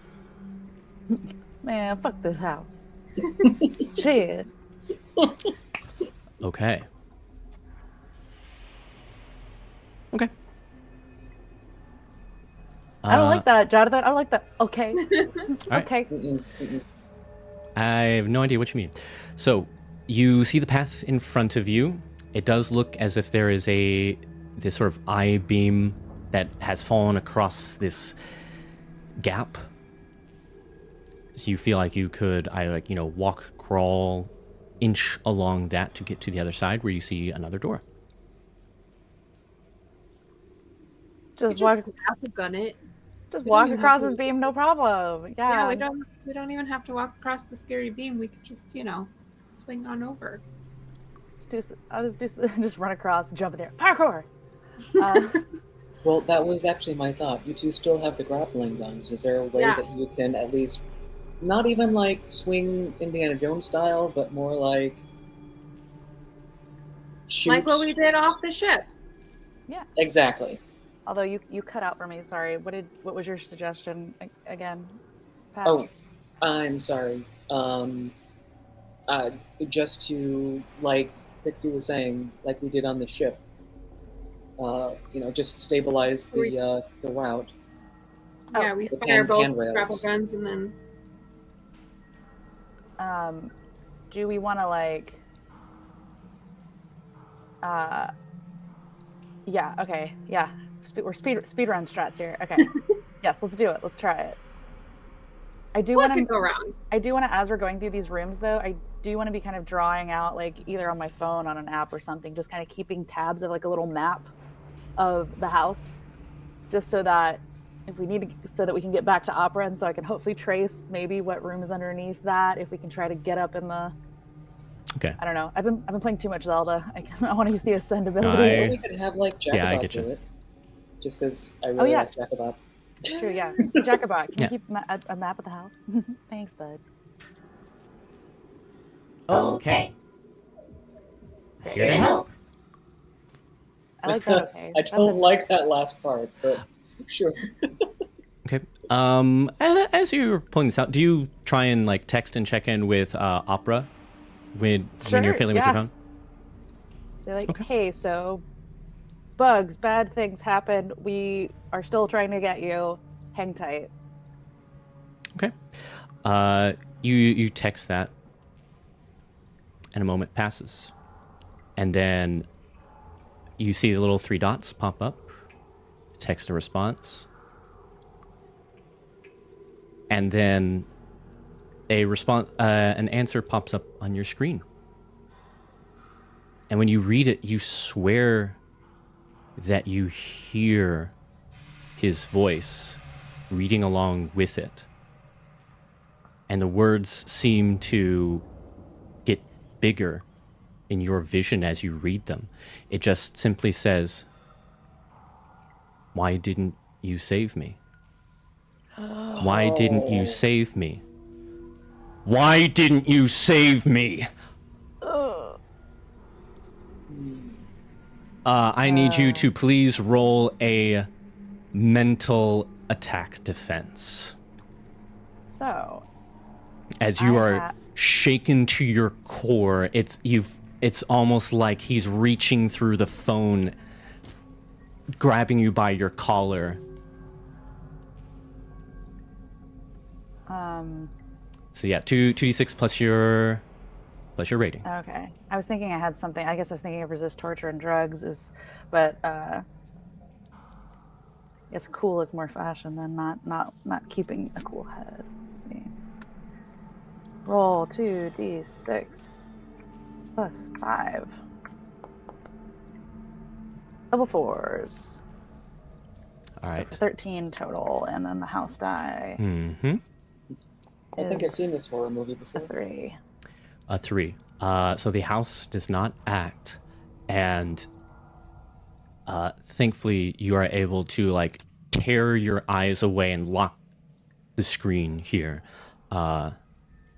Man, fuck this house. Shit. Okay. Okay. I don't like that, Jonathan. I don't like that. Okay. right. Okay. I have no idea what you mean. So, you see the path in front of you. It does look as if there is this sort of I-beam that has fallen across this gap. So you feel like you could either, walk, crawl, inch along that to get to the other side where you see another door. Just walk. Gun it. Just We walk don't even across have this to- beam, no problem. Yeah, Yeah. we don't even have to walk across the scary beam. We could just, swing on over. I'll just run across, jump in there. Parkour. Well, that was actually my thought. You two still have the grappling guns. Is there a way Yeah. that you can at least, not even like swing Indiana Jones style, but more like shoot? Like what we did off the ship. Exactly. Although you cut out for me. Sorry. What was your suggestion again? Patch? Oh, I'm sorry. Just to, like Pixie was saying, like we did on the ship. Just stabilize the route. Yeah, we the fire both handrails. grapple guns and then Do we want to yeah, okay, yeah. We're speed run strats here. Okay. Yes, let's do it. Let's try it. I do what want could to go wrong? I do want to, as we're going through these rooms though, I do want to be kind of drawing out either on my phone on an app or something, just kind of keeping tabs of a little map of the house, just so that if we need to, so that we can get back to Opera, and so I can hopefully trace maybe what room is underneath that if we can try to get up in the. Okay. I don't know. I've been playing too much Zelda. I want to use the ascend ability. Or we could have like Jacobot Yeah, I get you. do it. Just because I really like Jacobot. True, yeah. Jacobot, can Yeah. you keep a map of the house? Thanks, bud. Okay. Here to help. I like that. Okay. I don't like that last part, but sure. Okay. As you're pulling this out, do you try and text and check in with Opera when Sure, you're fiddling with your yeah. phone? Say like, Okay. hey, so bugs, bad things happened. We are still trying to get you. Hang tight. Okay. You text that, and a moment passes, and then you see the little 3 dots pop up. Text a response, and then an answer pops up on your screen. And when you read it, you swear that you hear his voice reading along with it. And the words seem to get bigger in your vision as you read them. It just simply says, "Why didn't you save me? Why didn't you save me? Why didn't you save me?" I need you to please roll a mental attack defense. So, As you I are ha- shaken to your core, it's almost like he's reaching through the phone, grabbing you by your collar. So yeah, 2d6 plus your rating. Okay. I was thinking I had something. I guess I was thinking of resist torture and drugs but it's cool is more fashion than not keeping a cool head. Let's see. Roll 2d6 plus 5. Double 4s. All right. So 13 total, and then the house die. Mm-hmm. I think I've seen this horror movie before. 3. A 3. So the house does not act, and thankfully you are able to like tear your eyes away and lock the screen here,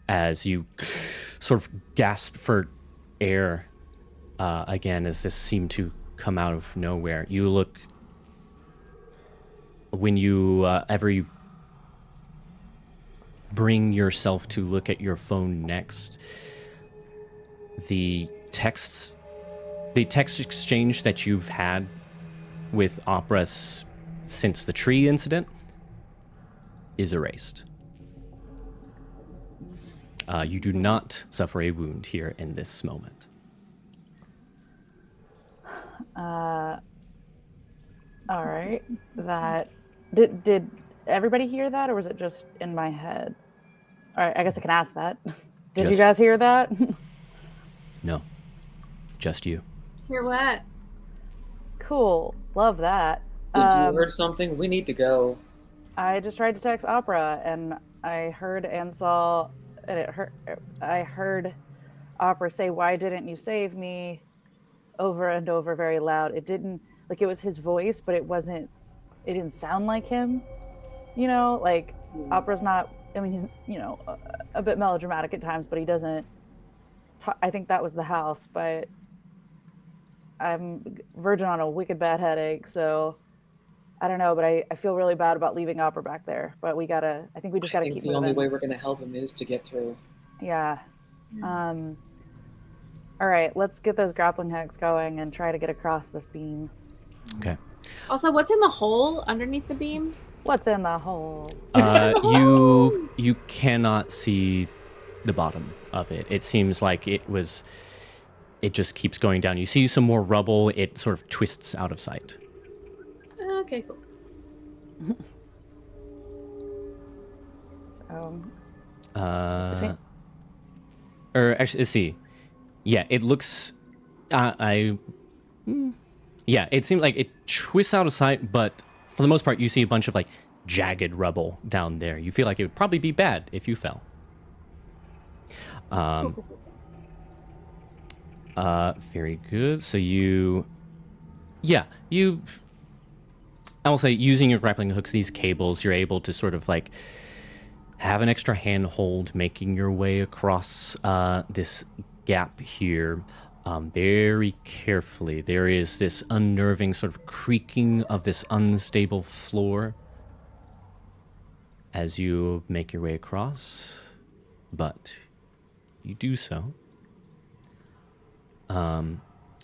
as you sort of gasp for air again as this seemed to come out of nowhere. You look when you you bring yourself to look at your phone next. The text exchange that you've had with Opera since the tree incident is erased. You do not suffer a wound here in this moment. All right. That did everybody hear that, or was it just in my head? All right, I guess I can ask that. Did you Just- guys hear that? No, just you. Hear what? Cool. Love that. If you heard something, we need to go. I just tried to text Opera, and I heard and saw, and I heard Opera say, "Why didn't you save me?" over and over, very loud. It didn't like it was his voice, but it didn't sound like him. You know, like Opera's not. I mean, he's a bit melodramatic at times, but he doesn't. I think that was the house, but I'm verging on a wicked bad headache, so I don't know, but I feel really bad about leaving Opera back there. But I think we just gotta keep the moving. only way we're gonna help him is to get through. Yeah. All right, let's get those grappling hooks going and try to get across this beam. Okay. Also, what's in the hole underneath the beam? What's in the hole? You cannot see the bottom of it. It seems like it just keeps going down. You see some more rubble. It sort of twists out of sight. Okay, cool. So, or actually, let's see. Yeah, it looks. Yeah, it seems like it twists out of sight, but for the most part, you see a bunch of like jagged rubble down there. You feel like it would probably be bad if you fell. Very good. So I will say, using your grappling hooks, these cables, you're able to sort of like have an extra handhold making your way across this gap here very carefully. There is this unnerving sort of creaking of this unstable floor as you make your way across, but you do so.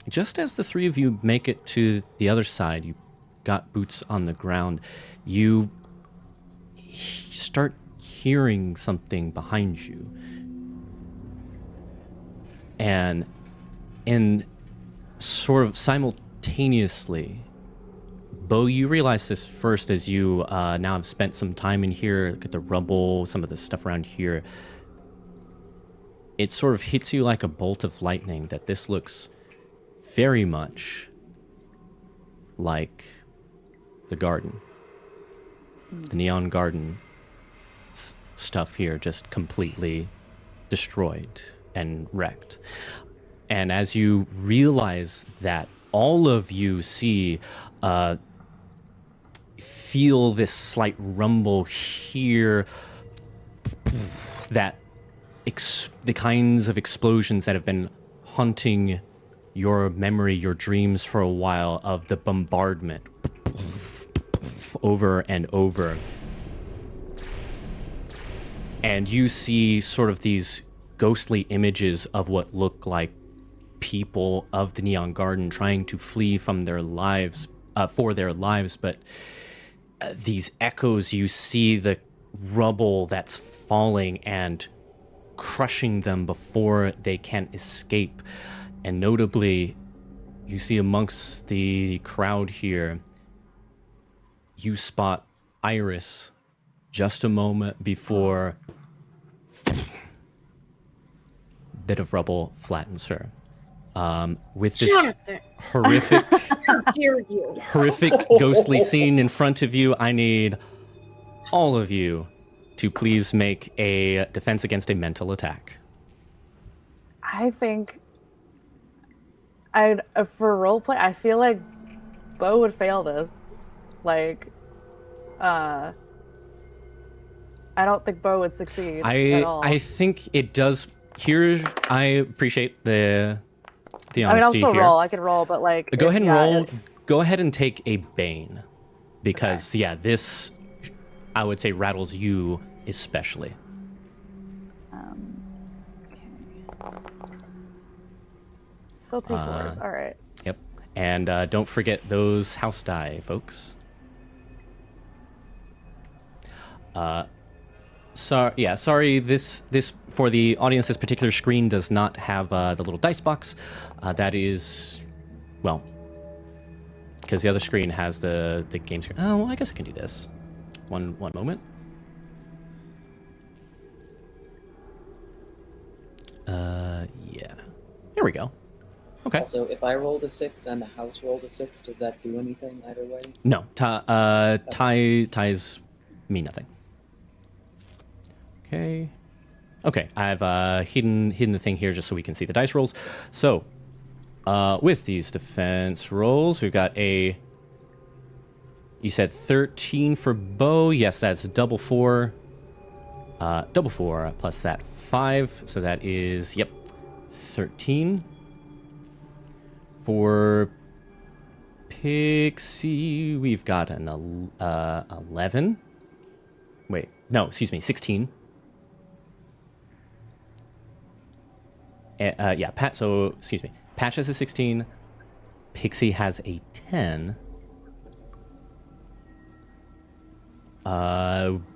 Just as the three of you make it to the other side, you got boots on the ground, you start hearing something behind you. And in sort of simultaneously, Bo, you realize this first as you now have spent some time in here, look at the rubble, some of the stuff around here. It sort of hits you like a bolt of lightning that this looks very much like the garden. The neon garden stuff here just completely destroyed and wrecked. And as you realize that, all of you feel this slight rumble here, that the kinds of explosions that have been haunting your memory, your dreams for a while, of the bombardment over and over. And you see sort of these ghostly images of what look like people of the Neon Garden trying to flee from their lives, for their lives, but these echoes, you see the rubble that's falling and crushing them before they can escape. And notably, you see amongst the crowd here, you spot Iris just a moment before bit of rubble flattens her. With this horrific, How dare you? horrific ghostly scene in front of you, I need all of you to please make a defense against a mental attack. I think for roleplay, I feel like Bo would fail this. Like, I don't think Bo would succeed at all. I think it does. Here, I appreciate the honesty I mean, I'll still here. roll. I could roll, but like, Go ahead and roll. Go ahead and take a Bane, because yeah, this I would say rattles you especially. Okay. Still 2 4s. All right. Yep. And don't forget those house die, folks. Sorry. This for the audience. This particular screen does not have the little dice box. That is, well, because the other screen has the game screen. Oh, well, I guess I can do this. One moment. Yeah. There we go. Okay. Also, if I rolled a 6 and the house rolled a 6, does that do anything either way? No. Ties mean nothing. Okay. Okay. I've hidden the thing here just so we can see the dice rolls. So, with these defense rolls, we've got a. You said 13 for Bo. Yes, that's double 4. Double 4 plus that 5. So that is, yep, 13. For Pixie, we've got an 11. Wait, no, excuse me, 16. Yeah, excuse me. Patch has a 16. Pixie has a 10.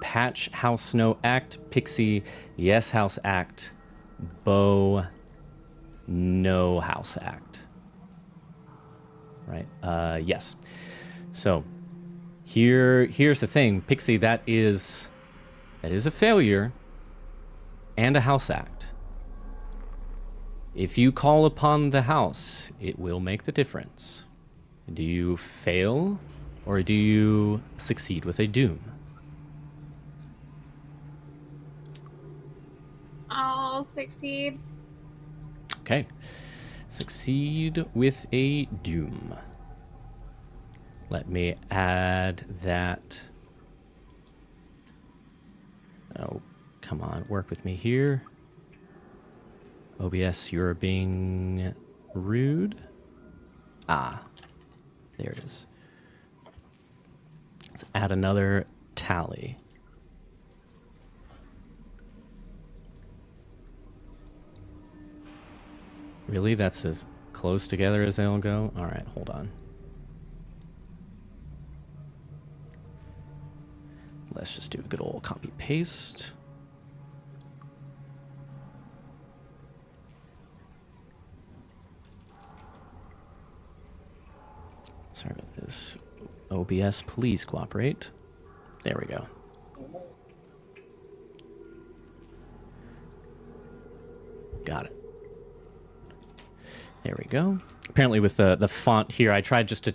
Patch, house, no act. Pixie, yes, house act. Bo, no house act. Right? Yes. So, here's the thing. Pixie, that is a failure and a house act. If you call upon the house, it will make the difference. Do you fail or do you succeed with a doom? I'll succeed. Okay. Succeed with a doom. Let me add that. Oh, come on, work with me here. OBS, you're being rude. Ah, there it is. Let's add another tally. Really? That's close together as they'll go. All right, hold on. Let's just do a good old copy paste. Sorry about this. OBS, please cooperate. There we go. Got it. There we go. Apparently with the font here, I tried just to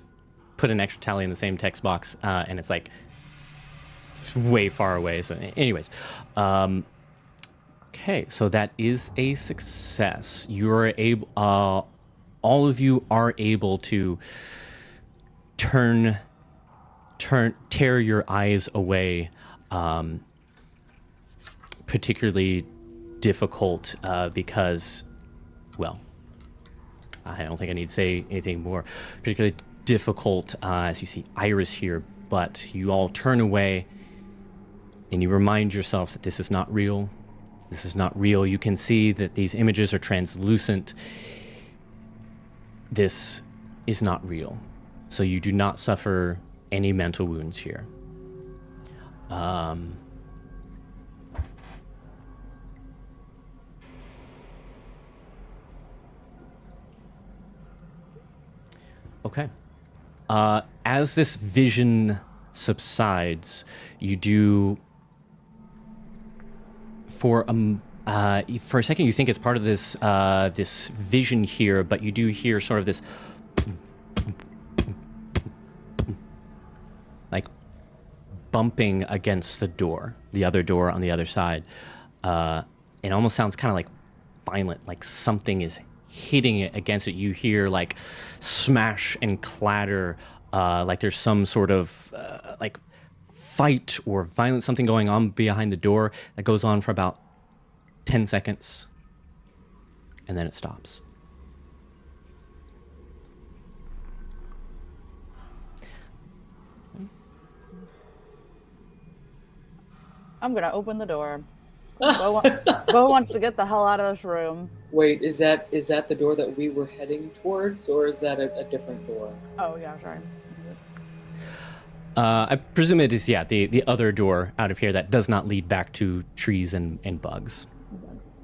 put an extra tally in the same text box, and it's like way far away. So anyways, okay, so that is a success. You're able, all of you are able to tear your eyes away, particularly difficult because, well, I don't think I need to say anything more. Particularly difficult as you see Iris here, but you all turn away and you remind yourselves that this is not real. This is not real. You can see that these images are translucent. This is not real. So you do not suffer any mental wounds here. Okay. As this vision subsides, you do, for a second, you think it's part of this this vision here, but you do hear sort of this like bumping against the door, the other door on the other side. It almost sounds kind of like violent, like something is hitting it against it. You hear like smash and clatter, like there's some sort of like fight or violent something going on behind the door that goes on for about 10 seconds, and then it stops. I'm gonna open the door. Bo wants to get the hell out of this room. Wait, is that the door that we were heading towards, or is that a different door? Oh yeah, sorry. I presume it is, yeah, the other door out of here that does not lead back to trees and bugs.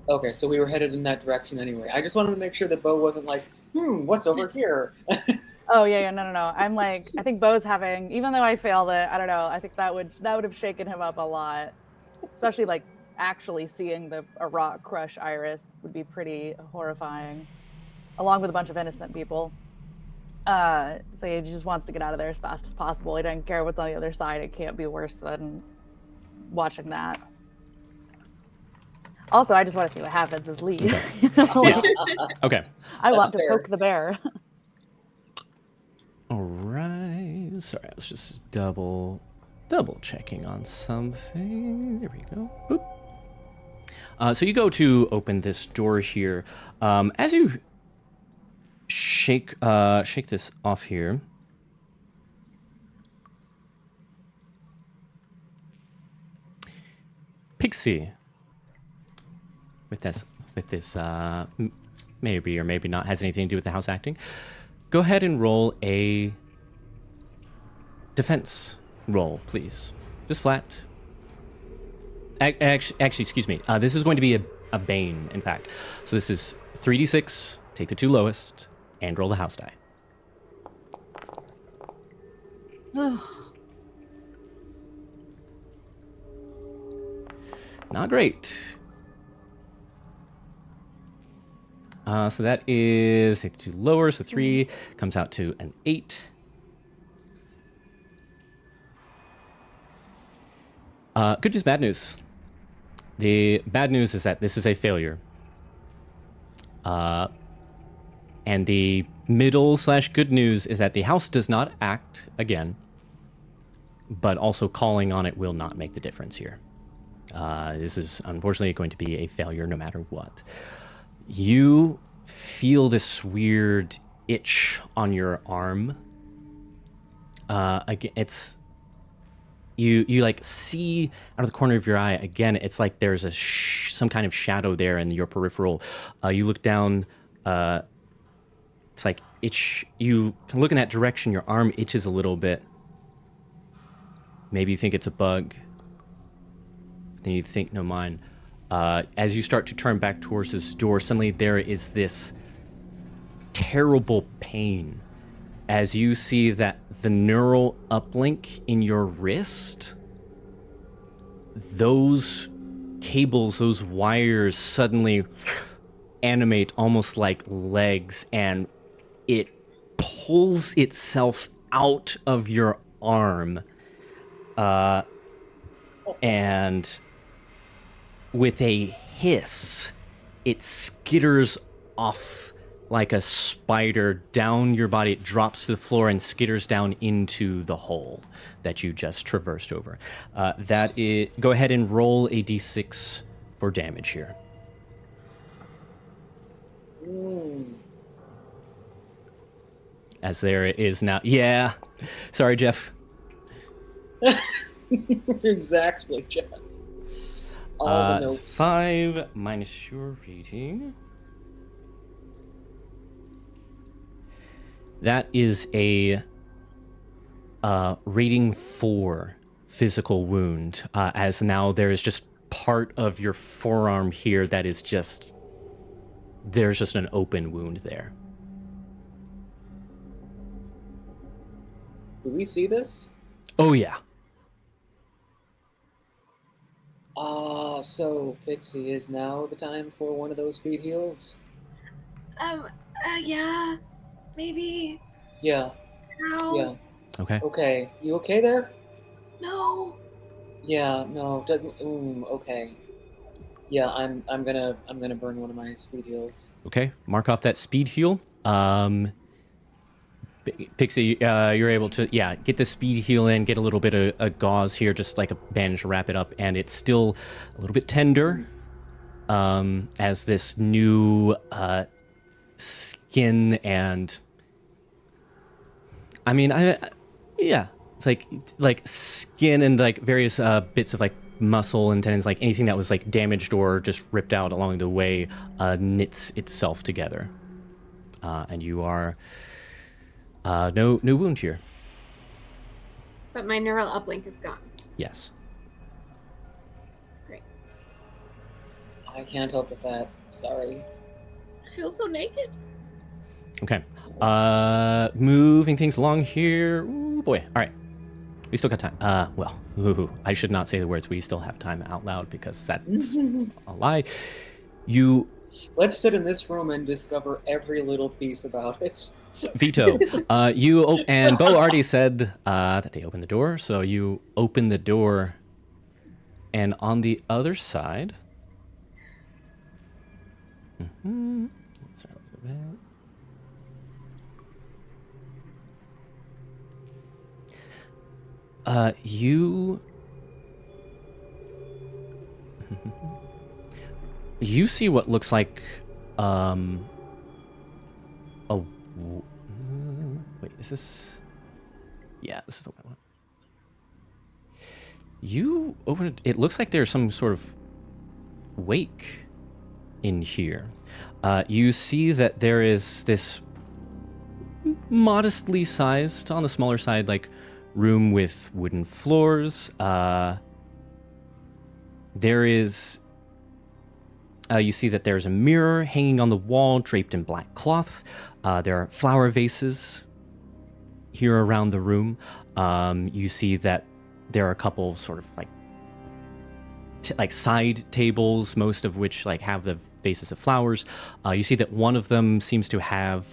Okay, so we were headed in that direction anyway. I just wanted to make sure that Bo wasn't like, what's over here? Oh yeah, no. I'm like, I think Bo's having, even though I failed it, I don't know. I think that would have shaken him up a lot, especially like actually seeing a rock crush Iris would be pretty horrifying, along with a bunch of innocent people. So he just wants to get out of there as fast as possible. He doesn't care what's on the other side. It can't be worse than watching that. Also, I just want to see what happens as Lee. Yes. Okay. I want to poke the bear. All right. Sorry, I was just double checking on something. There we go. Boop. So you go to open this door here. As you shake this off here, Pixie, with this maybe or maybe not has anything to do with the house acting. Go ahead and roll a defense roll, please. Just flat. Actually, excuse me. This is going to be a bane, in fact. So this is 3d6. Take the two lowest and roll the house die. Ugh. Not great. So that is, take the two lower, so 3 comes out to an 8. Good news, bad news. The bad news is that this is a failure. And the middle/good news is that the house does not act again, but also calling on it will not make the difference here. This is unfortunately going to be a failure no matter what. You feel this weird itch on your arm. Again, it's you like see out of the corner of your eye. Again, it's like there's some kind of shadow there in your peripheral. You look down to It's like you can look in that direction, your arm itches a little bit. Maybe you think it's a bug. Then you think, no, mine. As you start to turn back towards this door, suddenly there is this terrible pain as you see that the neural uplink in your wrist, those cables, those wires suddenly animate almost like legs, and it pulls itself out of your arm. And with a hiss, it skitters off like a spider down your body. It drops to the floor and skitters down into the hole that you just traversed over. Go ahead and roll a d6 for damage here. As there is now... Yeah. Sorry, Jeff. Exactly, Jeff. All the notes. 5 minus your rating. That is a rating 4 physical wound, as now there is just part of your forearm here that is just... There's just an open wound there. Do we see this? Oh, yeah. So Pixie, is now the time for one of those speed heals? Yeah, maybe. Yeah. No. Yeah. Okay. Okay. You okay there? No. Yeah. No. Doesn't. Okay. Yeah. I'm gonna burn one of my speed heals. Okay. Mark off that speed heal. Pixie, you're able to, get the speed heal in, get a little bit of a gauze here, just like a bandage, wrap it up, and it's still a little bit tender as this new skin and... I mean, it's like skin and like various bits of like muscle and tendons, like anything that was like damaged or just ripped out along the way knits itself together. And you are... no wound here. But my neural uplink is gone. Yes. Great. I can't help with that. Sorry. I feel so naked. Okay. Moving things along here. Ooh, boy. All right. We still got time. I should not say the words "we still have time" out loud because that's a lie. Let's sit in this room and discover every little piece about it. Veto. And Bo already said that they opened the door, so you open the door, and on the other side... Sorry, a little bit. You see what looks like wait, is this... Yeah, this is the one. You open it. It looks like there's some sort of wake in here. You see that there is this modestly sized, on the smaller side, like room with wooden floors. There is... you see that there's a mirror hanging on the wall, draped in black cloth. There are flower vases here around the room. You see that there are a couple of sort of like side tables, most of which like have the vases of flowers. You see that one of them seems to have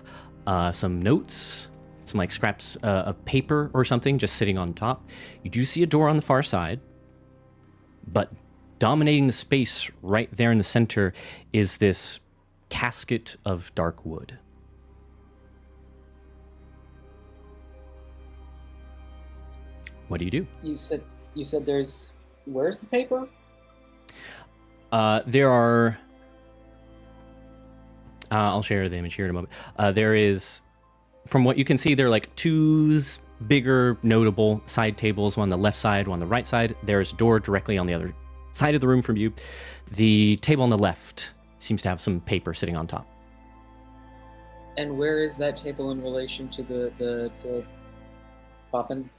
some notes, some like scraps of paper or something just sitting on top. You do see a door on the far side, but dominating the space right there in the center is this casket of dark wood. What do you do? You said there's... Where's the paper? There are... I'll share the image here in a moment. There is... From what you can see, there are like two bigger notable side tables, one on the left side, one on the right side. There's a door directly on the other side of the room from you. The table on the left seems to have some paper sitting on top. And where is that table in relation to the coffin?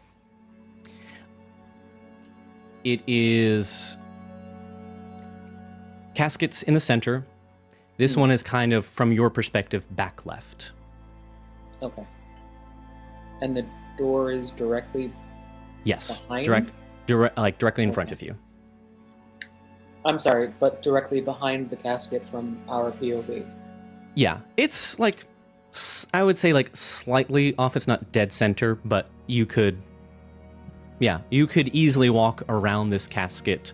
It is caskets in the center. This one is kind of, from your perspective, back left. Okay. And the door is directly Yes, behind? directly in front of you. I'm sorry, but directly behind the casket from our POV. Yeah, it's like, I would say like slightly off. It's not dead center, but you could easily walk around this casket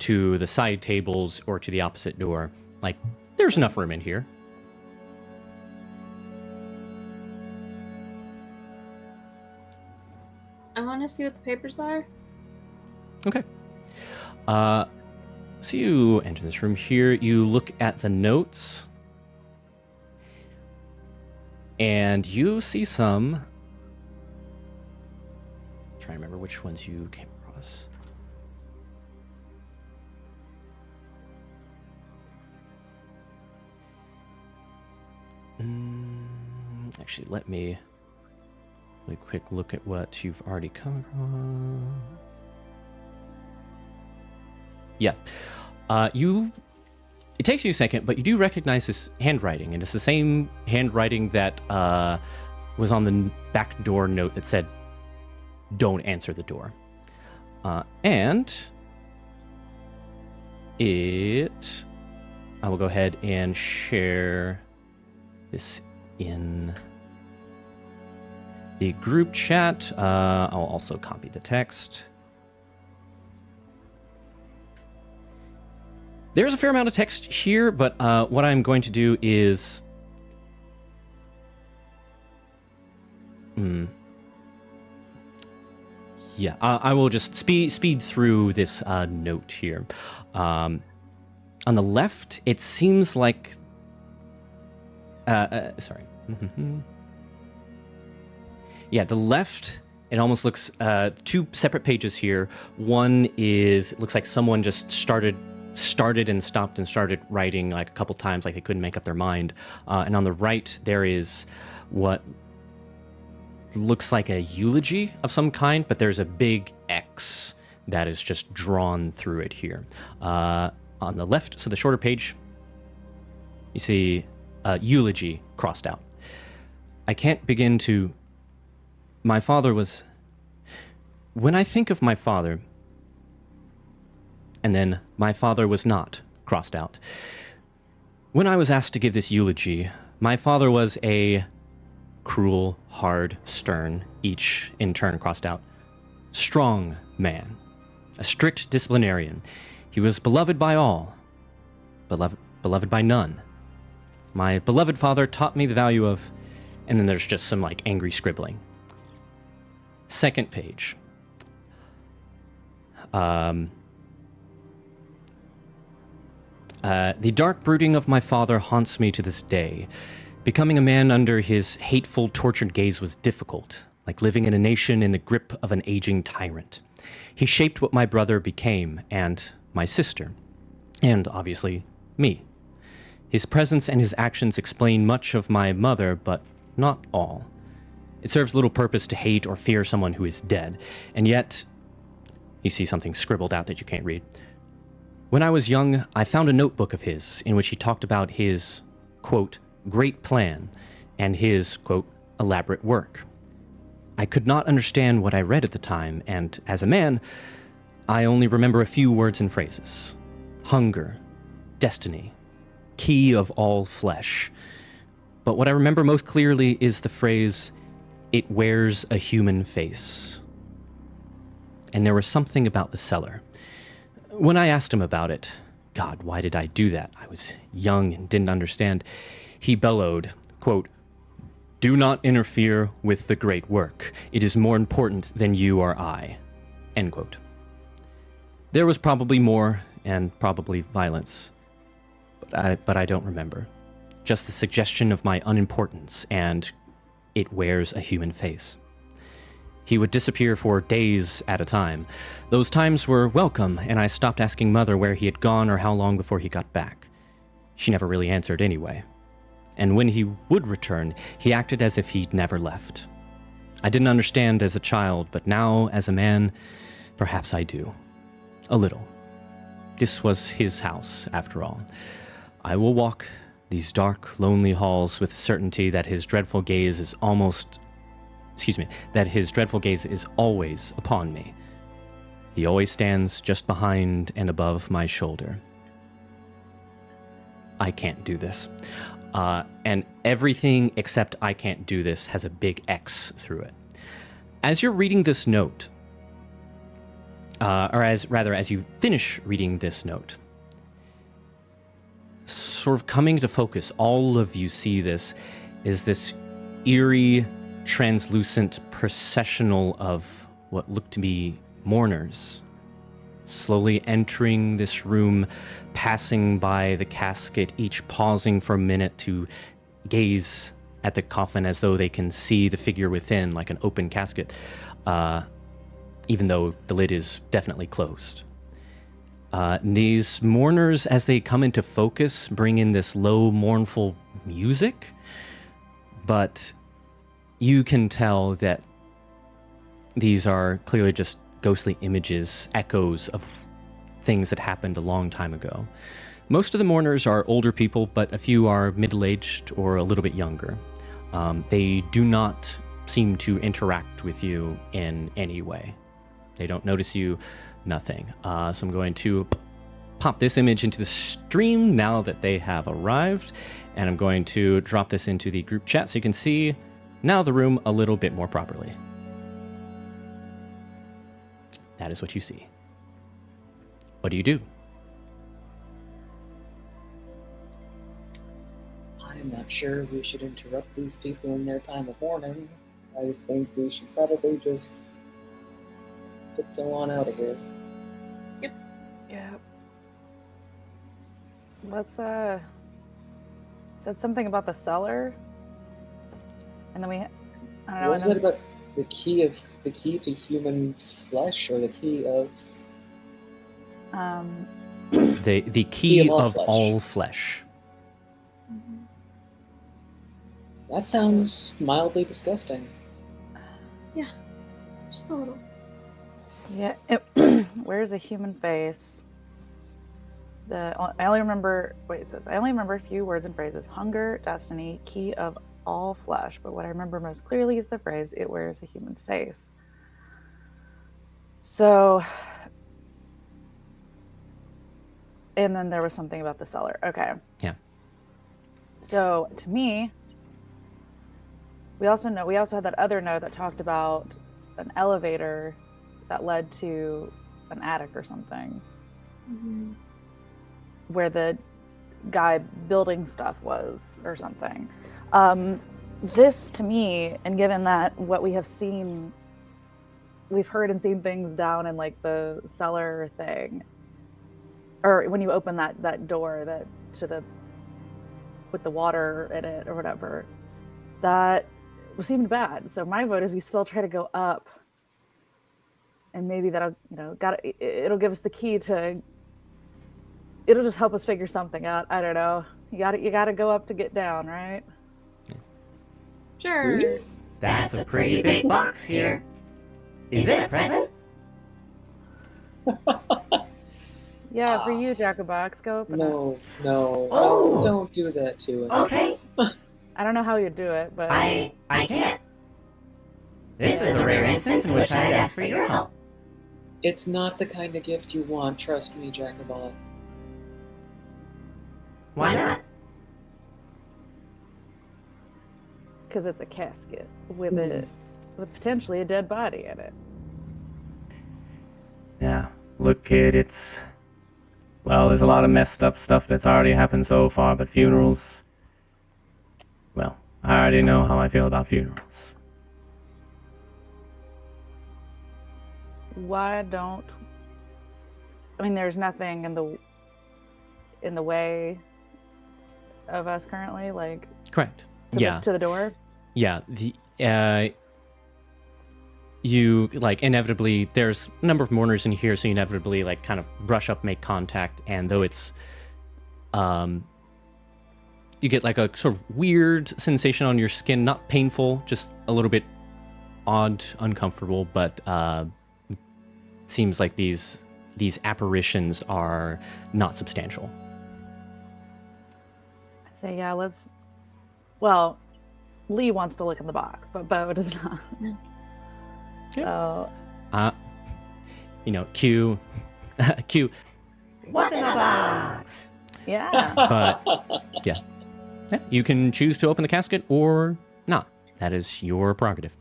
to the side tables or to the opposite door. Like, there's enough room in here. I want to see what the papers are. Okay. So you enter this room here. You look at the notes. And you see some... I'm trying to remember which ones you came across. Actually, let me a quick look at what you've already come across. Yeah. It takes you a second, but you do recognize this handwriting, and it's the same handwriting that was on the back door note that said, "Don't answer the door." And I will go ahead and share this in the group chat. I'll also copy the text. There's a fair amount of text here, but what I'm going to do is... Yeah, I will just speed through this note here. On the left, it seems like... sorry. Yeah, the left, it almost looks... two separate pages here. One is... It looks like someone just started and stopped and started writing like a couple times, like they couldn't make up their mind. And on the right, there is what looks like a eulogy of some kind, but there's a big X that is just drawn through it here. On the left, so the shorter page, you see eulogy crossed out. I can't begin to... My father was... When I think of my father... And then, my father was not, crossed out. When I was asked to give this eulogy, my father was a cruel, hard, stern, each in turn crossed out, strong man, a strict disciplinarian. He was beloved by all, beloved by none. My beloved father taught me the value of... And then there's just some, like, angry scribbling. Second page. The dark brooding of my father haunts me to this day. Becoming a man under his hateful, tortured gaze was difficult, like living in a nation in the grip of an aging tyrant. He shaped what my brother became, and my sister, and obviously me. His presence and his actions explain much of my mother, but not all. It serves little purpose to hate or fear someone who is dead, and yet... You see something scribbled out that you can't read. When I was young, I found a notebook of his in which he talked about his, quote, great plan and his, quote, elaborate work. I could not understand what I read at the time, and as a man, I only remember a few words and phrases. Hunger, destiny, key of all flesh. But what I remember most clearly is the phrase, it wears a human face. And there was something about the cellar. When I asked him about it, God, why did I do that? I was young and didn't understand. He bellowed, quote, do not interfere with the great work. It is more important than you or I, end quote. There was probably more and probably violence, but I don't remember. Just the suggestion of my unimportance and it wears a human face. He would disappear for days at a time. Those times were welcome, and I stopped asking Mother where he had gone or how long before he got back. She never really answered anyway. and when he would return, he acted as if he'd never left. I didn't understand as a child, but now, as a man, perhaps I do. A little. This was his house, after all. I will walk these dark, lonely halls with certainty that his dreadful gaze is always upon me. He always stands just behind and above my shoulder. I can't do this. And everything except I can't do this has a big X through it. As you're reading this note, as you finish reading this note, sort of coming to focus, all of you see this, is this eerie, translucent processional of what look to be mourners, slowly entering this room, passing by the casket, each pausing for a minute to gaze at the coffin as though they can see the figure within, like an open casket, even though the lid is definitely closed. These mourners, as they come into focus, bring in this low, mournful music, but you can tell that these are clearly just ghostly images, echoes of things that happened a long time ago. Most of the mourners are older people, but a few are middle-aged or a little bit younger. They do not seem to interact with you in any way. They don't notice you, nothing. So I'm going to pop this image into the stream now that they have arrived, and I'm going to drop this into the group chat so you can see now the room a little bit more properly. That is what you see. What do you do? I'm not sure we should interrupt these people in their time of mourning. I think we should probably just tiptoe on out of here. Yeah. Let's said something about the cellar, and then I don't know. What was it about the key to human flesh, or the key of? The key of all flesh. That sounds mildly disgusting. Yeah, just a little. Yeah. Where's a human face? I only remember. Wait, it says I only remember a few words and phrases: hunger, destiny, key of all flesh. But what I remember most clearly is the phrase, "It wears a human face." So, and then there was something about the cellar. Okay. Yeah. So to me, we also had that other note that talked about an elevator that led to an attic or something, where the guy building stuff was or something. This to me, and given that what we have seen, we've heard and seen things down in like the cellar thing, or when you open that door with the water in it or whatever, that seemed bad. So my vote is we still try to go up, and maybe that'll it'll give us the key to. It'll just help us figure something out. I don't know. You gotta go up to get down, right? Sure. That's a pretty big box here. Is it a present? Yeah, for you, Jacobox. Go open it. No, Oh. don't do that to him. Okay, I don't know how you do it, but I can't. This is a rare instance in which I'd ask for your help. It's not the kind of gift you want, trust me, Jacobot. Why not? because it's a casket with with potentially a dead body in it. Yeah, look, kid, well, there's a lot of messed up stuff that's already happened so far, but funerals, well, I already know how I feel about funerals. Why don't... I mean, there's nothing in the way of us currently, like... Correct. To the door? Yeah, you, like, inevitably, there's a number of mourners in here, so you inevitably, like, kind of brush up, make contact, and though it's you get like a sort of weird sensation on your skin, not painful, just a little bit odd, uncomfortable, but seems like these apparitions are not substantial. I say, yeah, let's. Well, Lee wants to look in the box, but Bo does not. So. Q. What's in the box? Yeah. But yeah, you can choose to open the casket or not. That is your prerogative.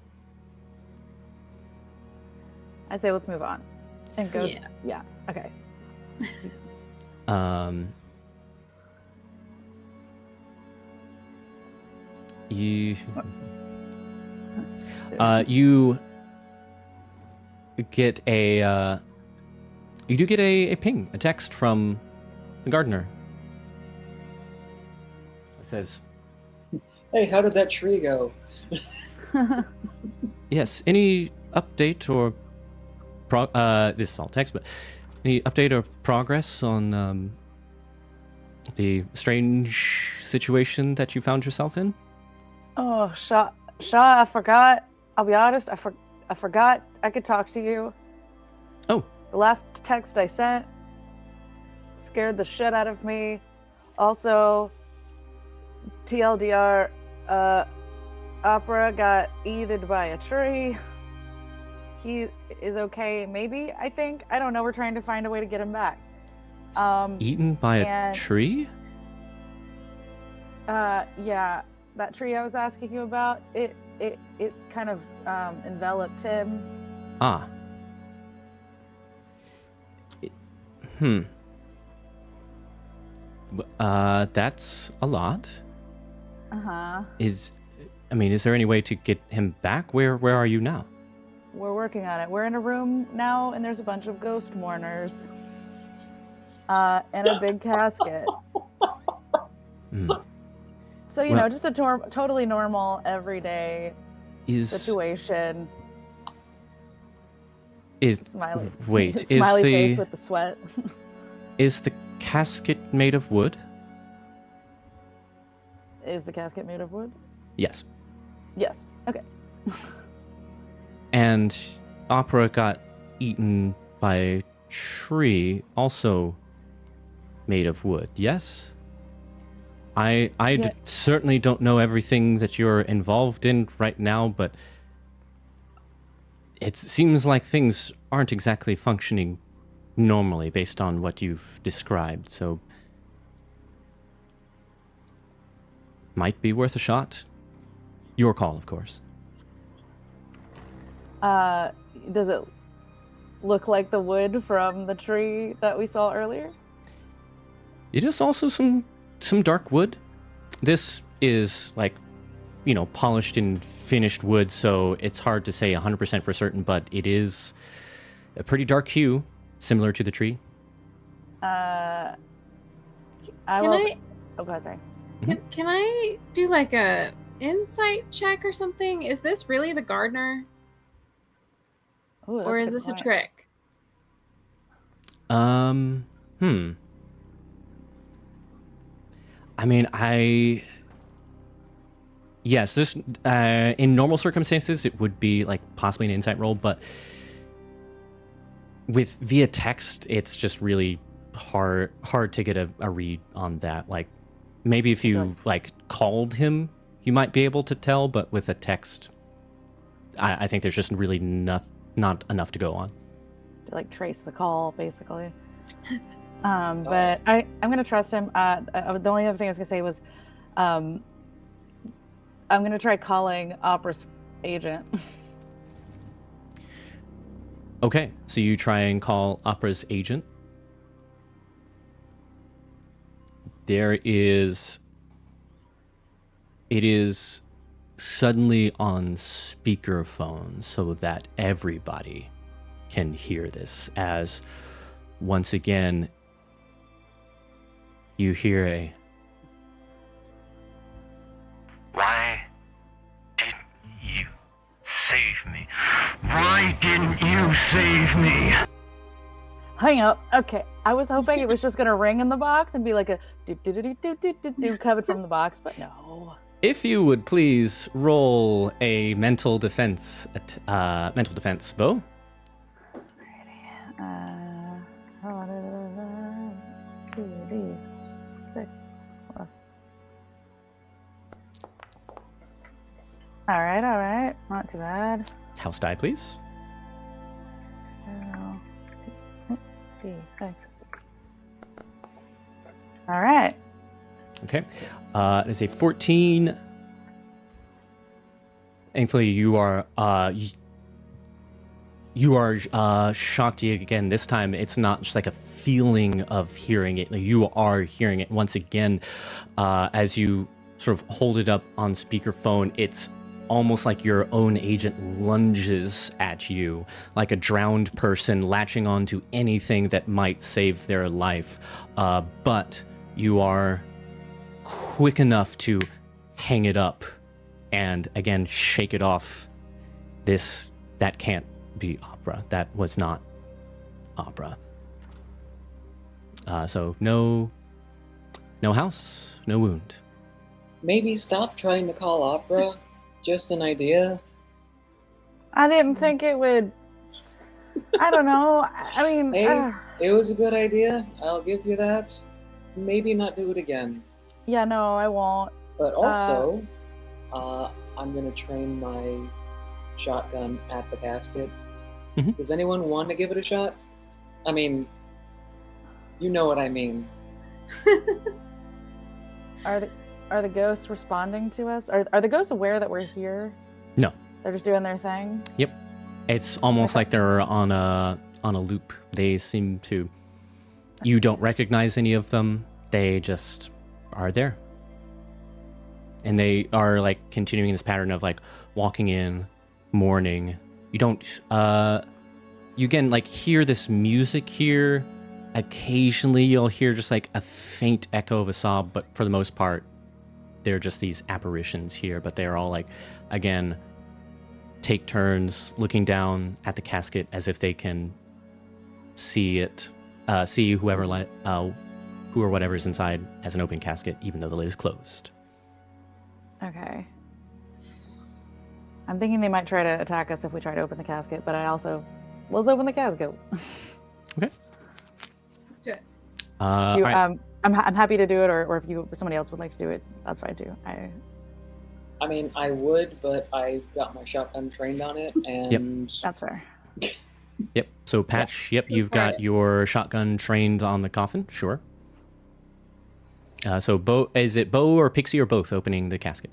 I say let's move on. And go. Yeah. Okay. You get a you do get a ping, a text from the gardener. It says, Hey, how did that tree go? yes, any update or this is all text, but any update or progress on the strange situation that you found yourself in? Oh, Shaw, I forgot. I'll be honest, I forgot I could talk to you. Oh. The last text I sent scared the shit out of me. Also, TLDR, Opera got eaten by a tree. He is okay, maybe, I think. I don't know, we're trying to find a way to get him back. Eaten by a tree? Yeah. That tree I was asking you about, it kind of enveloped him. Ah. That's a lot. Uh-huh. Is there any way to get him back? Where are you now? We're working on it. We're in a room now, and there's a bunch of ghost mourners. And a big casket. So, just a totally normal, everyday situation. Smiley. Wait, smiley face with the sweat. Is the casket made of wood? Is the casket made of wood? Yes. Yes. Okay. And Opera got eaten by a tree, also made of wood, yes? I certainly don't know everything that you're involved in right now, but it seems like things aren't exactly functioning normally based on what you've described, so might be worth a shot. Your call, of course. Does it look like the wood from the tree that we saw earlier? It is also some dark wood. This is polished and finished wood, so it's hard to say 100% for certain, but it is a pretty dark hue, similar to the tree. Oh, go ahead, sorry. Can I do like a insight check or something? Is this really the gardener? Ooh, or is this a trick? Yes, this in normal circumstances it would be like possibly an insight roll, but via text it's just really hard to get a read on that. Like maybe if you called him, you might be able to tell, but with a text, I think there's just really not enough to go on. To trace the call, basically. But I'm gonna trust him. The only other thing I was gonna say was, I'm gonna try calling Opera's agent. Okay, so you try and call Opera's agent. It is suddenly on speakerphone so that everybody can hear this, as once again you hear a "Why didn't you save me? Why didn't you save me?" Hang up. Okay. I was hoping it was just gonna ring in the box and be like a do do do do do do do do coming from the box, but no. If you would please roll a mental defense, Bo. Alrighty. 2d6. All right. Not too bad. House die, please. All right. Okay. It is a 14. Thankfully, you are shocked again. This time, it's not just like a feeling of hearing it. Like, you are hearing it once again. As you sort of hold it up on speakerphone, it's almost like your own agent lunges at you, like a drowned person latching onto anything that might save their life. But you are quick enough to hang it up and again shake it off. That can't be Opera. That was not Opera. So no house, no wound. Maybe stop trying to call Opera. Just an idea. I didn't think it would. I don't know. I mean, Hey, it was a good idea. I'll give you that. Maybe not do it again. yeah, no, I won't. But also, I'm gonna train my shotgun at the casket. Mhm. Does anyone want to give it a shot? I mean, you know what I mean. Are the ghosts responding to us? Are the ghosts aware that we're here? No. They're just doing their thing. Yep. It's almost like they're on a loop. They seem to. You don't recognize any of them. They just are there. And they are like continuing this pattern of like walking in, mourning. You don't you again like hear this music here. Occasionally you'll hear just like a faint echo of a sob, but for the most part, they're just these apparitions here, but they're all like, again, take turns looking down at the casket as if they can see it, see who or whatever is inside as an open casket, even though the lid is closed. Okay. I'm thinking they might try to attack us if we try to open the casket, but let's open the casket. Okay. Let's do it. All right. I'm happy to do it, or if somebody else would like to do it, that's fine too. I mean, I would, but I've got my shotgun trained on it, and That's fair. Yep. So Patch, yep, you've got your shotgun trained on the coffin, sure. So Bo, is it Bo or Pixie or both opening the casket?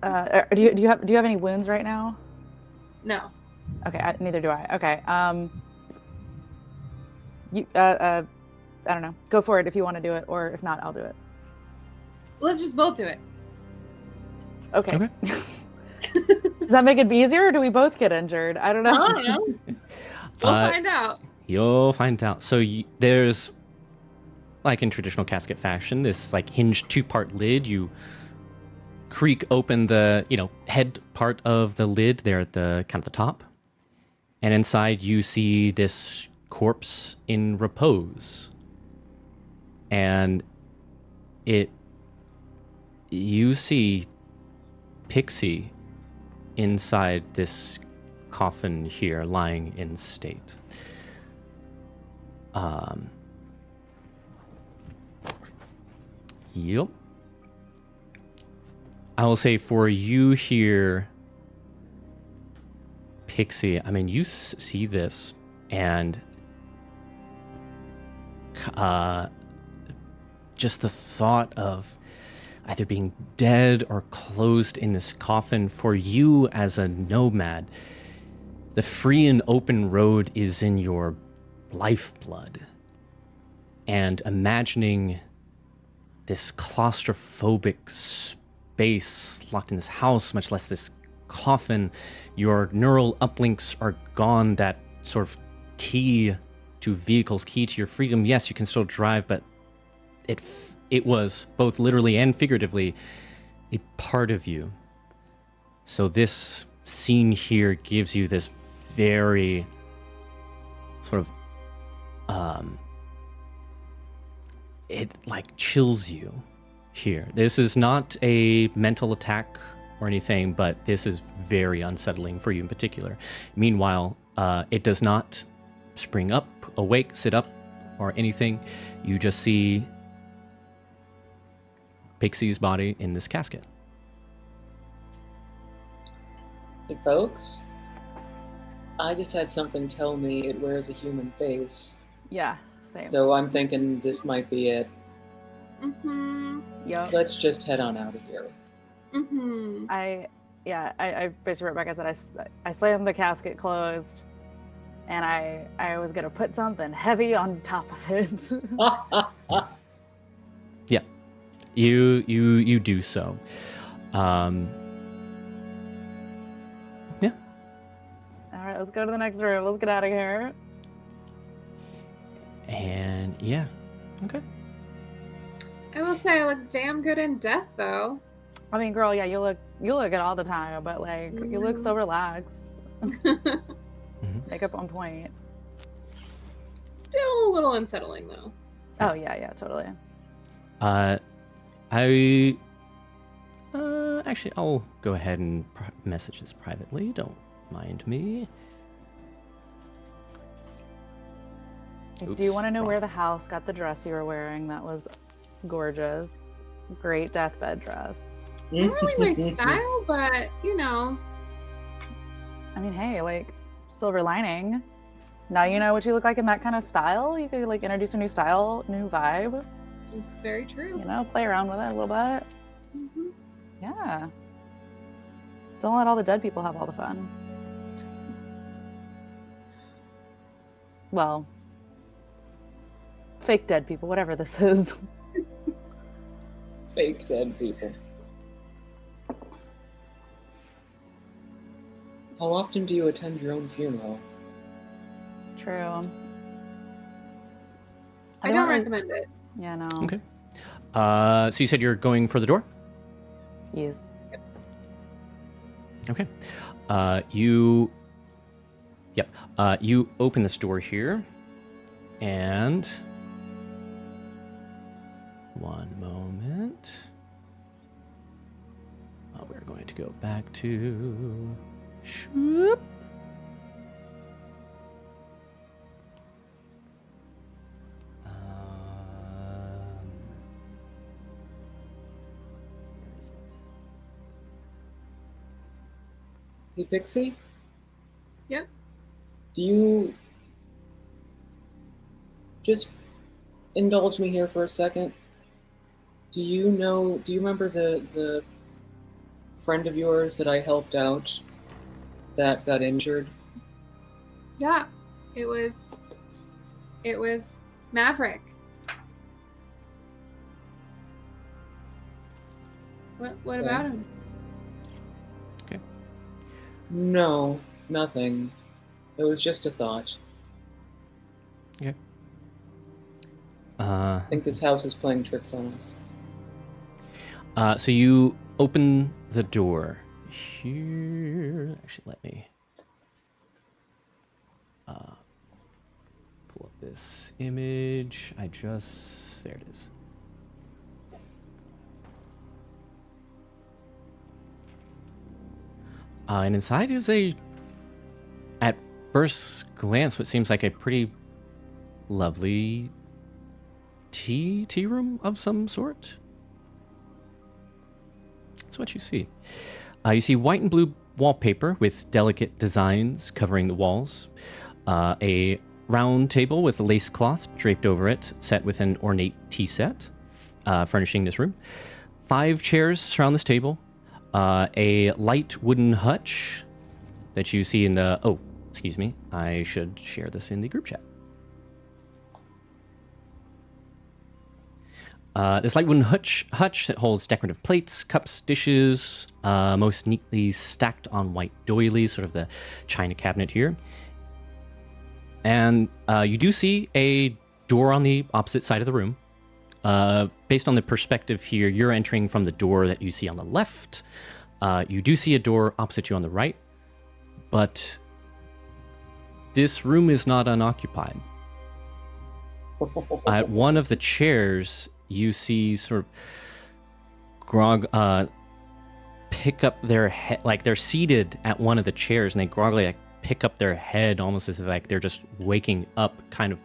Do you have any wounds right now? No. Okay, neither do I. Okay. I don't know. Go for it if you want to do it, or if not, I'll do it. Let's just both do it. Okay. Does that make it easier, or do we both get injured? I don't know. I don't know. We'll find out. You'll find out. So there's, like in traditional casket fashion, this like hinged two-part lid. You creak open the, head part of the lid there at the kind of the top. And inside you see this corpse in repose. And you see Pixie inside this coffin here, lying in state. Yep. I will say for you here, Pixie, I mean, you see this, and just the thought of either being dead or closed in this coffin, for you as a nomad, the free and open road is in your lifeblood. And imagining this claustrophobic space locked in this house, much less this coffin, your neural uplinks are gone, that sort of key to vehicles, key to your freedom. Yes, you can still drive, but it was, both literally and figuratively, a part of you. So this scene here gives you this very sort of it like chills you here. This is not a mental attack or anything, but this is very unsettling for you in particular. Meanwhile, it does not spring up, awake, sit up, or anything. You just see Pixie's body in this casket. Hey, folks. I just had something tell me it wears a human face. Yeah, same. So I'm thinking this might be it. Mm-hmm. Yep. Let's just head on out of here. Mm-hmm. I basically wrote back. I said I slammed the casket closed, and I was gonna put something heavy on top of it. Yeah, you do so. Yeah. All right, let's go to the next room. Let's get out of here. And yeah, okay. I will say I look damn good in death, though. I mean, girl, yeah, you look good all the time, but like you look so relaxed. Makeup on point. Still a little unsettling, though. Oh yeah, totally. Actually, I'll go ahead and message this privately. Don't mind me. Do you want to know wrong. where the house got the dress you were wearing? That was gorgeous. Great deathbed dress. Not really my style, but, you know. I mean, hey, like, silver lining. Now you know what you look like in that kind of style. You could, like, introduce a new style, new vibe. It's very true. You know, play around with it a little bit. Mm-hmm. Yeah. Don't let all the dead people have all the fun. Well, fake dead people, whatever this is. Fake dead people. How often do you attend your own funeral? True. I don't recommend it. Yeah, no. Okay. So you said you're going for the door? Yes. Okay. You open this door here, and one moment. We're going to go back to Shoop. Where is it? Hey, Pixie? Yep. Do you... Just indulge me here for a second. Do you remember the friend of yours that I helped out that got injured? Yeah. It was Maverick. What about him? Okay. No, nothing. It was just a thought. Okay. I think this house is playing tricks on us. So you open the door here. Actually, let me pull up this image. There it is. And inside is at first glance, what seems like a pretty lovely tea room of some sort. That's what you see. You see white and blue wallpaper with delicate designs covering the walls. A round table with a lace cloth draped over it, set with an ornate tea set, furnishing this room. 5 chairs surround this table. A light wooden hutch that you see in the... Oh, excuse me. I should share this in the group chat. This light wooden hutch that holds decorative plates, cups, dishes, most neatly stacked on white doilies, sort of the china cabinet here. And you do see a door on the opposite side of the room. Based on the perspective here, you're entering from the door that you see on the left. You do see a door opposite you on the right, but this room is not unoccupied. At one of the chairs, you see sort of Grog pick up their head, like they're seated at one of the chairs, and they groggily like pick up their head, almost as if like they're just waking up, kind of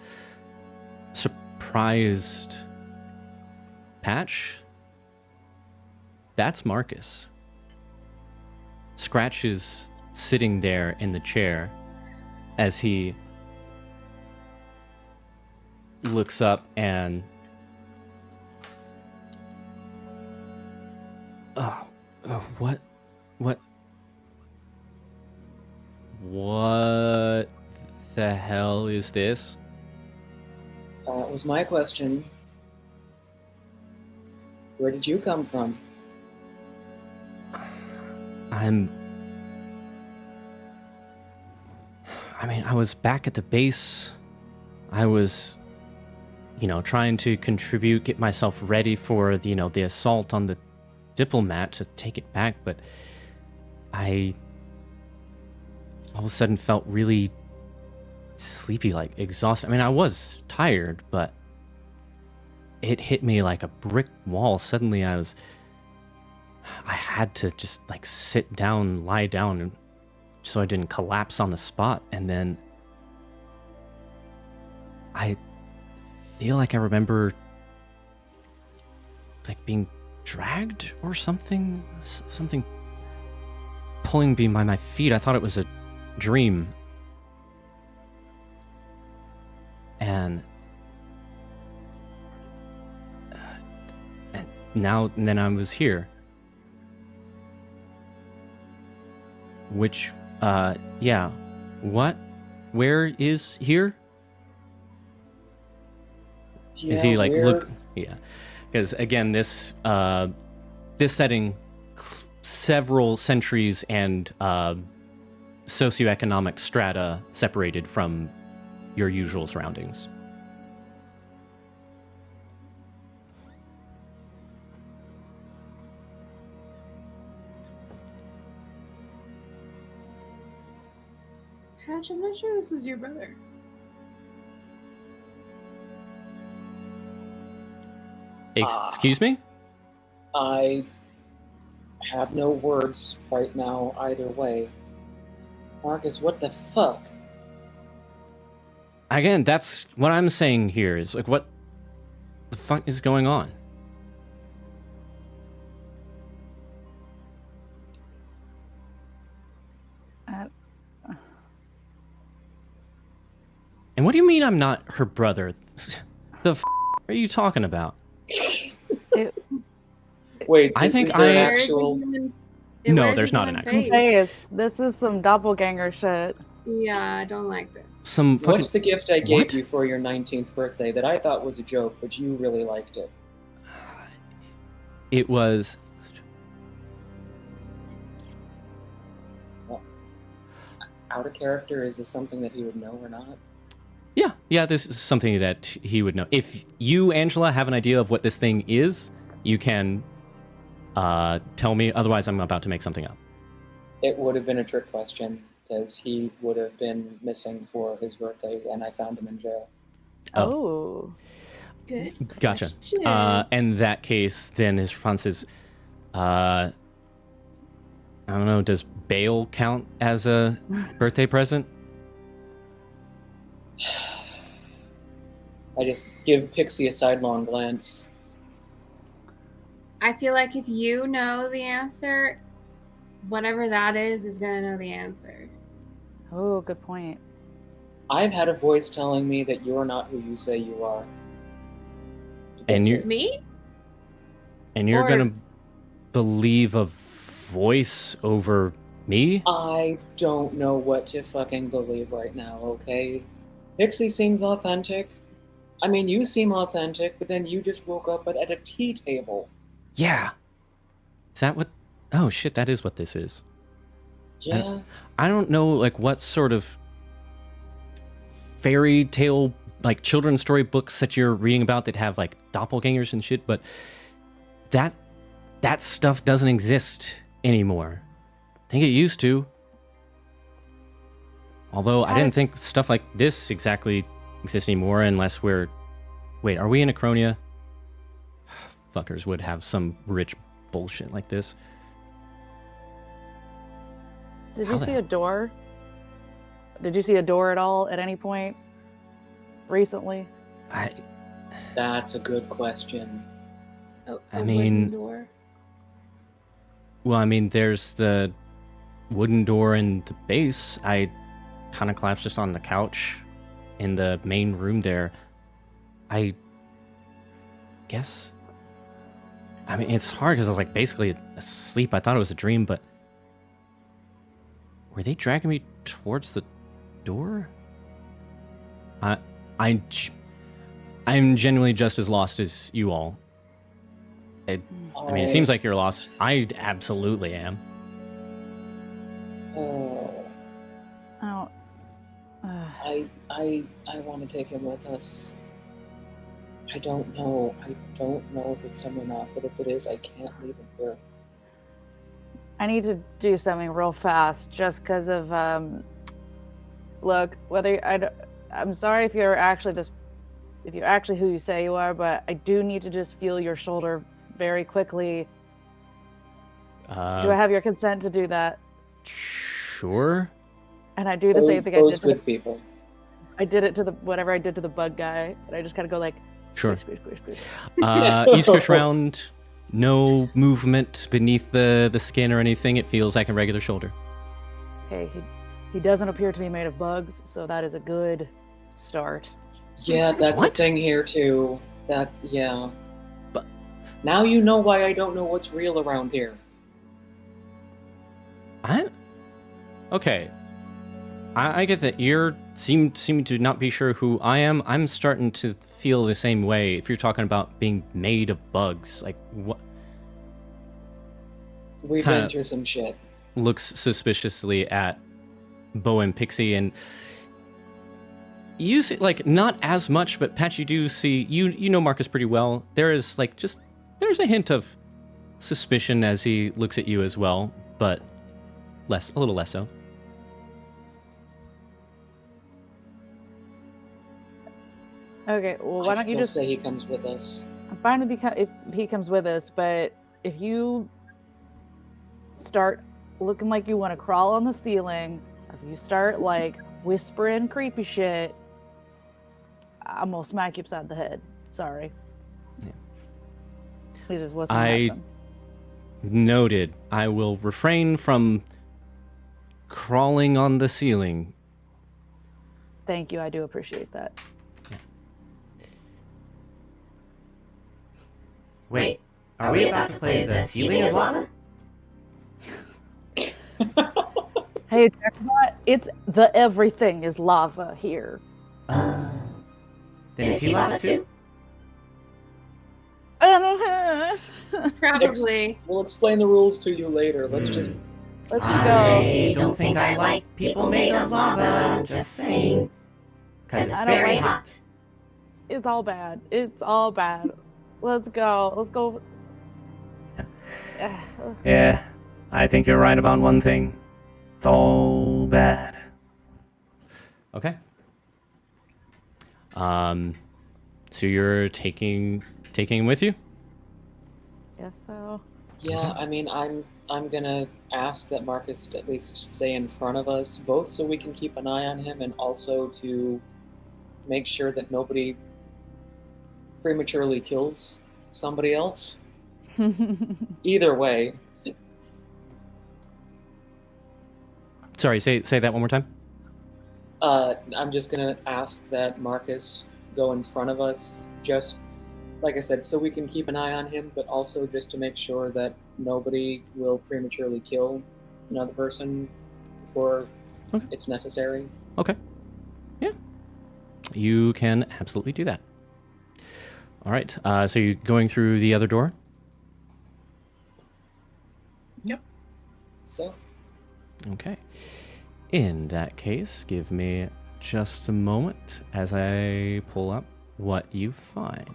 surprised. Patch? That's Marcus. Scratch is sitting there in the chair as he looks up and what the hell is this? That was my question. Where did you come from? I was back at the base. I was, trying to contribute, get myself ready for, the assault on the diplomat to take it back, but I all of a sudden felt really sleepy, like exhausted. I was tired, but it hit me like a brick wall. Suddenly I had to just like sit down, lie down, and so I didn't collapse on the spot. And then I feel like I remember like being dragged or something pulling me by my feet. I thought it was a dream. And then I was here. Which, yeah. What? Where is here? Yeah, is he like where... look? Yeah, because again, this setting, several centuries and socioeconomic strata separated from your usual surroundings. Patch, I'm not sure this is your brother. Excuse me? I have no words right now either way. Marcus, what the fuck? Again, that's what I'm saying here is like, what the fuck is going on? And what do you mean I'm not her brother? The f are you talking about? Wait, I think is there an actual... No, there's not an actual face. This is some doppelganger shit. Yeah, I don't like this. Some fucking... What's the gift I gave you for your 19th birthday that I thought was a joke, but you really liked it? It was... Well, out of character, is this something that he would know or not? Yeah, this is something that he would know. If you, Angela, have an idea of what this thing is, you can tell me. Otherwise, I'm about to make something up. It would have been a trick question, because he would have been missing for his birthday, and I found him in jail. Oh. Good. Gotcha. In that case, then his response is, I don't know, does bail count as a birthday present? I just give Pixie a sidelong glance. I feel like if you know the answer, whatever that is going to know the answer. Oh, good point. I've had a voice telling me that you're not who you say you are. And you... Me? And you're going to believe a voice over me? I don't know what to fucking believe right now, okay? Pixie seems authentic. I mean, you seem authentic, but then you just woke up at a tea table. Yeah. Is that what... Oh, shit, that is what this is. Yeah. I don't know, like, what sort of fairy tale, like, children's story books that you're reading about that have, like, doppelgangers and shit, but that stuff doesn't exist anymore. I think it used to. Although I didn't think stuff like this exactly exists anymore unless we're Wait, are we in Acronia? Fuckers would have some rich bullshit like this. Did How you the see hell- a door? Did you see a door at all at any point recently? That's a good question. I A mean- wooden door. Well, I mean, there's the wooden door in the base. I kind of collapsed just on the couch in the main room there. I guess. I mean, it's hard because I was like basically asleep. I thought it was a dream, but were they dragging me towards the door? I'm genuinely just as lost as you all. I mean, it seems like you're lost. I absolutely am. Oh, Oh. I want to take him with us. I don't know. I don't know if it's him or not, but if it is, I can't leave him here. I need to do something real fast just because of look, I'm sorry if you're actually who you say you are, but I do need to just feel your shoulder very quickly. Do I have your consent to do that? Sure. And I do the same thing I Those did to good people. I did it to whatever I did to the bug guy, and I just kind of go like Sure. squish, squish, squish, You squish around, no movement beneath the skin or anything. It feels like a regular shoulder. Okay, he doesn't appear to be made of bugs, so that is a good start. Yeah, that's What? a thing here too. Yeah. But- Now you know why I don't know what's real around here. Okay. I get that you seem to not be sure who I am. I'm starting to feel the same way. If you're talking about being made of bugs, like what? We've Kinda- been through some shit. Looks suspiciously at Bo and Pixie, and you see, like, not as much, but Patch, you do see, you know Marcus pretty well. There is like there's a hint of suspicion as he looks at you as well, but a little less so. Okay, well, why I don't you still just say he comes with us. I'm fine with if he comes with us, but if you start looking like you want to crawl on the ceiling, if you start like whispering creepy shit, I'm gonna smack you upside the head. Sorry. Yeah. It just wasn't I happening. Noted. I will refrain from crawling on the ceiling. Thank you, I do appreciate that. Wait, are we about to play the ceiling is lava? Hey, Jackpot, it's the everything is lava here. Then is he lava too? Probably. We'll explain the rules to you later. Let's just... Let's just go. I don't think I like people made of lava, just saying. Because it's I don't very like it. hot. It's all bad. It's all bad. Let's go. Let's go. Yeah, I think you're right about one thing. It's all bad. Okay. So you're taking him with you? Guess so. Yeah, I mean, I'm gonna ask that Marcus at least stay in front of us, both so we can keep an eye on him and also to make sure that nobody prematurely kills somebody else. Either way. Sorry, say that one more time. I'm just gonna ask that Marcus go in front of us, just like I said, so we can keep an eye on him, but also just to make sure that nobody will prematurely kill another person before Okay. it's necessary. Okay. Yeah. You can absolutely do that. All right. So you're going through the other door? So, Okay. In that case, give me just a moment as I pull up what you find.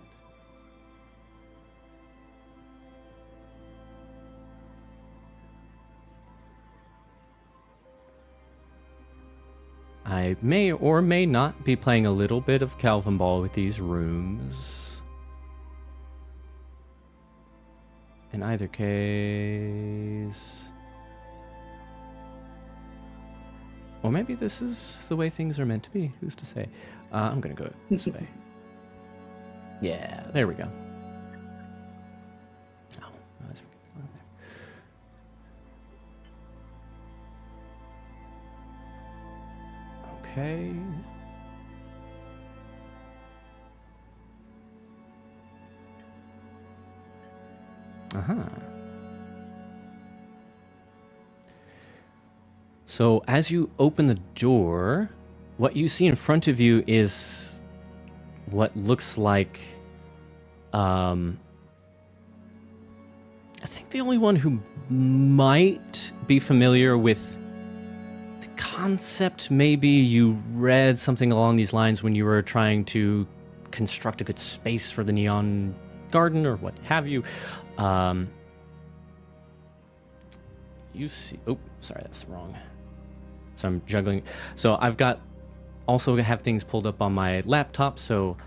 I may or may not be playing a little bit of Calvin Ball with these rooms. In either case... Or maybe this is the way things are meant to be. Who's to say? I'm going to go this way. Yeah, there we go. Oh, that's there. Okay. So as you open the door, what you see in front of you is what looks like, I think the only one who might be familiar with the concept, maybe you read something along these lines when you were trying to construct a good space for the neon garden or what have you. You see, oh, sorry, that's wrong. So I'm juggling. So I've got, also have things pulled up on my laptop, so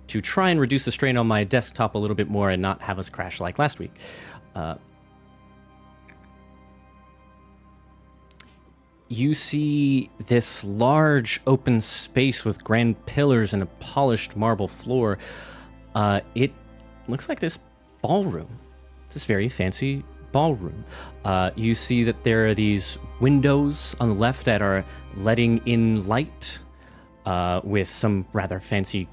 to try and reduce the strain on my desktop a little bit more and not have us crash like last week. You see this large open space with grand pillars and a polished marble floor. It looks like this ballroom, this very fancy ballroom. You see that there are these windows on the left that are letting in light with some rather fancy...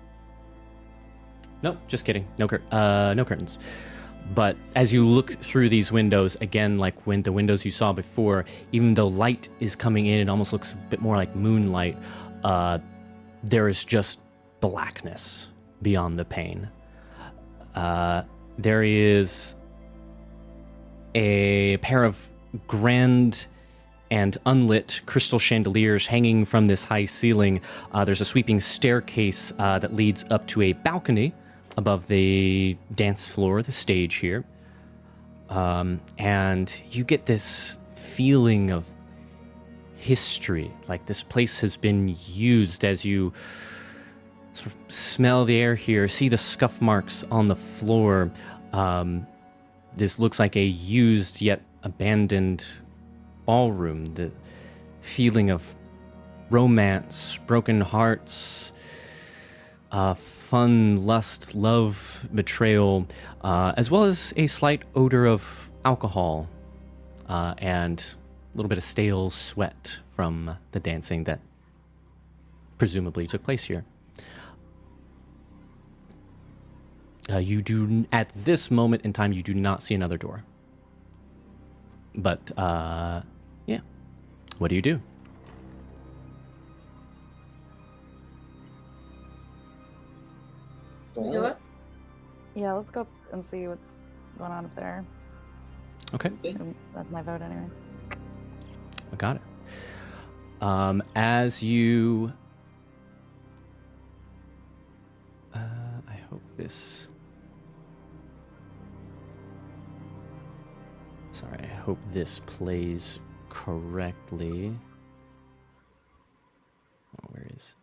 Nope, just kidding. No curtains. But as you look through these windows, again, like when the windows you saw before, even though light is coming in, it almost looks a bit more like moonlight. There is just blackness beyond the pane. There is a pair of grand and unlit crystal chandeliers hanging from this high ceiling. There's a sweeping staircase that leads up to a balcony above the dance floor, the stage here. And you get this feeling of history, like this place has been used as you sort of smell the air here, see the scuff marks on the floor. This looks like a used yet abandoned ballroom. The feeling of romance, broken hearts, fun, lust, love, betrayal, as well as a slight odor of alcohol and a little bit of stale sweat from the dancing that presumably took place here. You do, at this moment in time, you do not see another door. But, yeah. What do you do? Do we go up? Yeah, let's go up and see what's going on up there. Okay. That's my vote anyway. I got it. As you... I hope this... Sorry, I hope this plays correctly. Oh, where is...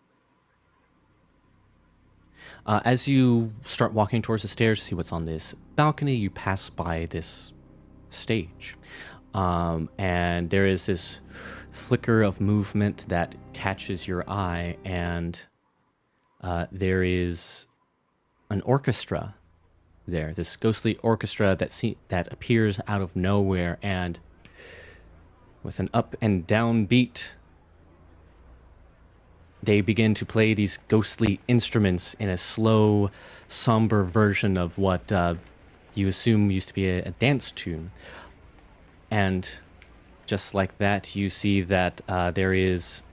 as you start walking towards the stairs to see what's on this balcony, you pass by this stage. And there is this flicker of movement that catches your eye, and there is an orchestra there, this ghostly orchestra that appears out of nowhere, and with an up and down beat, they begin to play these ghostly instruments in a slow, somber version of what you assume used to be a dance tune. And just like that, you see that there is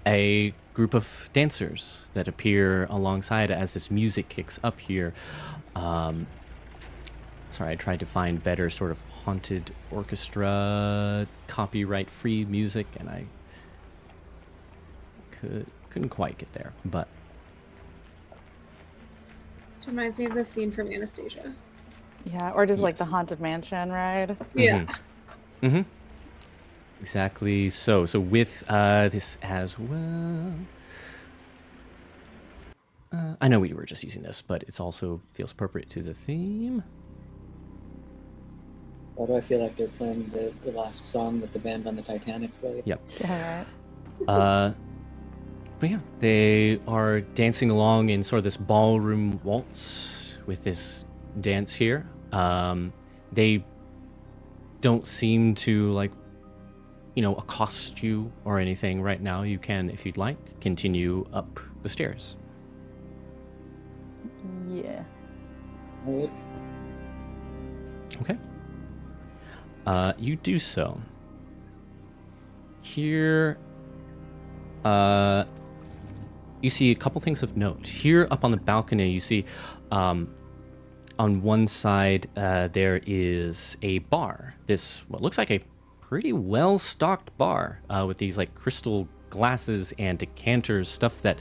a group of dancers that appear alongside as this music kicks up here. Sorry, I tried to find better sort of haunted orchestra, copyright-free music, and I couldn't quite get there, but... This reminds me of the scene from Anastasia. Yeah, or just like Yes. the Haunted Mansion ride. Yeah. Mm-hmm. Exactly so. So with this as well, I know we were just using this, but it's also feels appropriate to the theme. Why do I feel like they're playing the last song that the band on the Titanic played? Yep. Yeah, right. But yeah, they are dancing along in sort of this ballroom waltz with this dance here. They don't seem to accost you or anything right now. You can, if you'd like, continue up the stairs. Yeah. I would. Okay. You do so. Here, you see a couple things of note. Here up on the balcony, you see on one side there is a bar. This, what looks like a pretty well-stocked bar with these like crystal glasses and decanters, stuff that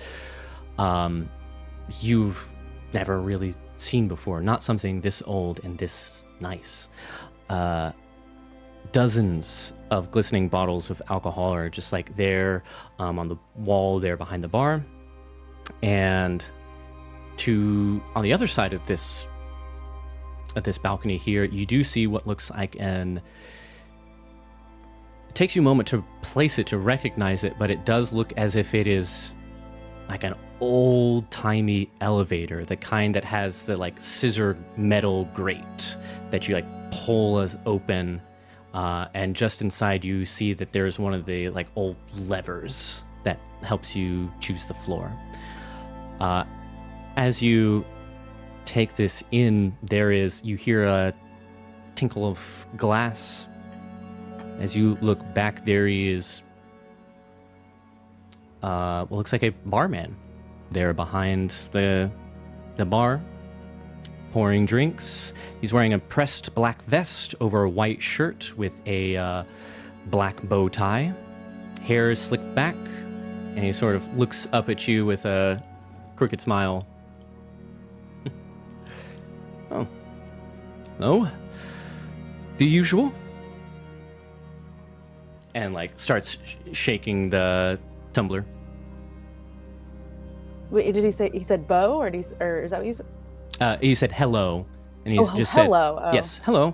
you've never really seen before. Not something this old and this nice. Dozens of glistening bottles of alcohol are just like there on the wall there behind the bar. And on the other side of this balcony here, you do see what looks like it takes you a moment to place it, to recognize it, but it does look as if it is like an old-timey elevator, the kind that has the like scissor metal grate that you like pull open, and just inside you see that there's one of the like old levers that helps you choose the floor. As you take this in, you hear a tinkle of glass. As you look back, there is what looks like a barman there behind the bar, pouring drinks. He's wearing a pressed black vest over a white shirt with a black bow tie. Hair is slicked back, and he sort of looks up at you with a crooked smile. Oh. Hello? The usual? And like starts shaking the tumbler. Wait, did he said Bo, or is that what you said? He said hello, and he's just said hello. Oh. yes, hello.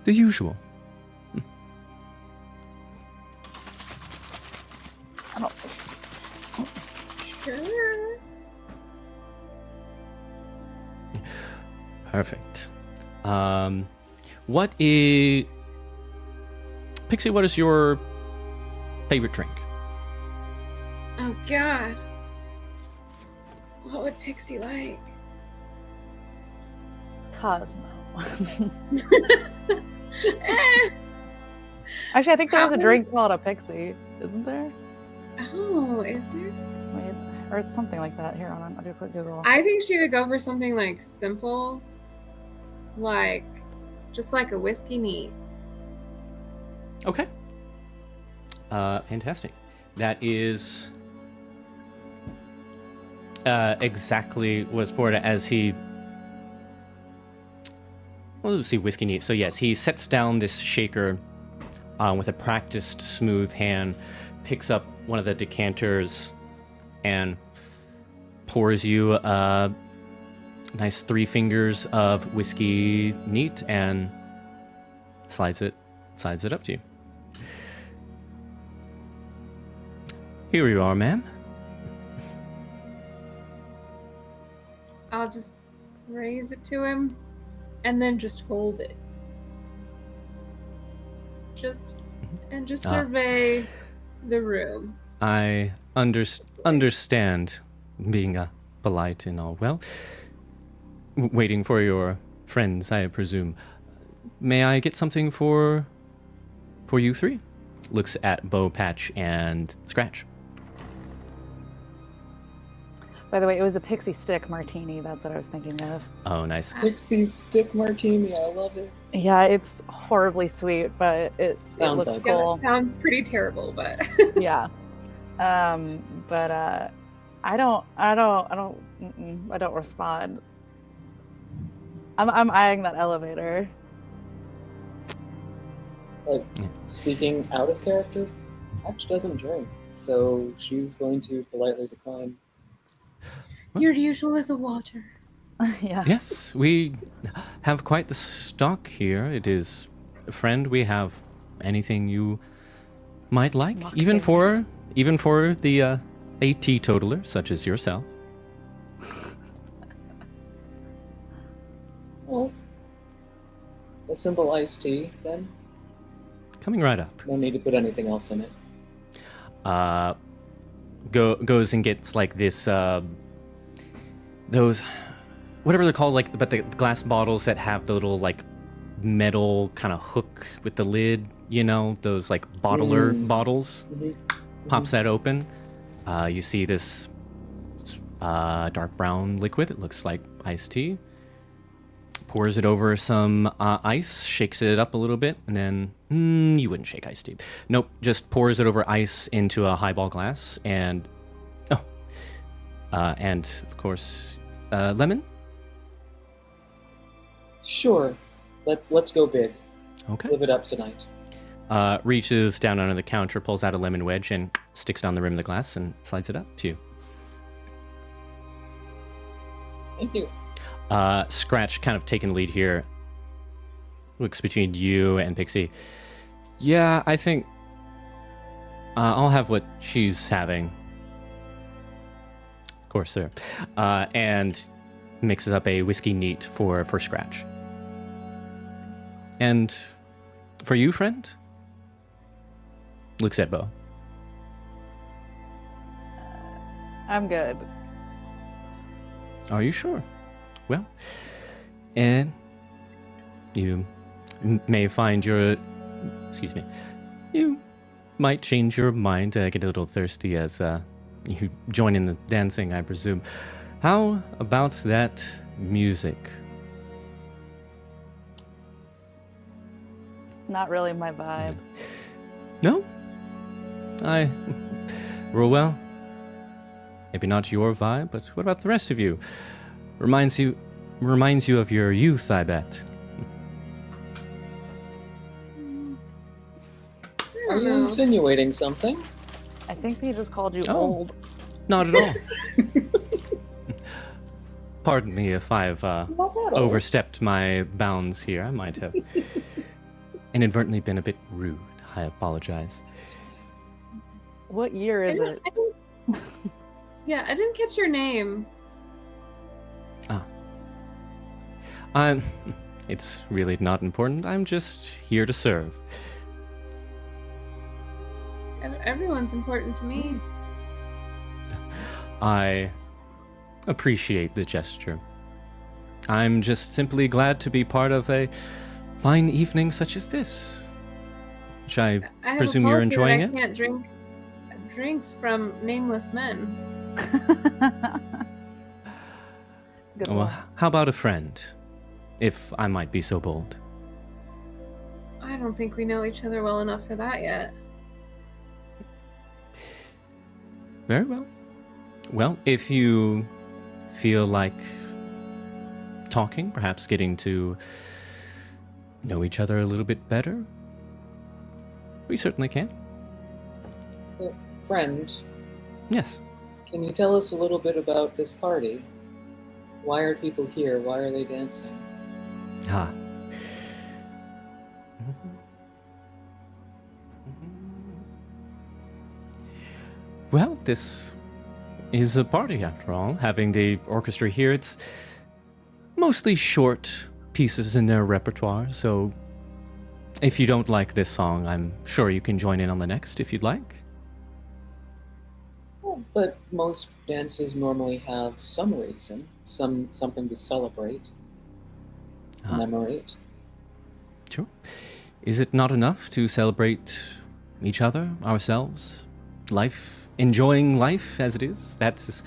The usual. I don't. Sure. Perfect. Pixie, what is your favorite drink? Oh God. What would Pixie like? Cosmo. Eh. Actually, I think there was a Probably- drink called a Pixie, isn't there? Oh, is there? Wait, or it's something like that. Here, hold on. I'll do a quick Google. I think she would go for something like simple, like just like a whiskey neat. Okay. Fantastic. That is exactly what's poured as he. Well, let's see, whiskey neat. So yes, he sets down this shaker with a practiced, smooth hand, picks up one of the decanters, and pours you a nice 3 fingers of whiskey neat, and slides it up to you. Here you are, ma'am. I'll just raise it to him and then just hold it. Just survey the room. I understand being polite and all. Well, waiting for your friends, I presume. May I get something for you three? Looks at Bow, Patch, and Scratch. By the way, it was a Pixie Stick Martini. That's what I was thinking of. Oh, nice. Pixie Stick Martini, I love it. Yeah, it's horribly sweet, but it Sounds looks like Yeah, cool. that sounds pretty terrible, but Yeah. But I don't respond. I'm eyeing that elevator. Like, Yeah. speaking out of character, Hatch doesn't drink, so she's going to politely decline. Your usual is a water. Yeah. Yes, we have quite the stock here. It is, friend, we have anything you might like, even for the a teetotaler such as yourself. Well, a simple iced tea, then. Coming right up. No need to put anything else in it. Goes and gets like this those whatever they're called, like, but the glass bottles that have the little like metal kind of hook with the lid, you know, those like bottler bottles. Pops that open. You see this dark brown liquid. It looks like iced tea. Pours it over some ice, shakes it up a little bit, and then you wouldn't shake iced tea. Nope, just pours it over ice into a highball glass, and and of course, lemon. Sure, let's go big. Okay. Live it up tonight. Reaches down under the counter, pulls out a lemon wedge, and sticks it on the rim of the glass and slides it up to you. Thank you. Scratch, kind of taking the lead here, looks between you and Pixie. Yeah, I think I'll have what she's having. Of course, sir. And mixes up a whiskey neat for Scratch. And for you, friend? Looks at Bo. I'm good. Are you sure? Well, and you may find your... Excuse me. You might change your mind, get a little thirsty as you join in the dancing, I presume. How about that music? Not really my vibe. No? Well, maybe not your vibe, but what about the rest of you? Reminds you of your youth, I bet. Are you insinuating something? I think he just called you Oh. old. Not at all. Pardon me if I've Not that old. overstepped my bounds here. I might have inadvertently been a bit rude. I apologize. What year is it? Yeah, I didn't catch your name. It's really not important. I'm just here to serve. Everyone's important to me. I appreciate the gesture. I'm just simply glad to be part of a fine evening such as this. Which I I have presume a you're policy that enjoying I it? can't drink drinks from nameless men. It's a good Well, one. how about a friend? If I might be so bold. I don't think we know each other well enough for that yet. Very well. Well, if you feel like talking, perhaps getting to know each other a little bit better, we certainly can. Friend, Yes. can you tell us a little bit about this party? Why are people here? Why are they dancing? Ah. Well, this is a party after all. Having the orchestra here, it's mostly short pieces in their repertoire, so if you don't like this song, I'm sure you can join in on the next if you'd like. Well, but most dances normally have some reason, something to celebrate, Ah. commemorate. Sure. Is it not enough to celebrate each other, ourselves, life, enjoying life as it is? That's,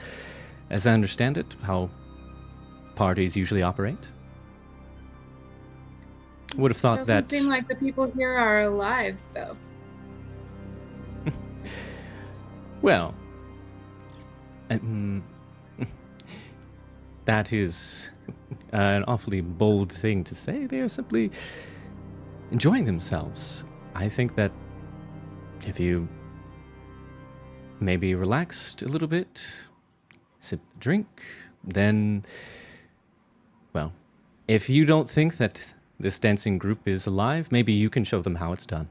as I understand it, how parties usually operate. Would have thought Doesn't that. seem like the people here are alive, though. Well, that is an awfully bold thing to say. They are simply enjoying themselves. I think that if you maybe relaxed a little bit, sip the drink, then, well, if you don't think that this dancing group is alive, maybe you can show them how it's done.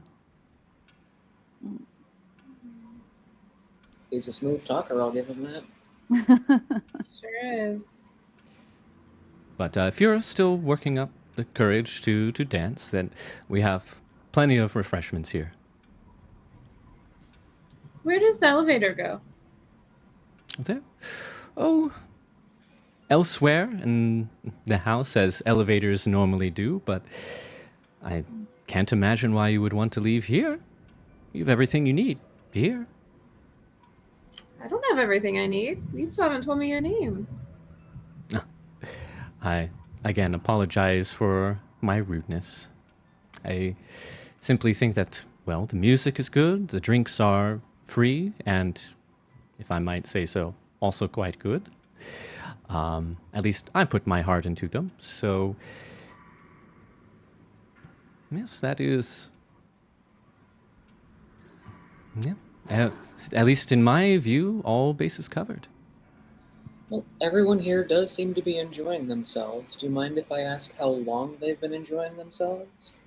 He's a smooth talker, I'll give him that. Sure is. But if you're still working up the courage to dance, then we have plenty of refreshments here. Where does the elevator go? There? Oh, elsewhere in the house, as elevators normally do, but I can't imagine why you would want to leave here. You have everything you need here. I don't have everything I need. You still haven't told me your name. I, again, apologize for my rudeness. I simply think that, well, the music is good, the drinks are free, and, if I might say so, also quite good. At least I put my heart into them, so yes, that is, yeah, at least in my view, all bases covered. Well, everyone here does seem to be enjoying themselves. Do you mind if I ask how long they've been enjoying themselves?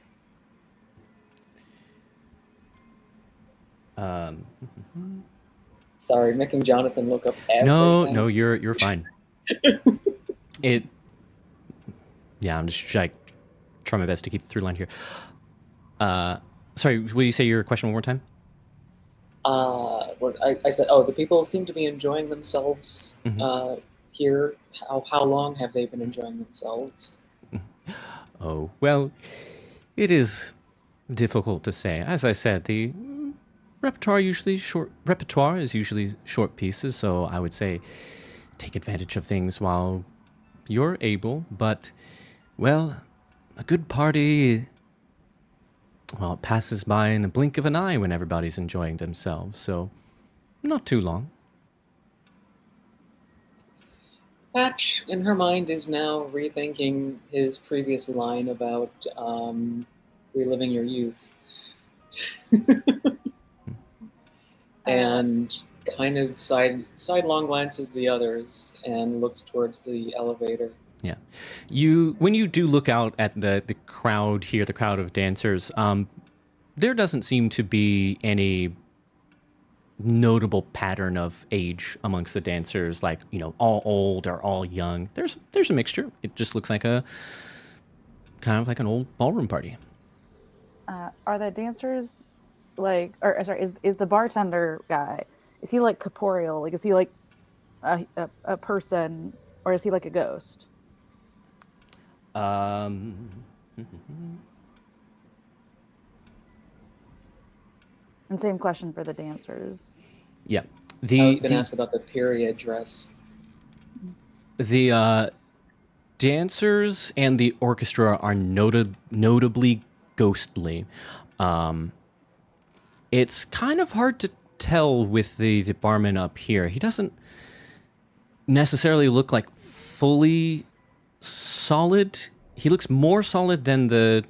Sorry, making Jonathan look up everything. No, you're fine. Yeah, I'm just like trying my best to keep the through line here. Sorry, will you say your question one more time? I said, the people seem to be enjoying themselves here. How long have they been enjoying themselves? Oh, well, it is difficult to say. As I said, the repertoire is usually short pieces, so I would say take advantage of things while you're able, but, well, a good party, well, it passes by in a blink of an eye when everybody's enjoying themselves, so not too long. Patch, in her mind, is now rethinking his previous line about reliving your youth. And kind of sidelong glances the others and looks towards the elevator. Yeah. When you do look out at the crowd here, the crowd of dancers, there doesn't seem to be any notable pattern of age amongst the dancers, like, all old or all young. There's a mixture. It just looks like kind of like an old ballroom party. Are the dancers is the bartender guy, is he like corporeal? Like, is he like a person, or is he like a ghost? And same question for the dancers. Yeah. I was going to ask about the period dress. The dancers and the orchestra are notably ghostly. It's kind of hard to tell with the barman up here. He doesn't necessarily look like fully solid. He looks more solid than the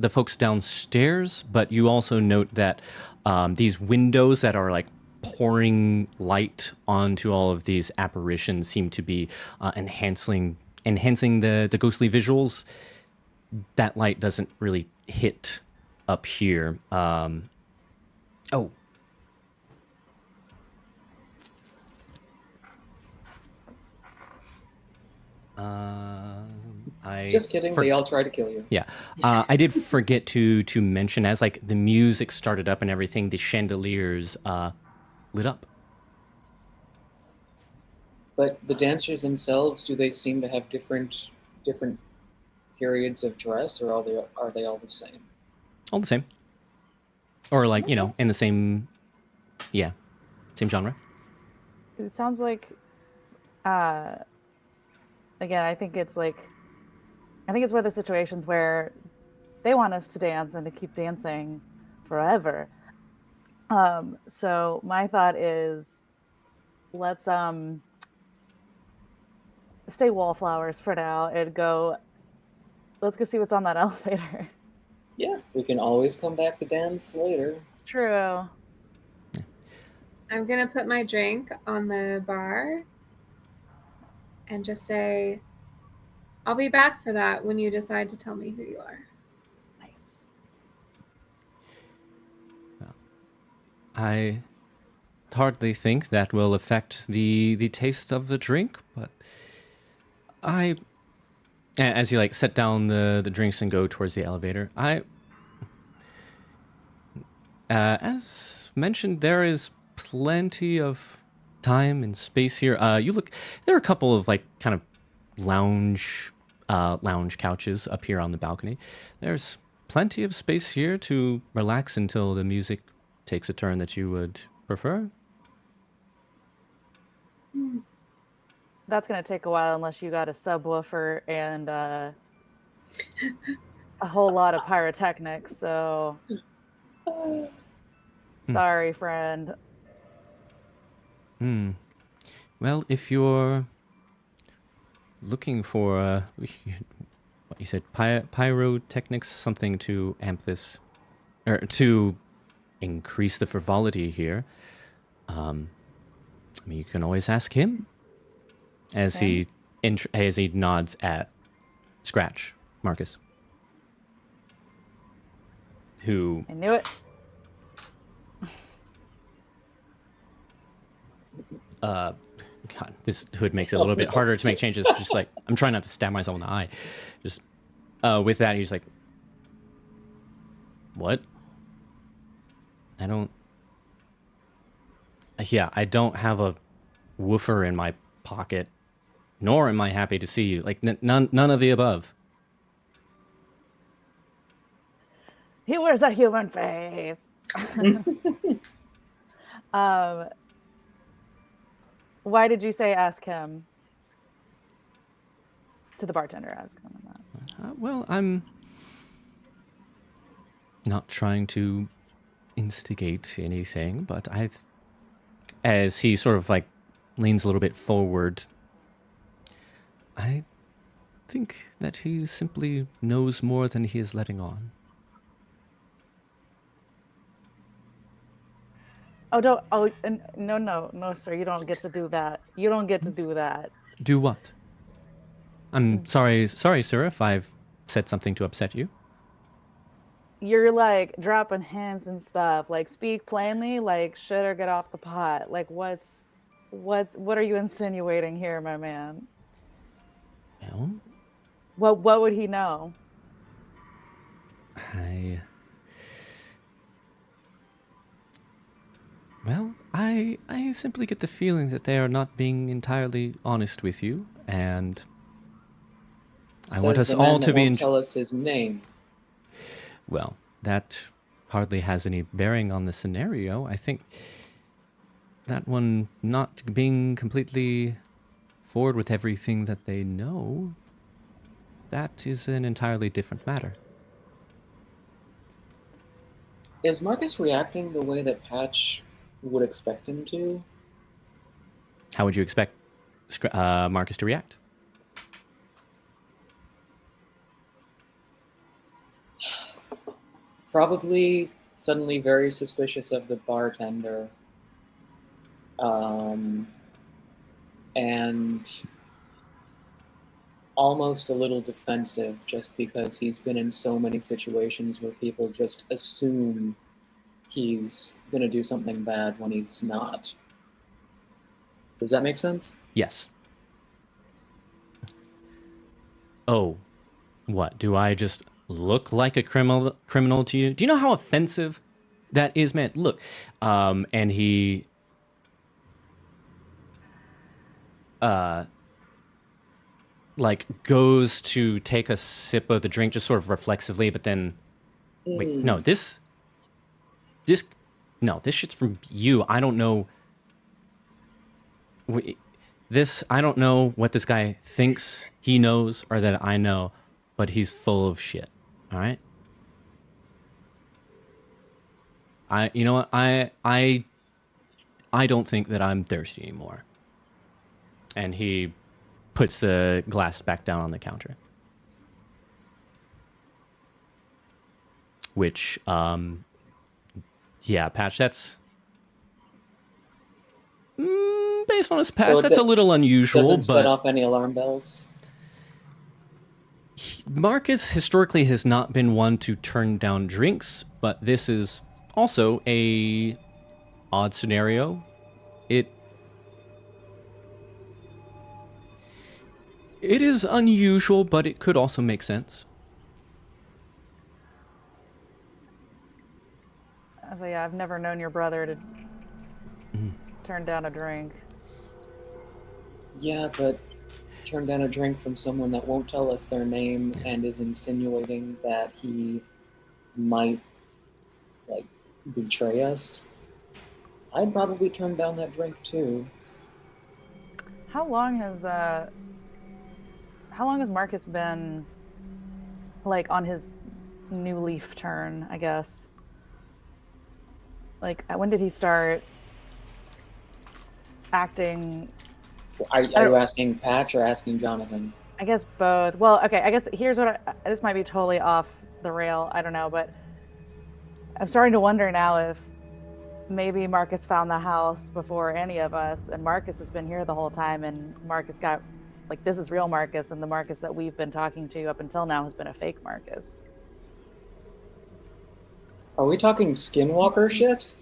folks downstairs, but you also note that these windows that are like pouring light onto all of these apparitions seem to be enhancing the ghostly visuals. That light doesn't really hit up here. Just kidding. They all try to kill you. Yeah. I did forget to mention, as like the music started up and everything, the chandeliers lit up. But the dancers themselves, do they seem to have different periods of dress, or are they all the same? All the same. Or like, in the same genre. It sounds like, again, I think it's one of the situations where they want us to dance and to keep dancing forever. So my thought is, let's stay wallflowers for now and let's go see what's on that elevator. Yeah. We can always come back to dance later. It's true. I'm gonna put my drink on the bar and just say, I'll be back for that when you decide to tell me who you are. Nice. I hardly think that will affect the taste of the drink, but as you like set down the drinks and go towards the elevator, as mentioned, there is plenty of time and space here. There are a couple of like kind of lounge couches up here on the balcony. There's plenty of space here to relax until the music takes a turn that you would prefer. That's gonna take a while unless you got a subwoofer and a whole lot of pyrotechnics. So sorry, friend. Well, if you're looking for what you said, pyrotechnics, something to amp this, or to increase the frivolity here, I mean, you can always ask him. As Okay. he nods at Scratch, Marcus, who I knew it. God, this hood makes it a little bit harder to make changes. Just like, I'm trying not to stab myself in the eye. Just with that, he's like, what? I don't have a woofer in my pocket, nor am I happy to see you. Like, none of the above. He wears a human face. Why did you say ask him? To the bartender, ask him that. Well, I'm not trying to instigate anything, but as he sort of like leans a little bit forward, I think that he simply knows more than he is letting on. No, sir. You don't get to do that. You don't get to do that. Do what? I'm sorry, sir, if I've said something to upset you. You're like dropping hints and stuff. Like speak plainly. Like shit or get off the pot. Like what are you insinuating here, my man? Well, What would he know? I simply get the feeling that they are not being entirely honest with you, and I want us all to be. Tell us his name. Well, that hardly has any bearing on the scenario. I think that one not being completely forward with everything that they know, that is an entirely different matter. Is Marcus reacting the way that Patch would expect him to? How would you expect Marcus to react? Probably suddenly very suspicious of the bartender. And almost a little defensive just because he's been in so many situations where people just assume he's going to do something bad when he's not. Does that make sense? Yes. Oh, what? Do I just look like a criminal to you? Do you know how offensive that is, man? Look, and he like goes to take a sip of the drink just sort of reflexively, but then wait, no, this shit's from you. I don't know. I don't know what this guy thinks he knows or that I know, but he's full of shit. All right. You know what? I don't think that I'm thirsty anymore. And he puts the glass back down on the counter. which, yeah, Patch, that's... based on his past, So that's a little unusual, Doesn't set but off any alarm bells. Marcus historically has not been one to turn down drinks, but this is also a odd scenario. It is unusual, but it could also make sense. So yeah, I've never known your brother to turn down a drink. Yeah, but turn down a drink from someone that won't tell us their name and is insinuating that he might, like, betray us. I'd probably turn down that drink too. How long has Marcus been like on his new leaf turn, I guess? Like, when did he start acting? Are you asking Patch or asking Jonathan? I guess both. Well, okay, I guess here's what this might be totally off the rail. I don't know, but I'm starting to wonder now if maybe Marcus found the house before any of us, and Marcus has been here the whole time, and Marcus got, like, this is real Marcus, and the Marcus that we've been talking to up until now has been a fake Marcus. Are we talking skinwalker shit?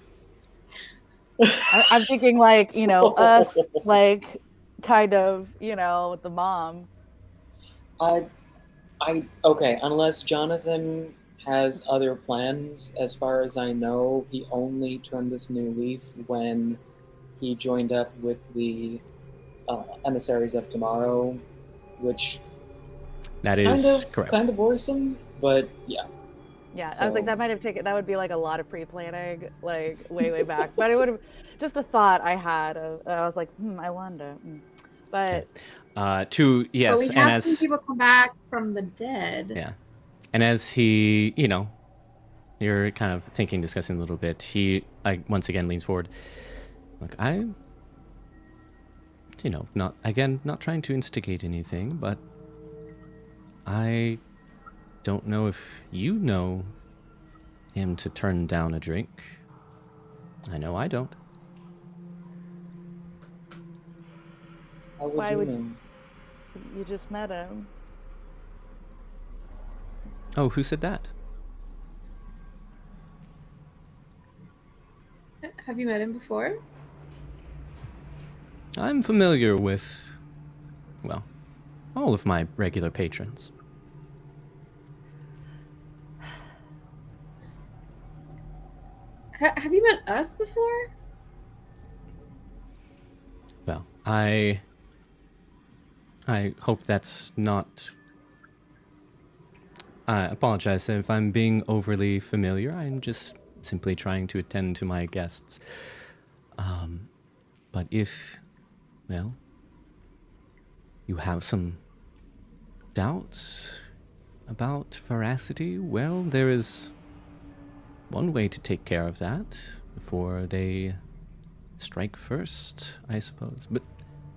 I'm thinking, like, you know, us, like, kind of, you know, with the mom. Okay, unless Jonathan has other plans, as far as I know, he only turned this new leaf when he joined up with the Emissaries of Tomorrow, which That is correct. kind of worrisome, but yeah. Yeah, So, I was like, that would be like a lot of pre-planning, like way back. But it would have just a thought I had. I was like, I wonder. But yes, But we and have as seen people come back from the dead. yeah, and as he, you're kind of discussing a little bit. He, once again leans forward. Look, not trying to instigate anything, but I don't know if you know him to turn down a drink. I know I don't. how would why you would know? you just met him? Oh, who said that? Have you met him before? I'm familiar with, well, all of my regular patrons. Have you met us before? Well, I hope that's not... I apologize if I'm being overly familiar. I'm just simply trying to attend to my guests. But if, well, you have some doubts about veracity, well, there is one way to take care of that before they strike first, I suppose. But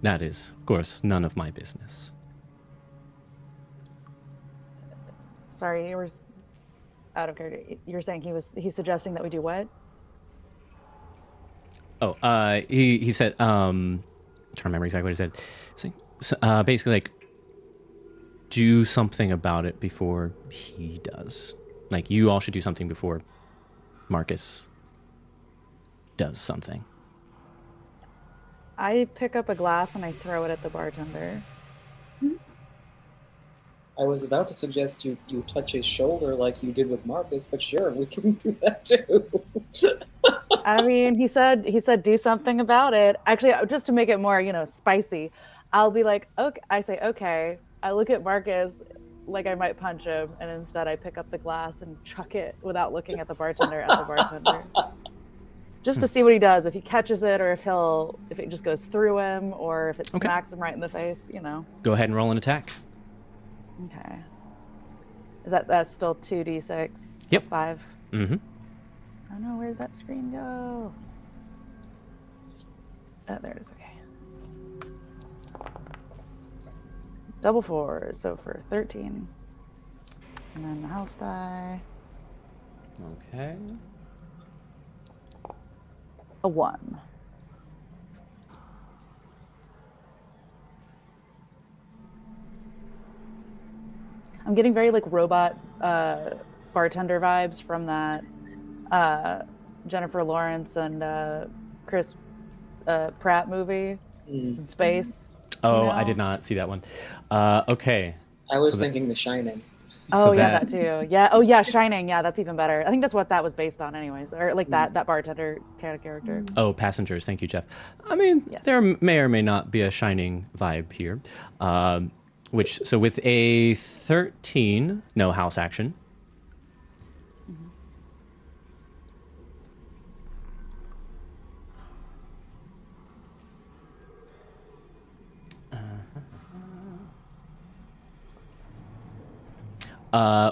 that is, of course, none of my business. Sorry, you were out of character. You're saying he's suggesting that we do what? Oh, he said, I'm trying to remember exactly what he said. So, basically, like, do something about it before he does. Like, you all should do something before Marcus does something. I pick up a glass and I throw it at the bartender. I was about to suggest you touch his shoulder like you did with Marcus, but sure, we can do that too. I mean, he said do something about it. Actually, just to make it more, spicy, I'll be like, okay. I say, okay. I look at Marcus like I might punch him, and instead I pick up the glass and chuck it without looking at the bartender just to see what he does. If he catches it, or if it just goes through him, or if it smacks him right in the face. Go ahead and roll an attack. Okay. That's still 2d6 Yep. plus 5? Mm-hmm. I don't know, where did that screen go? Oh, there it is. Okay. Double 4, so for 13. And then the house die. Okay. A 1. I'm getting very like robot bartender vibes from that Jennifer Lawrence and Chris Pratt movie in space. Oh, you I know? did not see that one. Okay. I was So that- thinking The Shining. Oh So yeah, that- that too. Yeah. Oh yeah, Shining. Yeah, that's even better. I think that's what that was based on, anyways. Or like that bartender kind of character. Oh, Passengers. Thank you, Jeff. I mean, Yes. there may or may not be a Shining vibe here. So with a 13, no house action.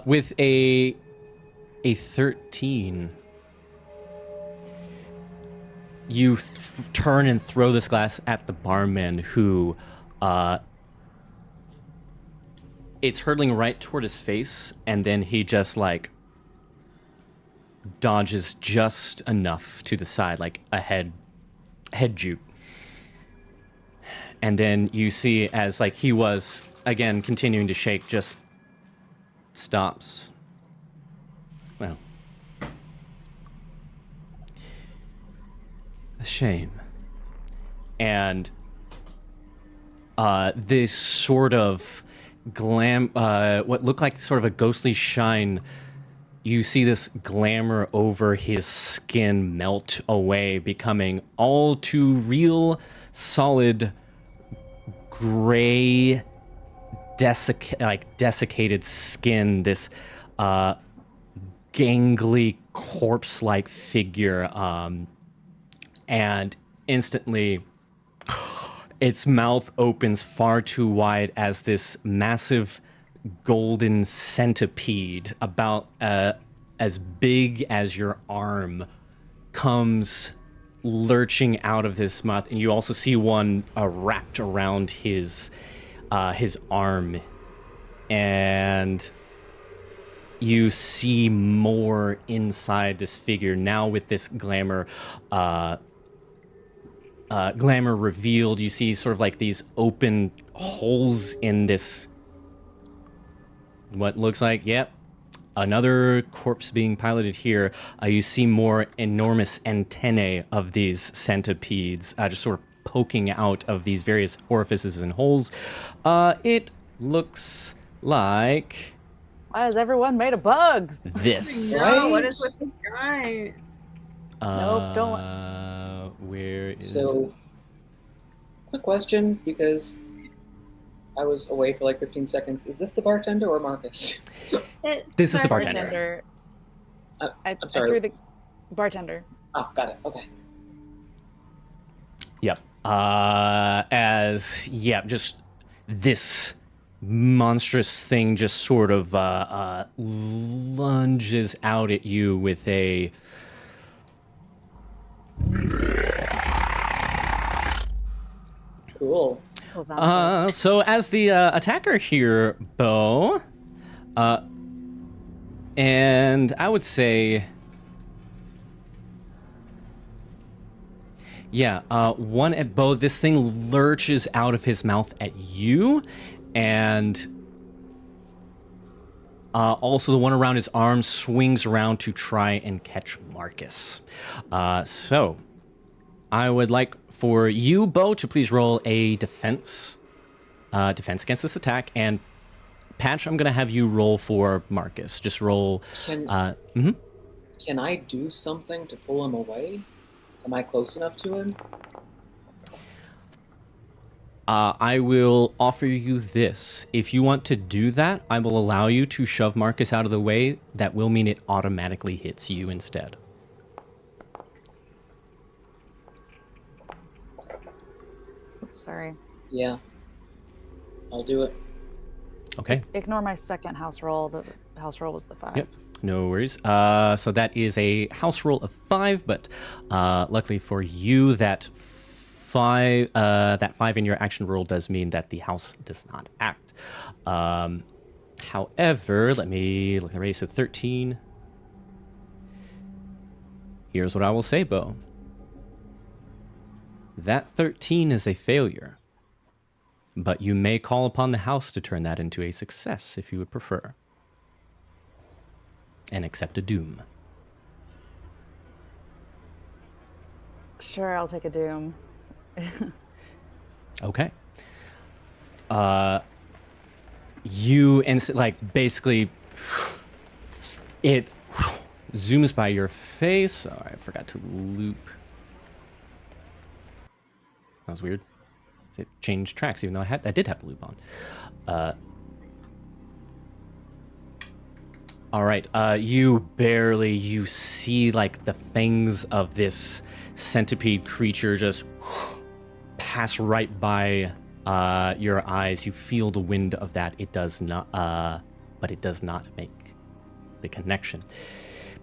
With a 13, you turn and throw this glass at the barman, who it's hurtling right toward his face, and then he just like dodges just enough to the side, like a head juke. And then you see as like he was again continuing to shake, just stops. Well, a shame. And this sort of what looked like sort of a ghostly shine, you see this glamour over his skin melt away, becoming all too real, solid, gray, desiccated skin, this gangly corpse-like figure, and instantly its mouth opens far too wide as this massive golden centipede, about as big as your arm, comes lurching out of his mouth, and you also see one wrapped around his arm, and you see more inside this figure now with this glamour revealed. You see sort of like these open holes in this, what looks like, another corpse being piloted here. You see more enormous antennae of these centipedes just sort of poking out of these various orifices and holes. It looks like... Why is everyone made of bugs? this. No, what is with this guy? Nope, don't. Where is... So, quick question, because I was away for like 15 seconds. Is this the bartender or Marcus? This is the bartender. I'm sorry. I threw the bartender. Oh, got it. Okay. Yep. Just this monstrous thing just sort of lunges out at you with a... Cool. So as the attacker here, Bo, and I would say, one at Bo, this thing lurches out of his mouth at you, and also the one around his arm swings around to try and catch Marcus. So I would like for you, Bo, to please roll a defense against this attack, and Patch, I'm going to have you roll for Marcus. Just roll... Can I do something to pull him away? Am I close enough to him? I will offer you this. If you want to do that, I will allow you to shove Marcus out of the way. That will mean it automatically hits you instead. Sorry. Yeah. I'll do it. Okay. Ignore my second house roll. The house roll was the 5. Yep. No worries. So that is a house roll of 5, but luckily for you, that 5 in your action roll does mean that the house does not act. However, let me look at the race. So 13. Here's what I will say, Bo. That 13 is a failure, but you may call upon the house to turn that into a success if you would prefer. And accept a doom. Sure, I'll take a doom. Okay. You basically it zooms by your face. Oh, I forgot to loop. That was weird. It changed tracks even though I did have the loop on. All right. You see like the fangs of this centipede creature just pass right by your eyes. You feel the wind of that. It does not, but it does not make the connection.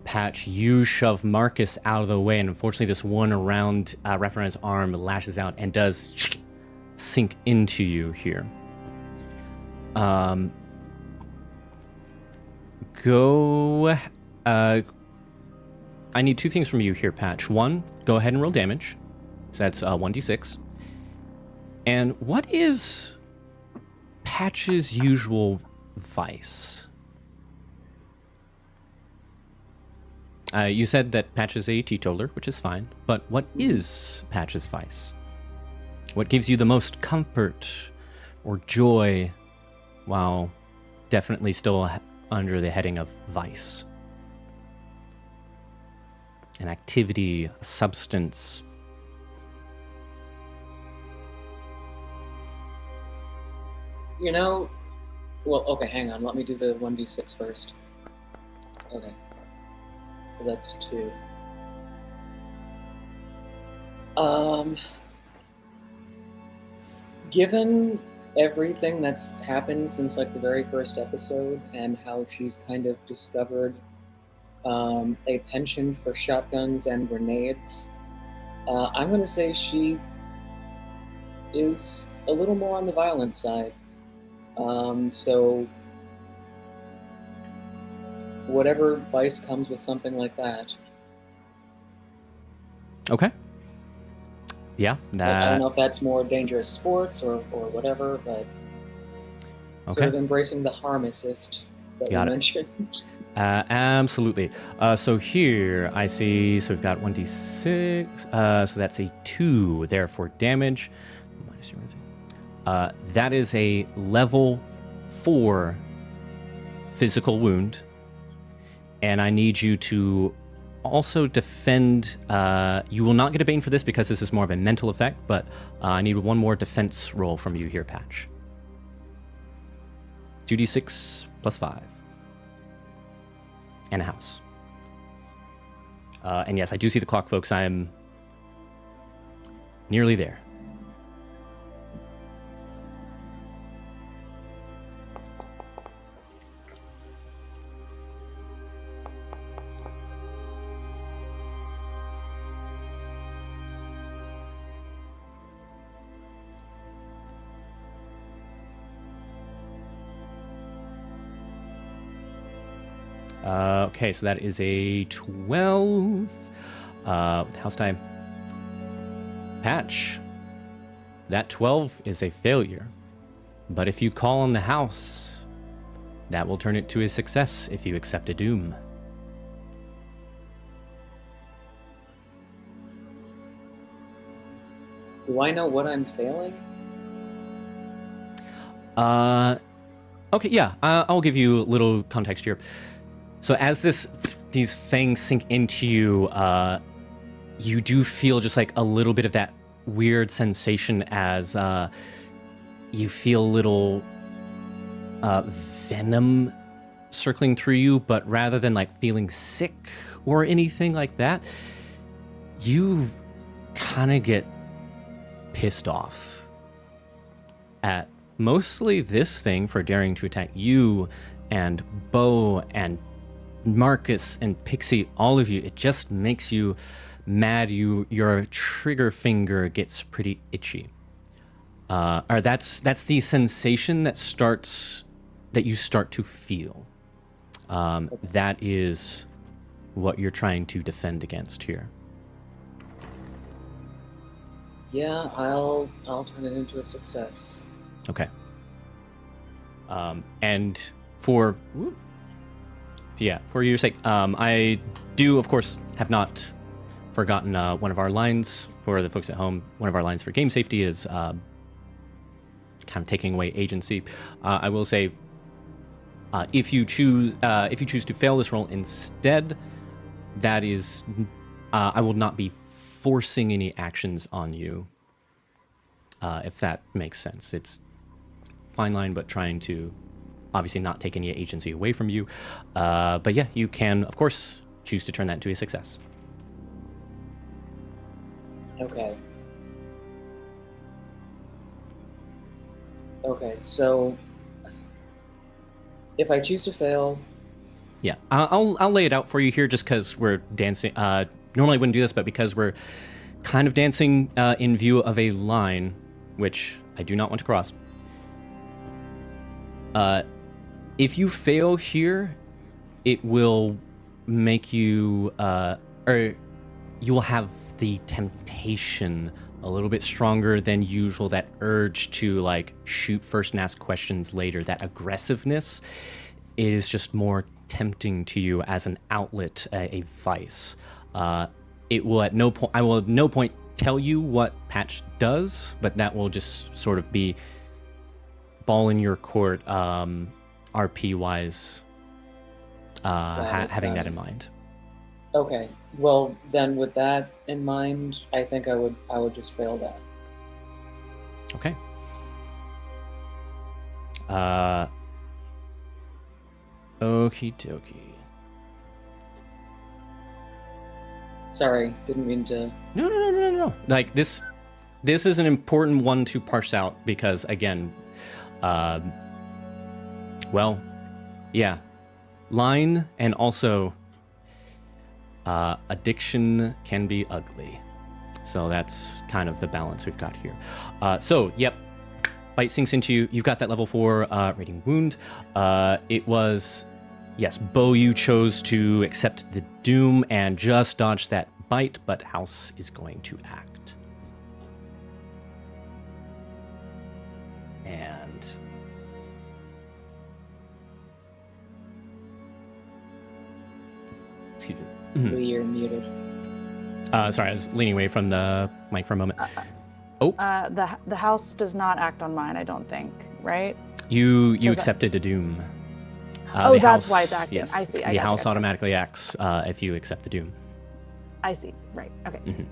Patch, you shove Marcus out of the way, and unfortunately this one wrapped around his arm lashes out and does sink into you here. I need 2 things from you here, Patch. 1, go ahead and roll damage. So that's 1d6. And what is Patch's usual vice? You said that Patch is a teetotaler, which is fine, but what is Patch's vice? What gives you the most comfort or joy while definitely still under the heading of vice? An activity, a substance. Well, okay, hang on. Let me do the 1d6 first. Okay. So that's 2. Given everything that's happened since like the very first episode and how she's kind of discovered a penchant for shotguns and grenades, I'm going to say she is a little more on the violent side. So whatever vice comes with something like that. Okay. Yeah, that... I don't know if that's more dangerous sports or whatever, but sort of embracing the harm assist that you mentioned. Absolutely. So here I see, so we've got 1d6, so that's a 2 there for damage. That is a level 4 physical wound. And I need you to also defend. You will not get a Bane for this because this is more of a mental effect, but I need 1 more defense roll from you here, Patch. 2d6 plus 5. And a house. And yes, I do see the clock, folks. I am nearly there. Okay, so that is a 12 with house time. Patch, that 12 is a failure, but if you call on the house, that will turn it to a success if you accept a doom. Do I know what I'm failing? Okay, yeah, I'll give you a little context here. So as these fangs sink into you, you do feel just like a little bit of that weird sensation as you feel a little venom circling through you, but rather than like feeling sick or anything like that, you kind of get pissed off at mostly this thing for daring to attack you and Bo and Marcus and Pixie, all of you. It just makes you mad. Your trigger finger gets pretty itchy. Or that's the sensation that you start to feel. That is what you're trying to defend against here. Yeah, I'll turn it into a success. Okay. And for your sake, I do, of course, have not forgotten one of our lines for the folks at home. One of our lines for game safety is kind of taking away agency. I will say, if you choose to fail this roll instead, that is, I will not be forcing any actions on you. If that makes sense, it's fine line, but trying to obviously not take any agency away from you. But yeah, you can, of course, choose to turn that into a success. Okay. Okay, so if I choose to fail... Yeah, I'll lay it out for you here just because we're dancing. Normally I wouldn't do this, but because we're kind of dancing in view of a line, which I do not want to cross. If you fail here, it will make you, or you will have the temptation a little bit stronger than usual, that urge to like shoot first and ask questions later, that aggressiveness is just more tempting to you as an outlet, a vice. It will at no point, I will at no point tell you what patch does, but that will just sort of be ball in your court, RP wise, having that in mind. Okay, well then with that in mind, I think I would just fail that. Okay. Okie dokie. Sorry, didn't mean to... No. Like, this is an important one to parse out because, again, well, yeah, line and also addiction can be ugly. So that's kind of the balance we've got here. So, yep, bite sinks into you. You've got that level 4 rating wound. It was... Yes, Bo, you chose to accept the doom and just dodge that bite, but House is going to act. And... Excuse me. You're muted. Sorry, I was leaning away from the mic for a moment. The house does not act on mine, I don't think, right? You accepted a doom. Oh, the that's house, why it's acting. Yes, I see. The house automatically acts if you accept the doom. I see. Right. Okay. Mm-hmm.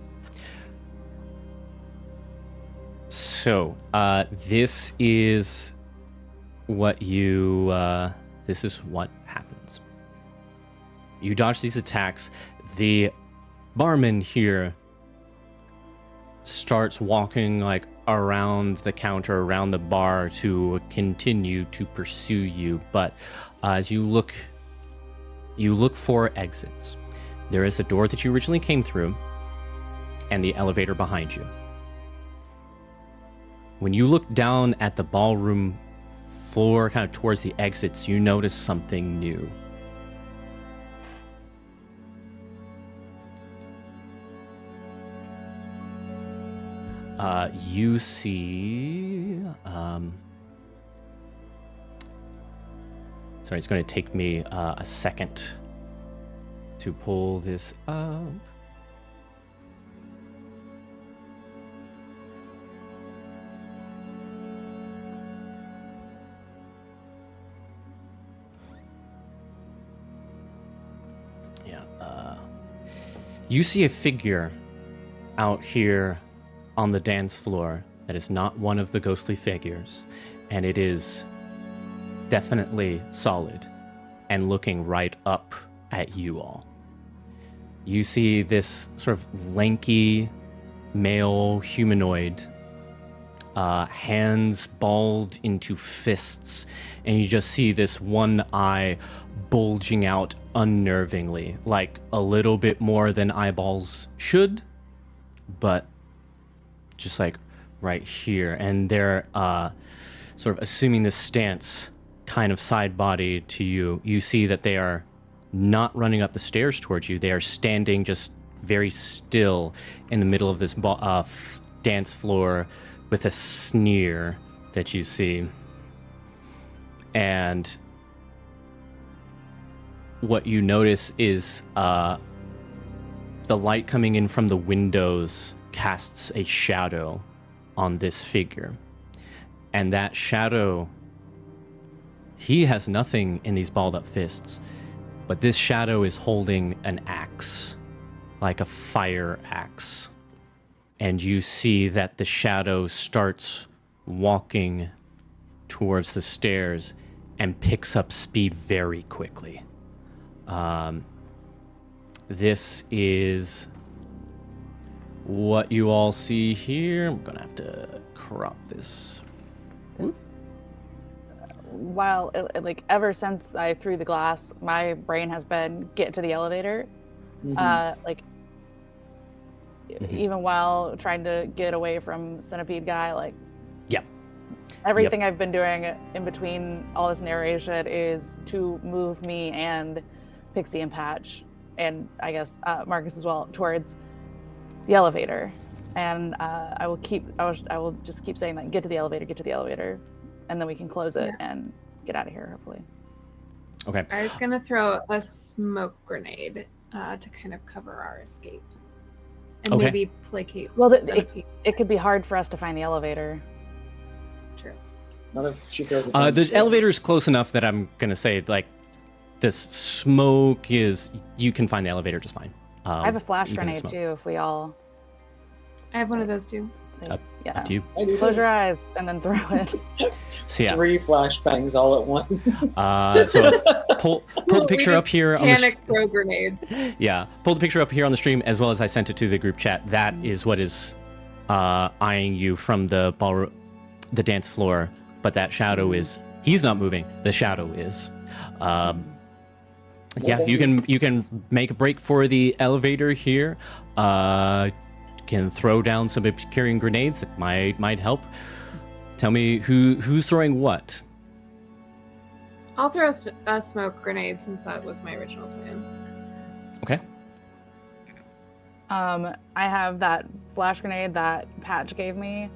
So, this is what you. This is what happens. You dodge these attacks. The barman here starts walking like around the counter, around the bar to continue to pursue you, but as you look for exits. There is the door that you originally came through and the elevator behind you. When you look down at the ballroom floor, kind of towards the exits, you notice something new. You see... Sorry, it's going to take me a second to pull this up. Yeah. You see a figure out here on the dance floor that is not one of the ghostly figures, and it is definitely solid and looking right up at you all. You see this sort of lanky male humanoid, hands balled into fists, and you just see this one eye bulging out unnervingly, like a little bit more than eyeballs should, but just like right here. And they're sort of assuming this stance kind of side body to you. You see that they are not running up the stairs towards you. They are standing just very still in the middle of this dance floor with a sneer that you see. And what you notice is the light coming in from the windows casts a shadow on this figure. And that shadow, he has nothing in these balled up fists, but this shadow is holding an axe, like a fire axe. And you see that the shadow starts walking towards the stairs and picks up speed very quickly. This is what you all see here. I'm gonna have to crop this. While like ever since I threw the glass, my brain has been get to the elevator. Even while trying to get away from Centipede Guy, like everything I've been doing in between all this narration is to move me and Pixie and Patch, and I guess Marcus as well, towards the elevator. And I will just keep saying that, get to the elevator, and then we can close it and get out of here, hopefully. Okay. I was gonna throw a smoke grenade to kind of cover our escape, and maybe placate. Well, it could be hard for us to find the elevator. True. Not if she throws the elevator is close enough that I'm gonna say like this smoke is, you can find the elevator just fine. I have a flash grenade too. If we all. I have one of those too. Up to you. Close your eyes and then throw it. So, yeah. 3 flashbangs all at once. So pull the picture up here on the panic throw grenades. Yeah, pull the picture up here on the stream as well as I sent it to the group chat. That is what is eyeing you from the dance floor, but that shadow is, he's not moving. The shadow is. Yeah, you can make a break for the elevator here. Can throw down some obscuring grenades that might help. Tell me who's throwing what. I'll throw a smoke grenade since that was my original plan. Okay. I have that flash grenade that Patch gave me,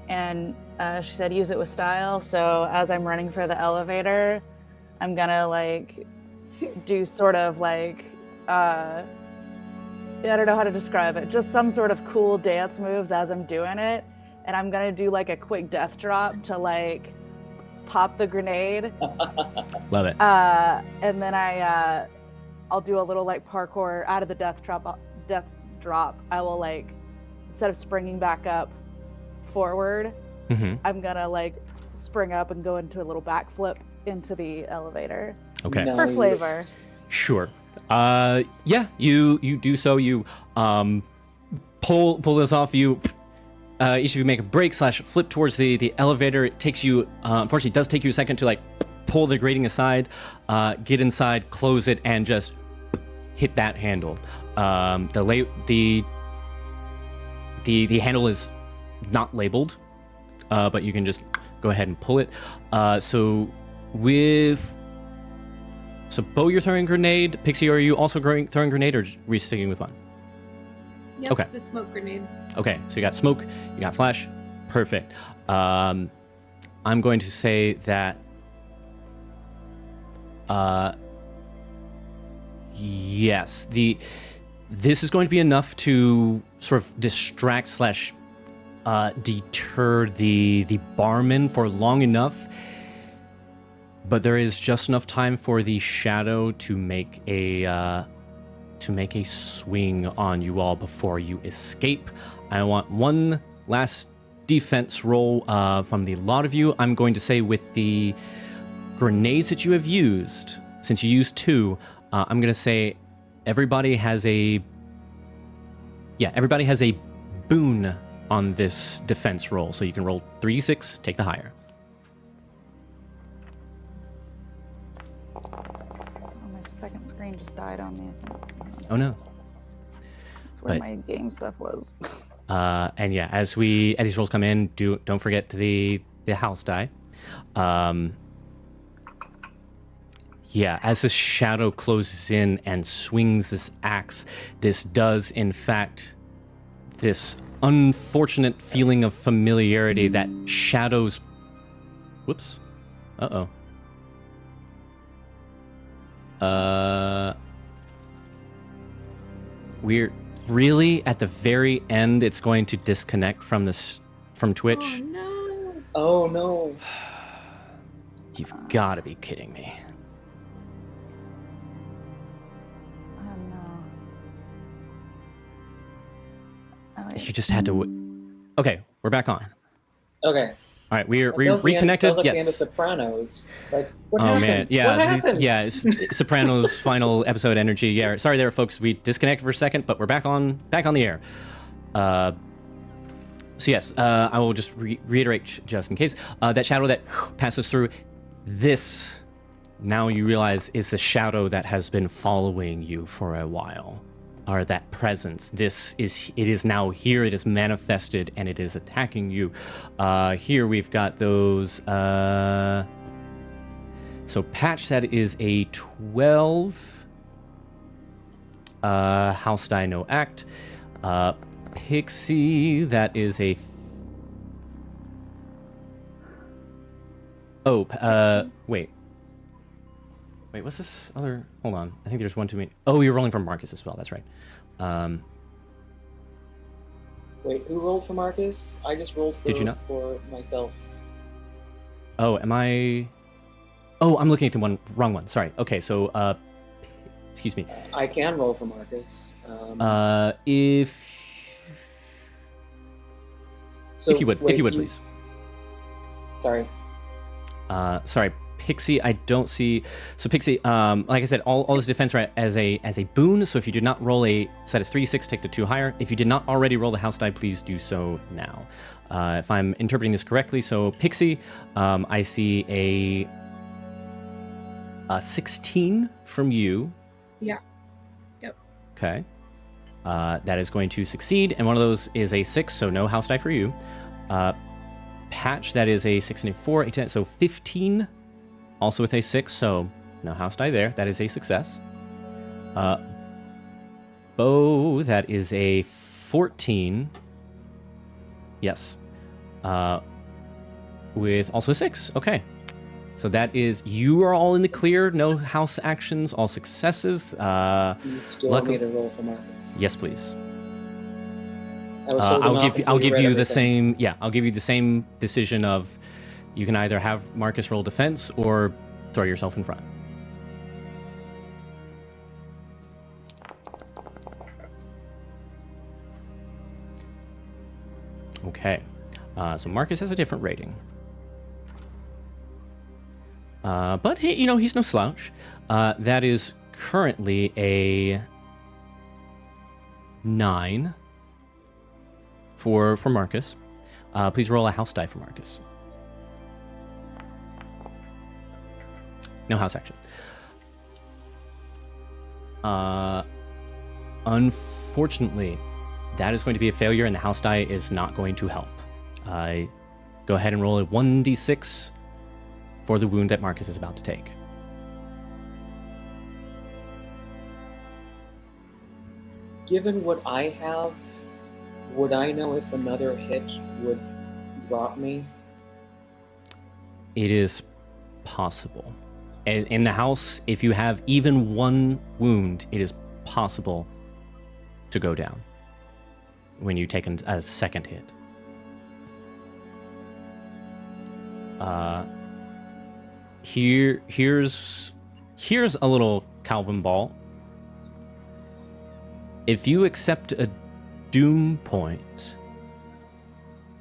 and she said use it with style. So as I'm running for the elevator, I'm gonna like do sort of like I don't know how to describe it. Just some sort of cool dance moves as I'm doing it. And I'm going to do like a quick death drop to like pop the grenade. Love it. And then I'll do a little like parkour out of the death drop. I will like, instead of springing back up forward, I'm going to like spring up and go into a little backflip into the elevator. Okay. For flavor. Sure. Yeah, you do so. You pull this off. You each of you make a break / flip towards the elevator. It takes you, unfortunately, it does take you a second to like pull the grating aside, get inside, close it, and just hit that handle. The handle is not labeled, but you can just go ahead and pull it. So, Bo, you're throwing grenade. Pixie, are you also throwing grenade, or are we sticking with one? Yep, okay. The smoke grenade. Okay, so you got smoke, you got flash. Perfect. I'm going to say that... yes, this is going to be enough to sort of distract / deter the barman for long enough. But there is just enough time for the shadow to make a swing on you all before you escape. I want one last defense roll from the lot of you. I'm going to say with the grenades that you have used, since you used 2, I'm going to say everybody has a boon on this defense roll. So you can roll 3d6, take the higher. Second screen just died on me. Oh no. That's where my game stuff was. And yeah, as these rolls come in, don't forget the house die. Yeah, as this shadow closes in and swings this axe, this does, in fact, this unfortunate feeling of familiarity that shadows... Whoops. Uh-oh. We're really at the very end. It's going to disconnect from Twitch. Oh no! Oh no! You've got to be kidding me. Oh no. Oh, wait. You just had to. Okay, we're back on. Okay. All right, we're That was reconnected. like the end of Yes. Sopranos. Like, what Oh happened? man, yeah, What happened? it's Sopranos final episode energy. Yeah, sorry there, folks. We disconnected for a second, but we're back on the air. So yes, I will just reiterate just in case that shadow that passes through. This now you realize is the shadow that has been following you for a while, or that presence. It is now here. It is manifested and it is attacking you. Here we've got those. So Patch, that is a 12. House die, no act. Pixie, that is a... Oh, wait. Wait, what's this other... Hold on. I think there's one too many. Oh, you're rolling for Marcus as well. That's right. Wait, who rolled for Marcus? I just rolled Did you not? for myself. Oh, am I... Oh, I'm looking at the wrong one. Sorry. Okay, so, excuse me. I can roll for Marcus. So, If you would, wait, please. Sorry. Sorry, Pixie, I don't see... So Pixie, like I said, all this defense right as a boon, so if you did not roll set as 3d6, take the 2 higher. If you did not already roll the house die, please do so now. If I'm interpreting this correctly, so Pixie, I see a 16 from you. Yeah. Yep. Okay. That is going to succeed, and one of those is a 6, so no house die for you. Patch, that is a 6 and a 4, a 10, so 15, also with a 6, so no house die there. That is a success. Bow, that is a 14. Yes. With also a 6. Okay. So that is, you are all in the clear, no house actions, all successes. You still want me to roll for Marcus? Yes, please. I was holding off I'll until give read you the everything. same. Yeah, I'll give you the same decision of, you can either have Marcus roll defense or throw yourself in front. Okay, so Marcus has a different rating, but he's no slouch. That is currently a 9 for Marcus. Please roll a house die for Marcus. No house action. Unfortunately, that is going to be a failure, and the house die is not going to help. Go ahead and roll a 1d6 for the wound that Marcus is about to take. Given what I have, would I know if another hit would drop me? It is possible. In the house, if you have even one wound, it is possible to go down when you take a second hit. Here's a little Calvin ball. If you accept a doom point,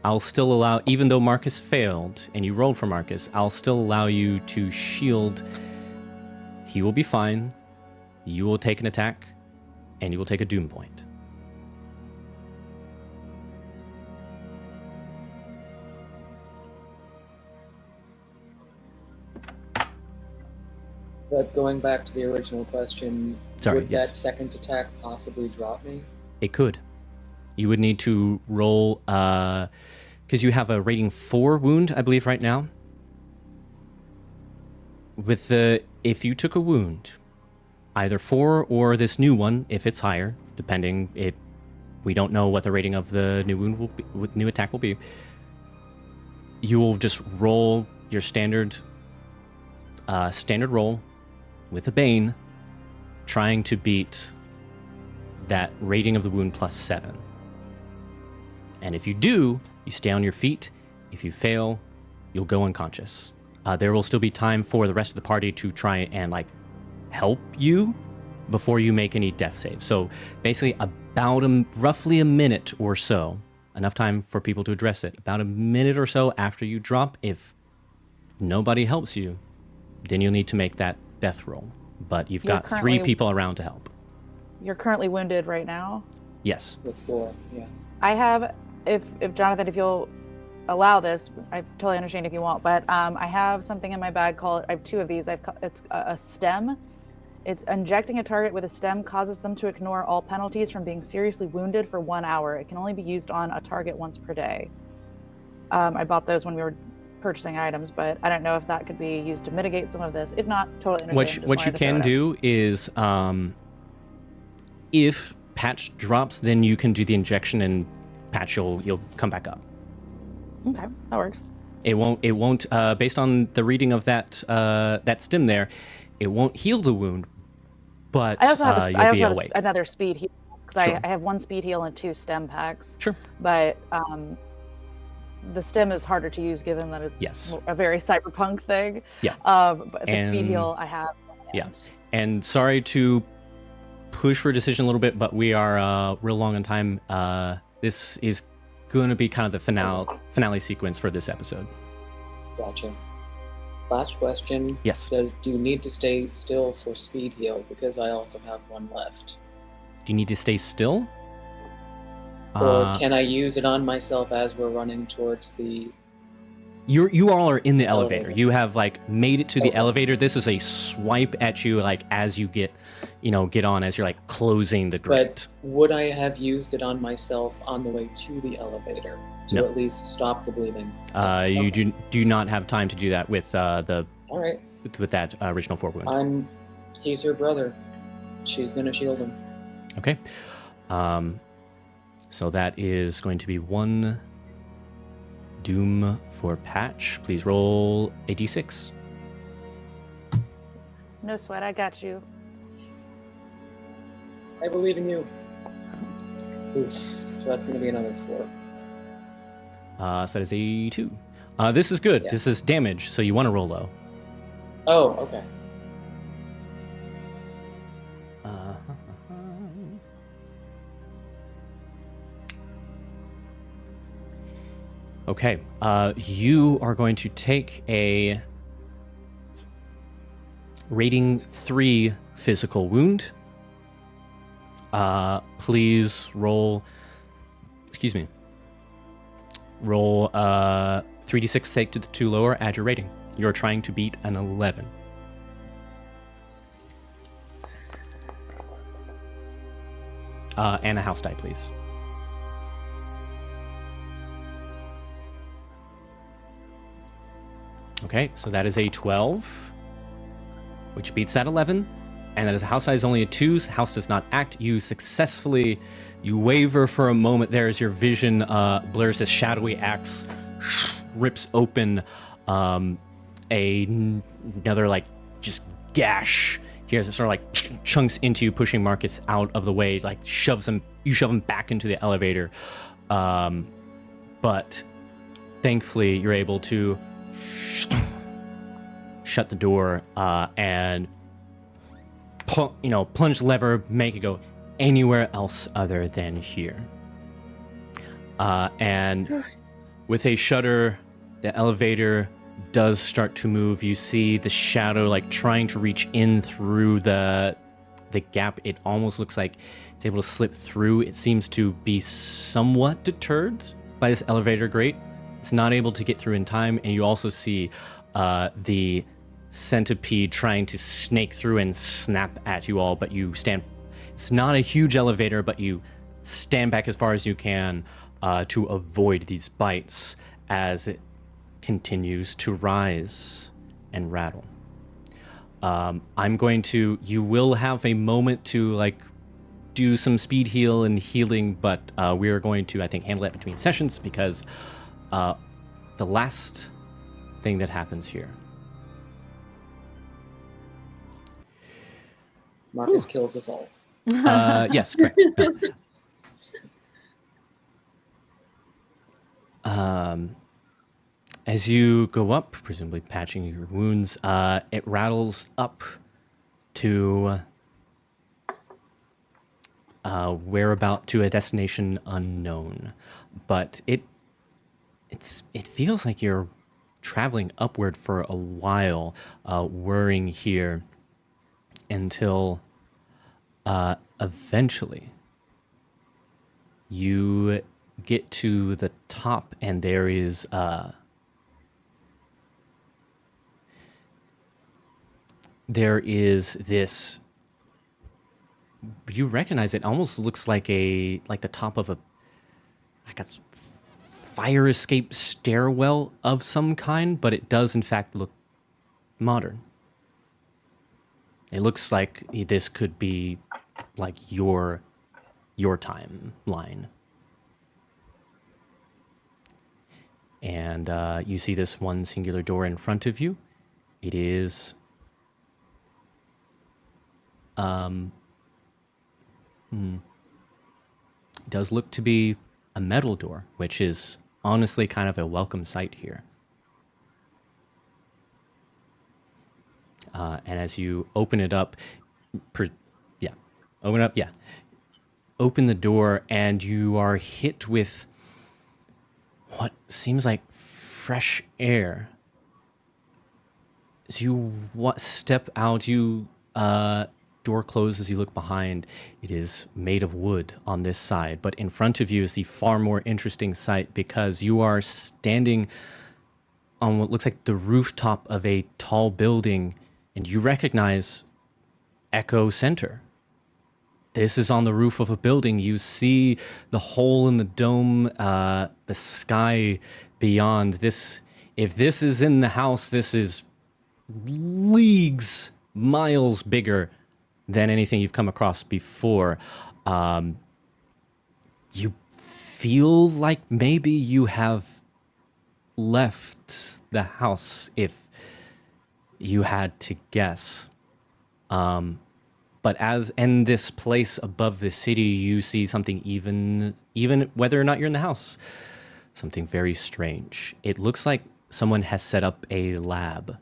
I'll still allow, even though Marcus failed and you rolled for Marcus, I'll still allow you to shield. He will be fine. You will take an attack, and you will take a doom point. But going back to the original question, Sorry, would yes. that second attack possibly drop me? It could. You would need to roll, because you have a rating 4 wound, I believe, right now. if you took a wound, either 4 or this new one, if it's higher, depending, we don't know what the rating of the new wound will be, new attack will be. You will just roll your standard roll with a Bane, trying to beat that rating of the wound plus 7. And if you do, you stay on your feet. If you fail, you'll go unconscious. There will still be time for the rest of the party to try and help you before you make any death saves. So basically about roughly a minute or so, enough time for people to address it, about a minute or so after you drop. If nobody helps you, then you'll need to make that death roll. But you've got 3 people around to help. You're currently wounded right now? Yes. With 4, yeah. I have, if Jonathan, if you'll allow this, I totally understand if you won't, but I have something in my bag called, I have 2 of these. It's a stem. It's injecting a target with a stem causes them to ignore all penalties from being seriously wounded for 1 hour. It can only be used on a target once per day. I bought those when we were purchasing items, but I don't know if that could be used to mitigate some of this. If not, totally understand. What you can do is, if Patch drops, then you can do the injection and Patch, you'll come back up. Okay, that works. It won't. Based on the reading of that stem there, it won't heal the wound, but I also have, you'll be awake. another speed heal because Sure. I have 1 speed heal and 2 stem packs. Sure. But the stem is harder to use given that it's a very cyberpunk thing. Yeah. But the speed heal I have. Yeah. And sorry to push for a decision a little bit, but we are real long on time. This is going to be kind of the finale sequence for this episode. Gotcha. Last question. Yes. Do you need to stay still for speed heal? Because I also have 1 left. Do you need to stay still? Or can I use it on myself as we're running towards the... You all are in the elevator. You have made it to the elevator. This is a swipe at you as you get on, as you're closing the grate. But would I have used it on myself on the way to the elevator to at least stop the bleeding? You do not have time to do that with all right. with that original 4 wound. He's her brother. She's gonna shield him. Okay. So that is going to be 1 doom for Patch. Please roll a d6. No sweat, I got you. I believe in you. Oof. So that's gonna be another 4. So that is a 2. This is good. Yeah. This is damage, so you want to roll low. Oh, okay. Okay, you are going to take a rating 3 physical wound. Please roll. Excuse me. Roll 3d6, take to the 2 lower, add your rating. You're trying to beat an 11. And a house die, please. Okay, so that is a 12, which beats that 11. And that is a house size only a 2. House does not act. You waver for a moment there as your vision blurs. This shadowy axe rips open another just gash here as it sort of chunks into you, pushing Marcus out of the way, shove him back into the elevator. But thankfully you're able to shut the door and plunge lever, make it go anywhere else other than here. And with a shudder, the elevator does start to move. You see the shadow trying to reach in through the gap. It almost looks like it's able to slip through. It seems to be somewhat deterred by this elevator grate. It's not able to get through in time, and you also see the centipede trying to snake through and snap at you all, but you stand. It's not a huge elevator, but you stand back as far as you can to avoid these bites as it continues to rise and rattle. You will have a moment to like do some speed heal and healing, but we are going to, I think, handle it between sessions because the last thing that happens here. Marcus kills us all. Yes, correct. As you go up, presumably patching your wounds, it rattles up to whereabout to a destination unknown, but it feels like you're traveling upward for a while, whirring here until eventually you get to the top, and there is this. You recognize it almost looks like the top of a fire escape stairwell of some kind, but it does in fact look modern. It looks like this could be like your timeline. And you see this one singular door in front of you. It is it does look to be a metal door, which is honestly kind of a welcome sight here. And as you open it up, open the door, and you are hit with what seems like fresh air. As you step out, door closes, you look behind. It is made of wood on this side, but in front of you is the far more interesting sight because you are standing on what looks like the rooftop of a tall building, and you recognize Echo Center. This is on the roof of a building. You see the hole in the dome, the sky beyond. If this is in the house, this is leagues, miles bigger than anything you've come across before. You feel like maybe you have left the house if you had to guess. But as in this place above the city, you see something even whether or not you're in the house, something very strange. It looks like someone has set up a lab,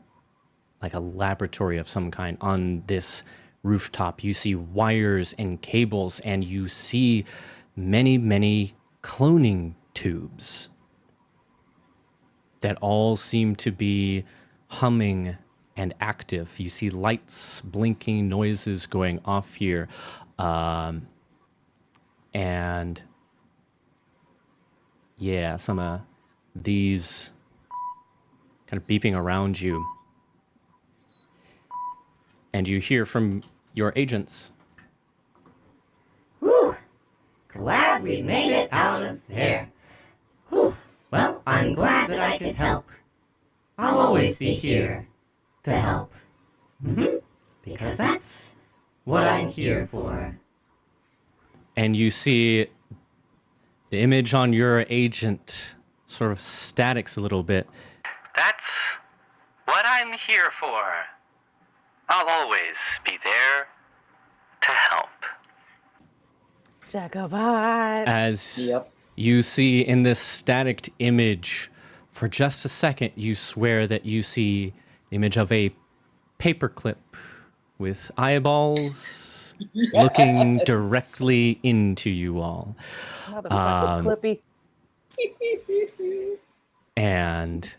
like a laboratory of some kind on this rooftop. You see wires and cables, and you see many cloning tubes that all seem to be humming and active. You see lights blinking, noises going off here, and yeah, some of these kind of beeping around you. And you hear from your agents. Whew. Glad we made it out of there. Whew. Well, I'm glad that I could help. I'll always be here to help. Because that's what I'm here for. And you see the image on your agent sort of statics a little bit. That's what I'm here for. I'll always be there to help. Jacobot. As you see in this static image, for just a second, you swear that you see the image of a paperclip with eyeballs looking directly into you all. Motherfucking Clippy. And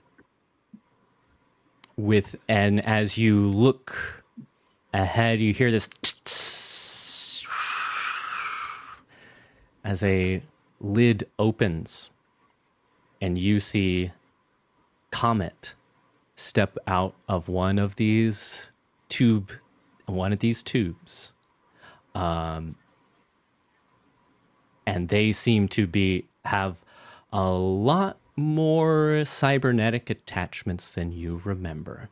as you look ahead, you hear this as a lid opens, and you see Comet step out of one of these tubes, and they seem to have a lot more cybernetic attachments than you remember.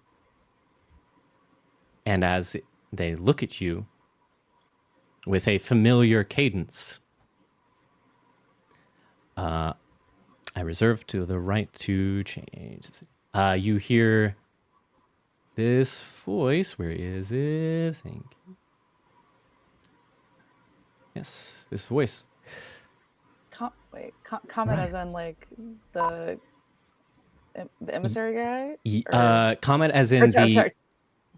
And as they look at you with a familiar cadence, I reserve to the right to change. You hear this voice. Where is it? Thank you. Yes, this voice. Comment Right. as in like the emissary guy? Comment as in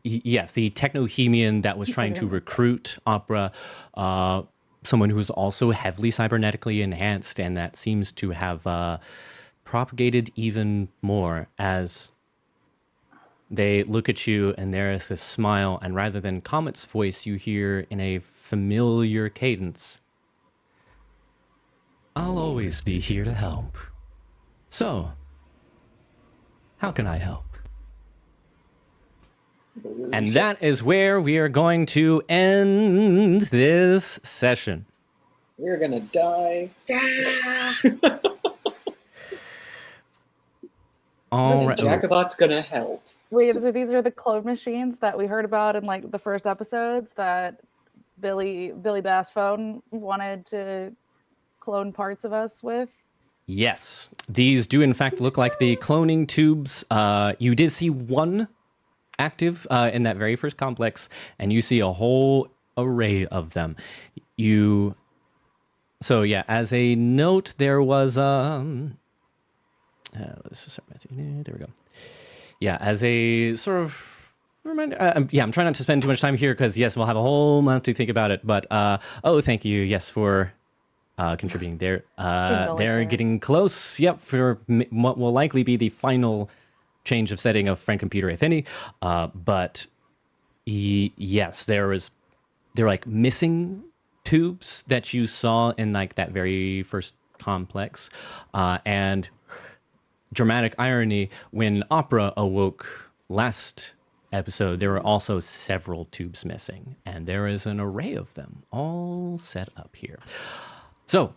yes, the technohemian that was trying to Technohemian. recruit Opera, someone who's also heavily cybernetically enhanced, and that seems to have propagated even more as they look at you, and there is this smile, and rather than Comet's voice, you hear in a familiar cadence, "I'll always be here to help. So, how can I help?" And that is where we are going to end this session. We're gonna die. All right. Jacobot's gonna help. Wait, so these are the clone machines that we heard about in like the first episodes that Billy Bass Phone wanted to clone parts of us with? Yes, these do in fact look like the cloning tubes. You did see one active in that very first complex, and you see a whole array of them. So yeah, as a note, there was there we go. Yeah, as a sort of reminder, I'm trying not to spend too much time here because yes, we'll have a whole month to think about it. But thank you, yes, for contributing there. They're getting close. Yep, for what will likely be the final change of setting of Friend Computer, if any. But yes, they're like missing tubes that you saw in like that very first complex, and dramatic irony, when Opera awoke last episode, there were also several tubes missing, and there is an array of them all set up here. So,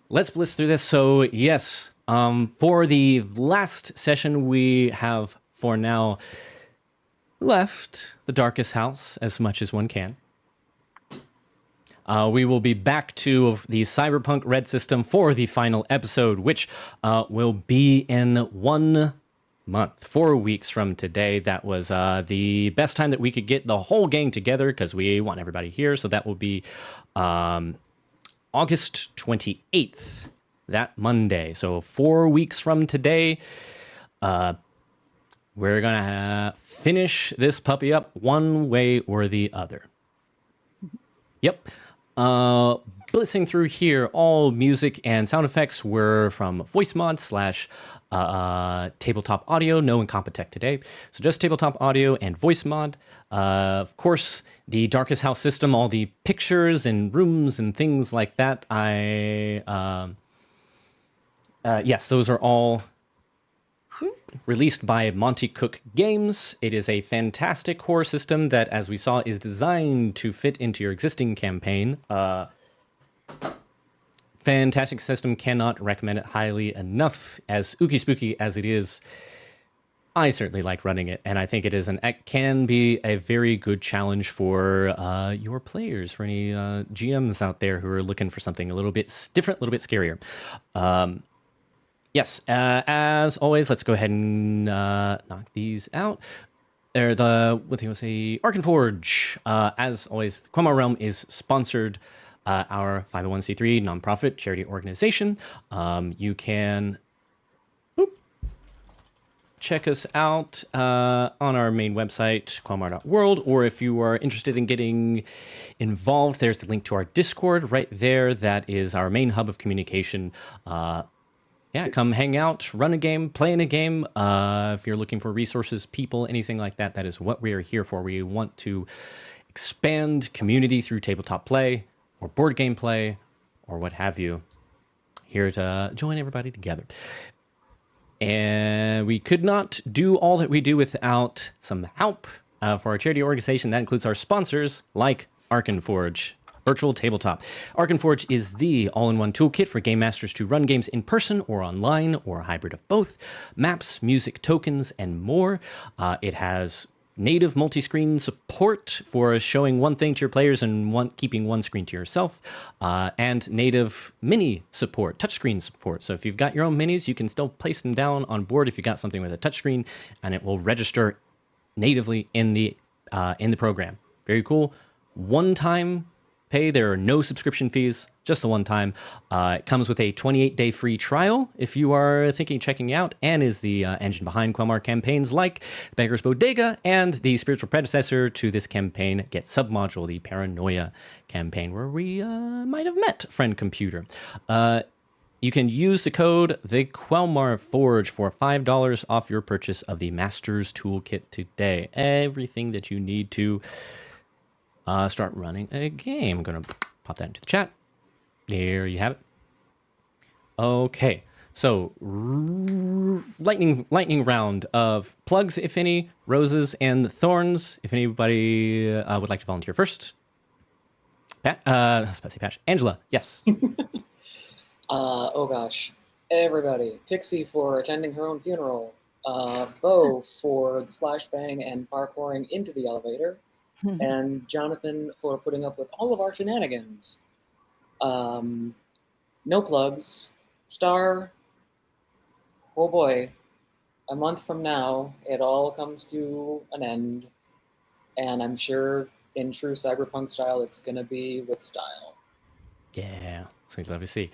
let's blitz through this. So, yes, for the last session, we have, for now, left the Darkest House as much as one can. We will be back to the Cyberpunk RED system for the final episode, which will be in 1 month, 4 weeks from today. That was the best time that we could get the whole gang together because we want everybody here. So that will be August 28th, that Monday. So 4 weeks from today, we're going to finish this puppy up one way or the other. Yep. Blitzing through here, all music and sound effects were from VoiceMod / Tabletop Audio. No Incompetech today. So just Tabletop Audio and VoiceMod. Of course, the Darkest House system, all the pictures and rooms and things like that. Yes, those are all released by Monte Games. It is a fantastic core system that, as we saw, is designed to fit into your existing campaign. Fantastic system, cannot recommend it highly enough. As ooky spooky as it is, I certainly like running it, and I think it can be a very good challenge for your players, for any GMs out there who are looking for something a little bit different, a little bit scarier. Yes, as always, let's go ahead and knock these out. They're Arkan Forge. As always, Quelmar Realm is sponsored, our 501c3 nonprofit charity organization. You can check us out on our main website, quelmar.world, or if you are interested in getting involved, there's the link to our Discord right there. That is our main hub of communication. Yeah, come hang out, run a game, play in a game. If you're looking for resources, people, anything like that, that is what we are here for. We want to expand community through tabletop play or board game play or what have you. Here to join everybody together. And we could not do all that we do without some help for our charity organization. That includes our sponsors like Arkan Forge. Virtual Tabletop. Arkan Forge is the all-in-one toolkit for game masters to run games in person or online or a hybrid of both. Maps, music, tokens, and more. It has native multi-screen support for showing one thing to your players and keeping one screen to yourself, and native mini support, touchscreen support. So if you've got your own minis, you can still place them down on board if you got something with a touchscreen, and it will register natively in the program. Very cool. One-time pay. There are no subscription fees, just the one time. It comes with a 28-day free trial if you are thinking of checking out, and is the engine behind Quelmar campaigns like Beggar's Bodega and the spiritual predecessor to this campaign, Get Submodule, the Paranoia campaign, where we might have met Friend Computer. You can use the code the Quelmar Forge for $5 off your purchase of the Master's Toolkit today. Everything that you need to start running a game. I'm going to pop that into the chat. There you have it. Okay, so lightning round of plugs, if any, roses and thorns. If anybody would like to volunteer first. Pat, I was about to say Patch. Angela, yes. Oh gosh, everybody. Pixie for attending her own funeral. Bo for the flashbang and parkouring into the elevator. And Jonathan for putting up with all of our shenanigans. No plugs. Star, oh boy, a month from now, it all comes to an end. And I'm sure in true cyberpunk style, it's going to be with style. Yeah, it's lovely to see.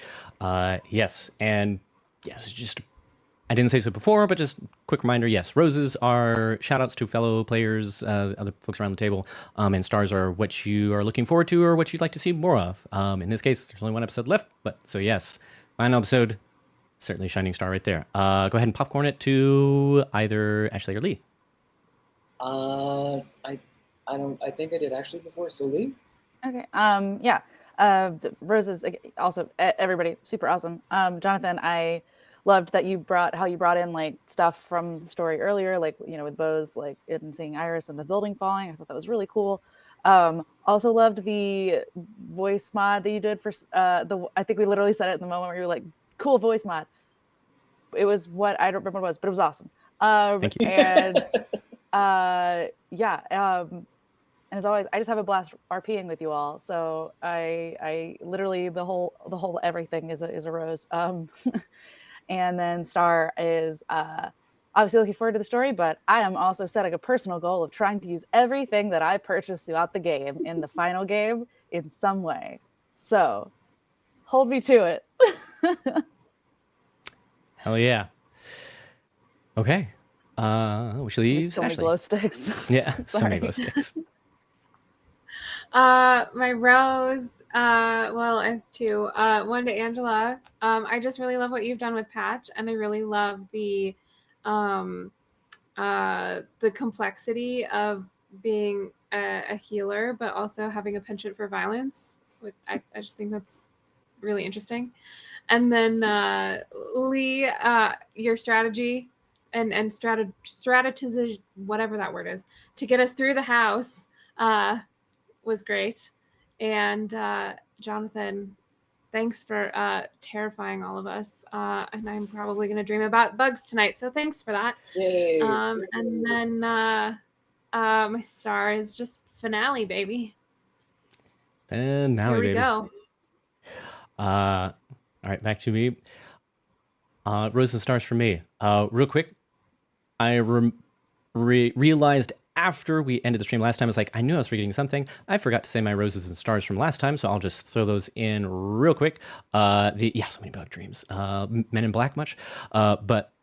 Yes, and yes, just I didn't say so before, but just quick reminder, yes, roses are shout-outs to fellow players, other folks around the table, and stars are what you are looking forward to or what you'd like to see more of. In this case, there's only one episode left, but so yes, final episode, certainly shining star right there. Go ahead and popcorn it to either Ashley or Lee. I think I did Ashley before, so Lee? Okay. Yeah. Roses, also everybody super awesome. Jonathan, I loved that you brought in like stuff from the story earlier, like, you know, with Bo's like in seeing Iris and the building falling. I thought that was really cool. Also loved the voice mod that you did for I think we literally said it in the moment where you were like, cool voice mod. It was what I don't remember what it was, but it was awesome. Thank you. And and as always, I just have a blast RPing with you all. So I literally the whole everything is a rose. And then Star is obviously looking forward to the story, but I am also setting a personal goal of trying to use everything that I purchased throughout the game in the final game in some way. So hold me to it. Hell yeah. Okay. We should leave so many glow sticks. Yeah, so many glow sticks. My rose, well, I have two. One to Angela. I just really love what you've done with Patch, and I really love the complexity of being a healer, but also having a penchant for violence. Which I just think that's really interesting. And then Lee, your strategy and strategize, whatever that word is, to get us through the house was great. And Jonathan, thanks for terrifying all of us. And I'm probably going to dream about bugs tonight, so thanks for that. Yay. And then my star is just finale, baby. Finale, Here we baby. go. All right, back to me. Rose and stars for me. Real quick, I realized after we ended the stream last time, I was like, I knew I was forgetting something. I forgot to say my roses and stars from last time, so I'll just throw those in real quick. So many bug dreams. Men in Black much? Or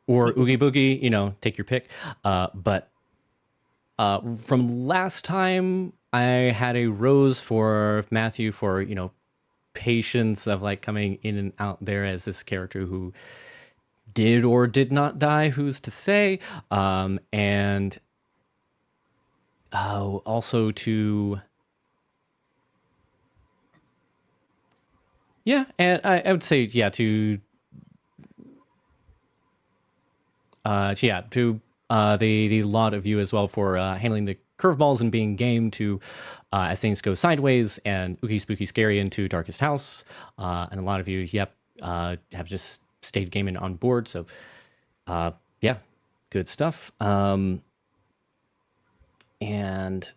Oogie Boogie, you know, take your pick. But from last time, I had a rose for Matthew for, you know, patience of like coming in and out there as this character who did or did not die, who's to say, and also to and I would say to the lot of you as well for handling the curveballs and being game to as things go sideways and ooky spooky scary into Darkest House, and a lot of you have just stayed gaming on board, so good stuff. And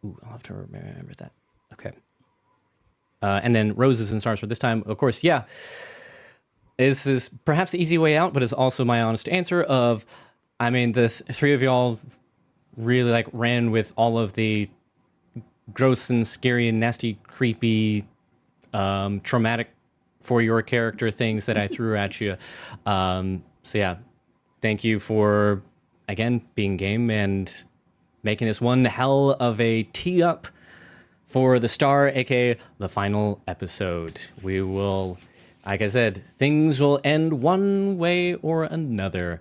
ooh, I'll have to remember that. Okay. And then roses and stars for this time. Of course, yeah. This is perhaps the easy way out, but it's also my honest answer of, I mean, the three of y'all really like ran with all of the gross and scary and nasty, creepy, traumatic for your character things that I threw at you. So yeah, thank you for, again, being game and making this one hell of a tee up for the star, aka the final episode. We will, like I said, things will end one way or another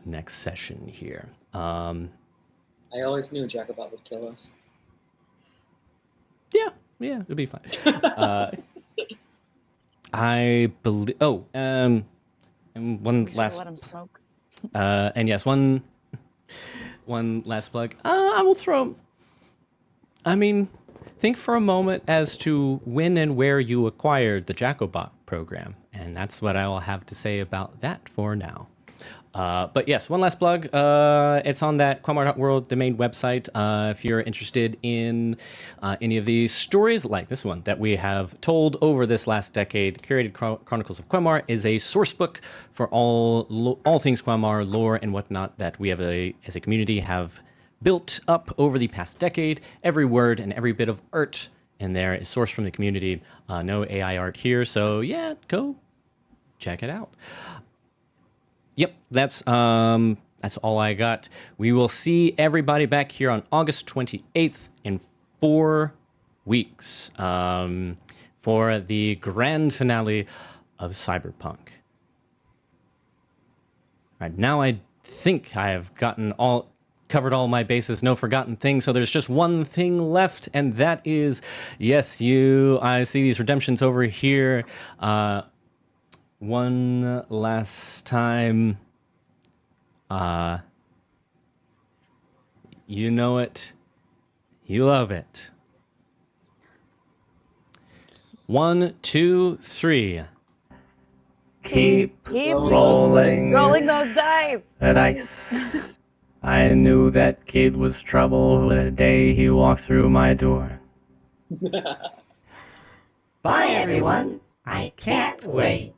next session here. I always knew Jacobot would kill us. Yeah, it'll be fine. I believe. Oh, and one last. Let him smoke. And yes, one last plug. I will throw. I mean, think for a moment as to when and where you acquired the Jacobot program, and that's what I will have to say about that for now. But yes, one last plug. It's on that Quelmar.world, the main website. If you're interested in any of the stories like this one that we have told over this last decade, Curated Chronicles of Quelmar is a source book for all things Quelmar, lore and whatnot that we have as a community have built up over the past decade. Every word and every bit of art in there is sourced from the community. No AI art here, so yeah, go check it out. Yep, that's all I got. We will see everybody back here on August 28th in 4 weeks for the grand finale of Cyberpunk. Right now, I think I have covered all my bases, no forgotten things. So there's just one thing left, and that is, yes, I see these redemptions over here. One last time. You know it. You love it. 1, 2, 3. Keep Keep rolling rolling those dice. the dice. I knew that kid was trouble the day he walked through my door. Bye, everyone. I can't wait.